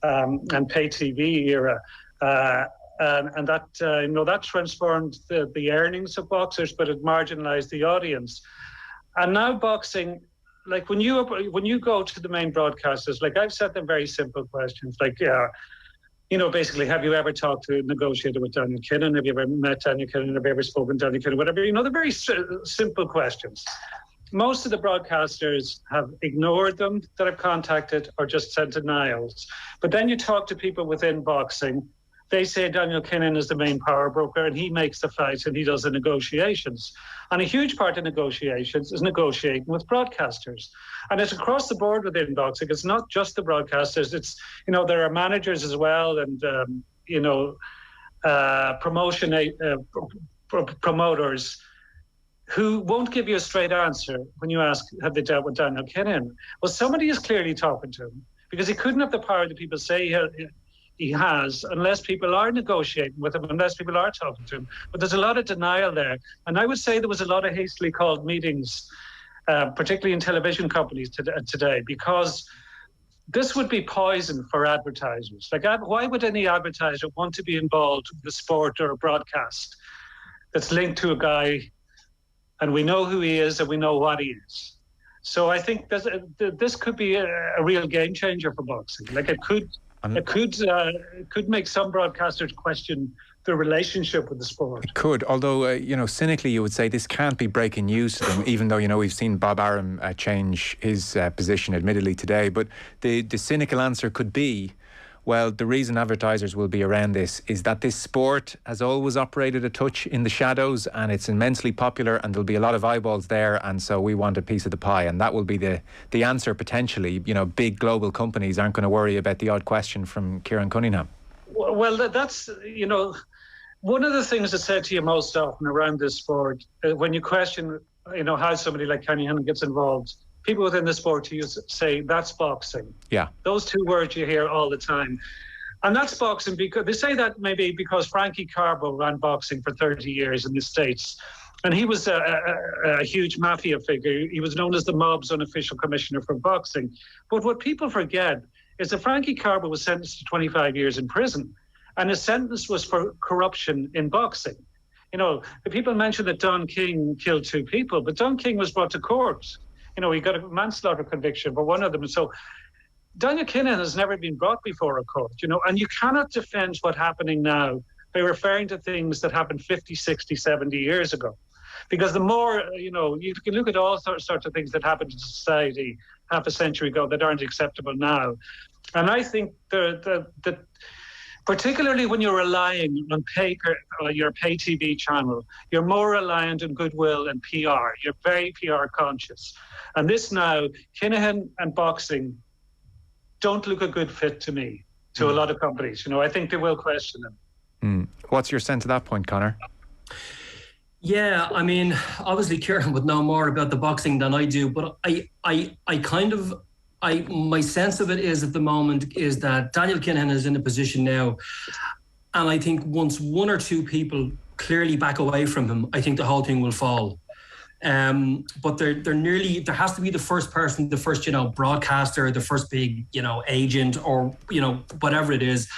and pay TV era. And that transformed the earnings of boxers, but it marginalized the audience. And now boxing, like when you go to the main broadcasters, like I've set them very simple questions, like, basically, have you ever talked to, negotiated with Daniel Kinahan? Have you ever met Daniel Kinahan? Have you ever spoken to Daniel Kinahan? Whatever, they're very simple questions. Most of the broadcasters have ignored them that I've contacted or just sent denials. But then you talk to people within boxing, they say Daniel Kinahan is the main power broker and he makes the fights and he does the negotiations. And a huge part of negotiations is negotiating with broadcasters. And it's across the board within boxing. It's not just the broadcasters. It's, there are managers as well and, promoters who won't give you a straight answer when you ask, have they dealt with Daniel Kinahan? Well, somebody is clearly talking to him, because he couldn't have the power that people say he has unless people are negotiating with him, unless people are talking to him. But there's a lot of denial there. And I would say there was a lot of hastily called meetings, particularly in television companies today, because this would be poison for advertisers. Like, why would any advertiser want to be involved with a sport or a broadcast that's linked to a guy and we know who he is and we know what he is? So I think this could be a real game changer for boxing. Like, it could make some broadcasters question their relationship with the sport. It could, although, cynically you would say this can't be breaking news to them, even though, we've seen Bob Arum change his position, admittedly, today. But the cynical answer could be, Well, the reason advertisers will be around this is that this sport has always operated a touch in the shadows, and it's immensely popular, and there'll be a lot of eyeballs there, and so we want a piece of the pie, and that will be the answer potentially. You know, big global companies aren't going to worry about the odd question from Kieran Cunningham. Well, that's, you know, one of the things that's said to you most often around this sport, when you question, you know, how somebody like Cunningham gets involved, people within the sport who say that's boxing. Yeah. Those two words you hear all the time. And that's boxing because they say that maybe because Frankie Carbo ran boxing for 30 years in the States. And he was a huge mafia figure. He was known as the mob's unofficial commissioner for boxing. But what people forget is that Frankie Carbo was sentenced to 25 years in prison. And his sentence was for corruption in boxing. You know, the people mention that Don King killed 2 people, but Don King was brought to court. You know, he got a manslaughter conviction for one of them. So Daniel Kinahan has never been brought before a court, you know, and you cannot defend what's happening now by referring to things that happened 50, 60, 70 years ago. Because the more, you know, you can look at all sorts of things that happened in society half a century ago that aren't acceptable now. And I think the particularly when you're relying on your pay TV channel, you're more reliant on goodwill and PR. You're very PR conscious. And this now, Kinahan and boxing don't look a good fit to me, to a lot of companies. You know, I think they will question them. What's your sense of that point, Conor? Yeah, I mean, obviously Kieran would know more about the boxing than I do, but my sense of it is at the moment is that Daniel Kinahan is in a position now, and I think once 1 or 2 people clearly back away from him, I think the whole thing will fall. But there has to be the first person, the first, you know, broadcaster, the first big, you know, agent, or, you know, whatever it is,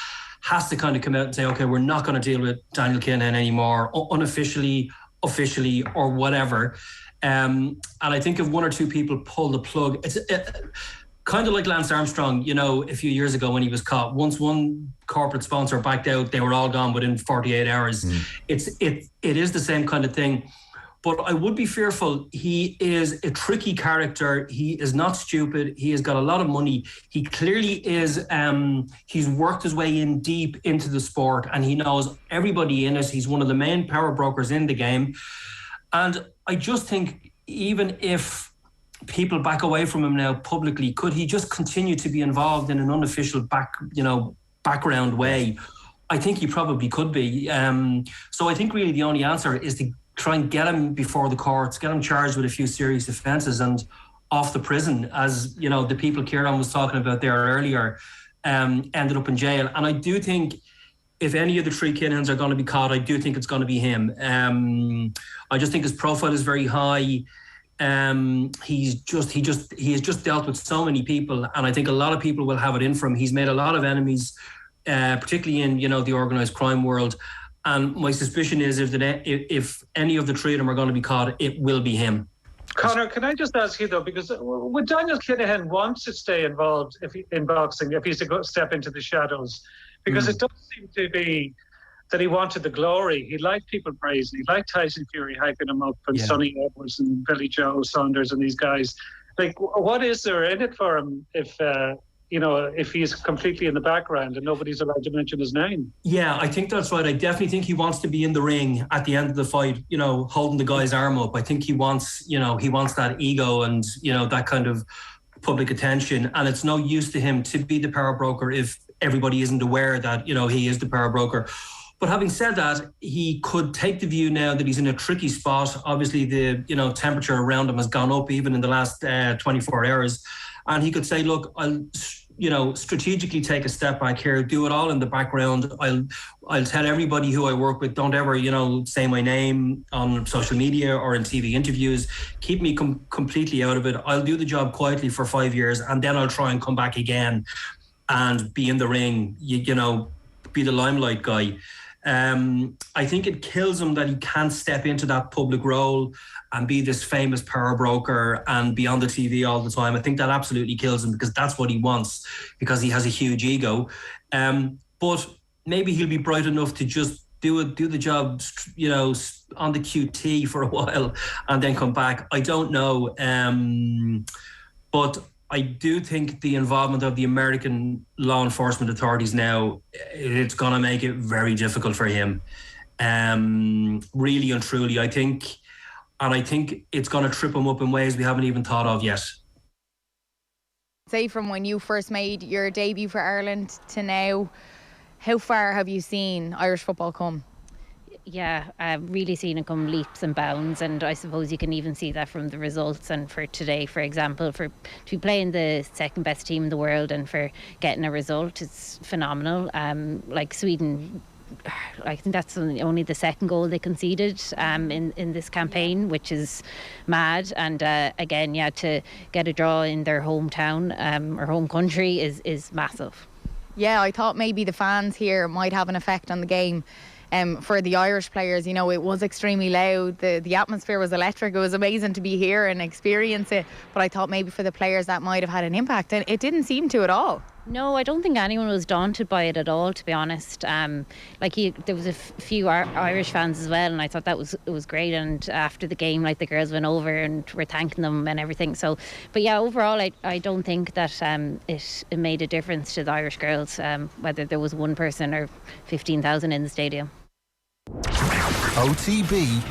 has to kind of come out and say, okay, we're not going to deal with Daniel Kinahan anymore, unofficially, officially, or whatever. And I think if 1 or 2 people pull the plug, it's kind of like Lance Armstrong, you know, a few years ago when he was caught. Once one corporate sponsor backed out, they were all gone within 48 hours. It is the same kind of thing. But I would be fearful. He is a tricky character. He is not stupid. He has got a lot of money. He clearly is, he's worked his way in deep into the sport, and he knows everybody in it. He's one of the main power brokers in the game. And I just think even if people back away from him now publicly, could he just continue to be involved in an unofficial background way? I think he probably could be. So I think really the only answer is to try and get him before the courts, get him charged with a few serious offences and off the prison, as you know, the people Kieran was talking about there earlier ended up in jail. And I do think if any of the 3 Kinahans are going to be caught, I do think it's going to be him. I just think his profile is very high. He has just dealt with so many people, and I think a lot of people will have it in for him. He's made a lot of enemies, particularly in, you know, the organised crime world. And my suspicion is if any of the 3 of them are going to be caught, it will be him. Conor, can I just ask you though, because would Daniel Kinahan want to stay involved in boxing if he's to go step into the shadows? Because it does seem to be that he wanted the glory. He liked people praising. He liked Tyson Fury hyping him up, and Sonny Edwards and Billy Joe Saunders and these guys. Like, what is there in it for him if if he's completely in the background and nobody's allowed to mention his name? Yeah, I think that's right. I definitely think he wants to be in the ring at the end of the fight, you know, holding the guy's arm up. I think he wants that ego and, you know, that kind of public attention. And it's no use to him to be the power broker if everybody isn't aware that, you know, he is the power broker. But having said that, he could take the view now that he's in a tricky spot. Obviously, the, you know, temperature around him has gone up even in the last 24 hours. And he could say, look, I'll, you know, strategically take a step back here, do it all in the background. I'll tell everybody who I work with, don't ever, you know, say my name on social media or in TV interviews. Keep me completely out of it. I'll do the job quietly for 5 years, and then I'll try and come back again and be in the ring, you know, be the limelight guy. I think it kills him that he can't step into that public role and be this famous power broker and be on the TV all the time. I think that absolutely kills him, because that's what he wants, because he has a huge ego. But maybe he'll be bright enough to just do the job, you know, on the QT for a while and then come back. I don't know. But I do think the involvement of the American law enforcement authorities now, it's going to make it very difficult for him. Really and truly, I think it's going to trip him up in ways we haven't even thought of yet. Say from when you first made your debut for Ireland to now, how far have you seen Irish football come? Yeah, I've really seen it come leaps and bounds, and I suppose you can even see that from the results. And for today, for example, to be playing the second best team in the world and for getting a result, it's phenomenal. Like Sweden, I think that's only the second goal they conceded in this campaign, which is mad. And again, to get a draw in their hometown or home country is massive. Yeah, I thought maybe the fans here might have an effect on the game. For the Irish players, you know, it was extremely loud. The atmosphere was electric. It was amazing to be here and experience it. But I thought maybe for the players that might have had an impact, and it didn't seem to at all. No, I don't think anyone was daunted by it at all, to be honest. There was a few Irish fans as well, and I thought it was great. And after the game, like, the girls went over and were thanking them and everything. So, but yeah, overall, I don't think that it made a difference to the Irish girls, whether there was one person or 15,000 in the stadium. OTB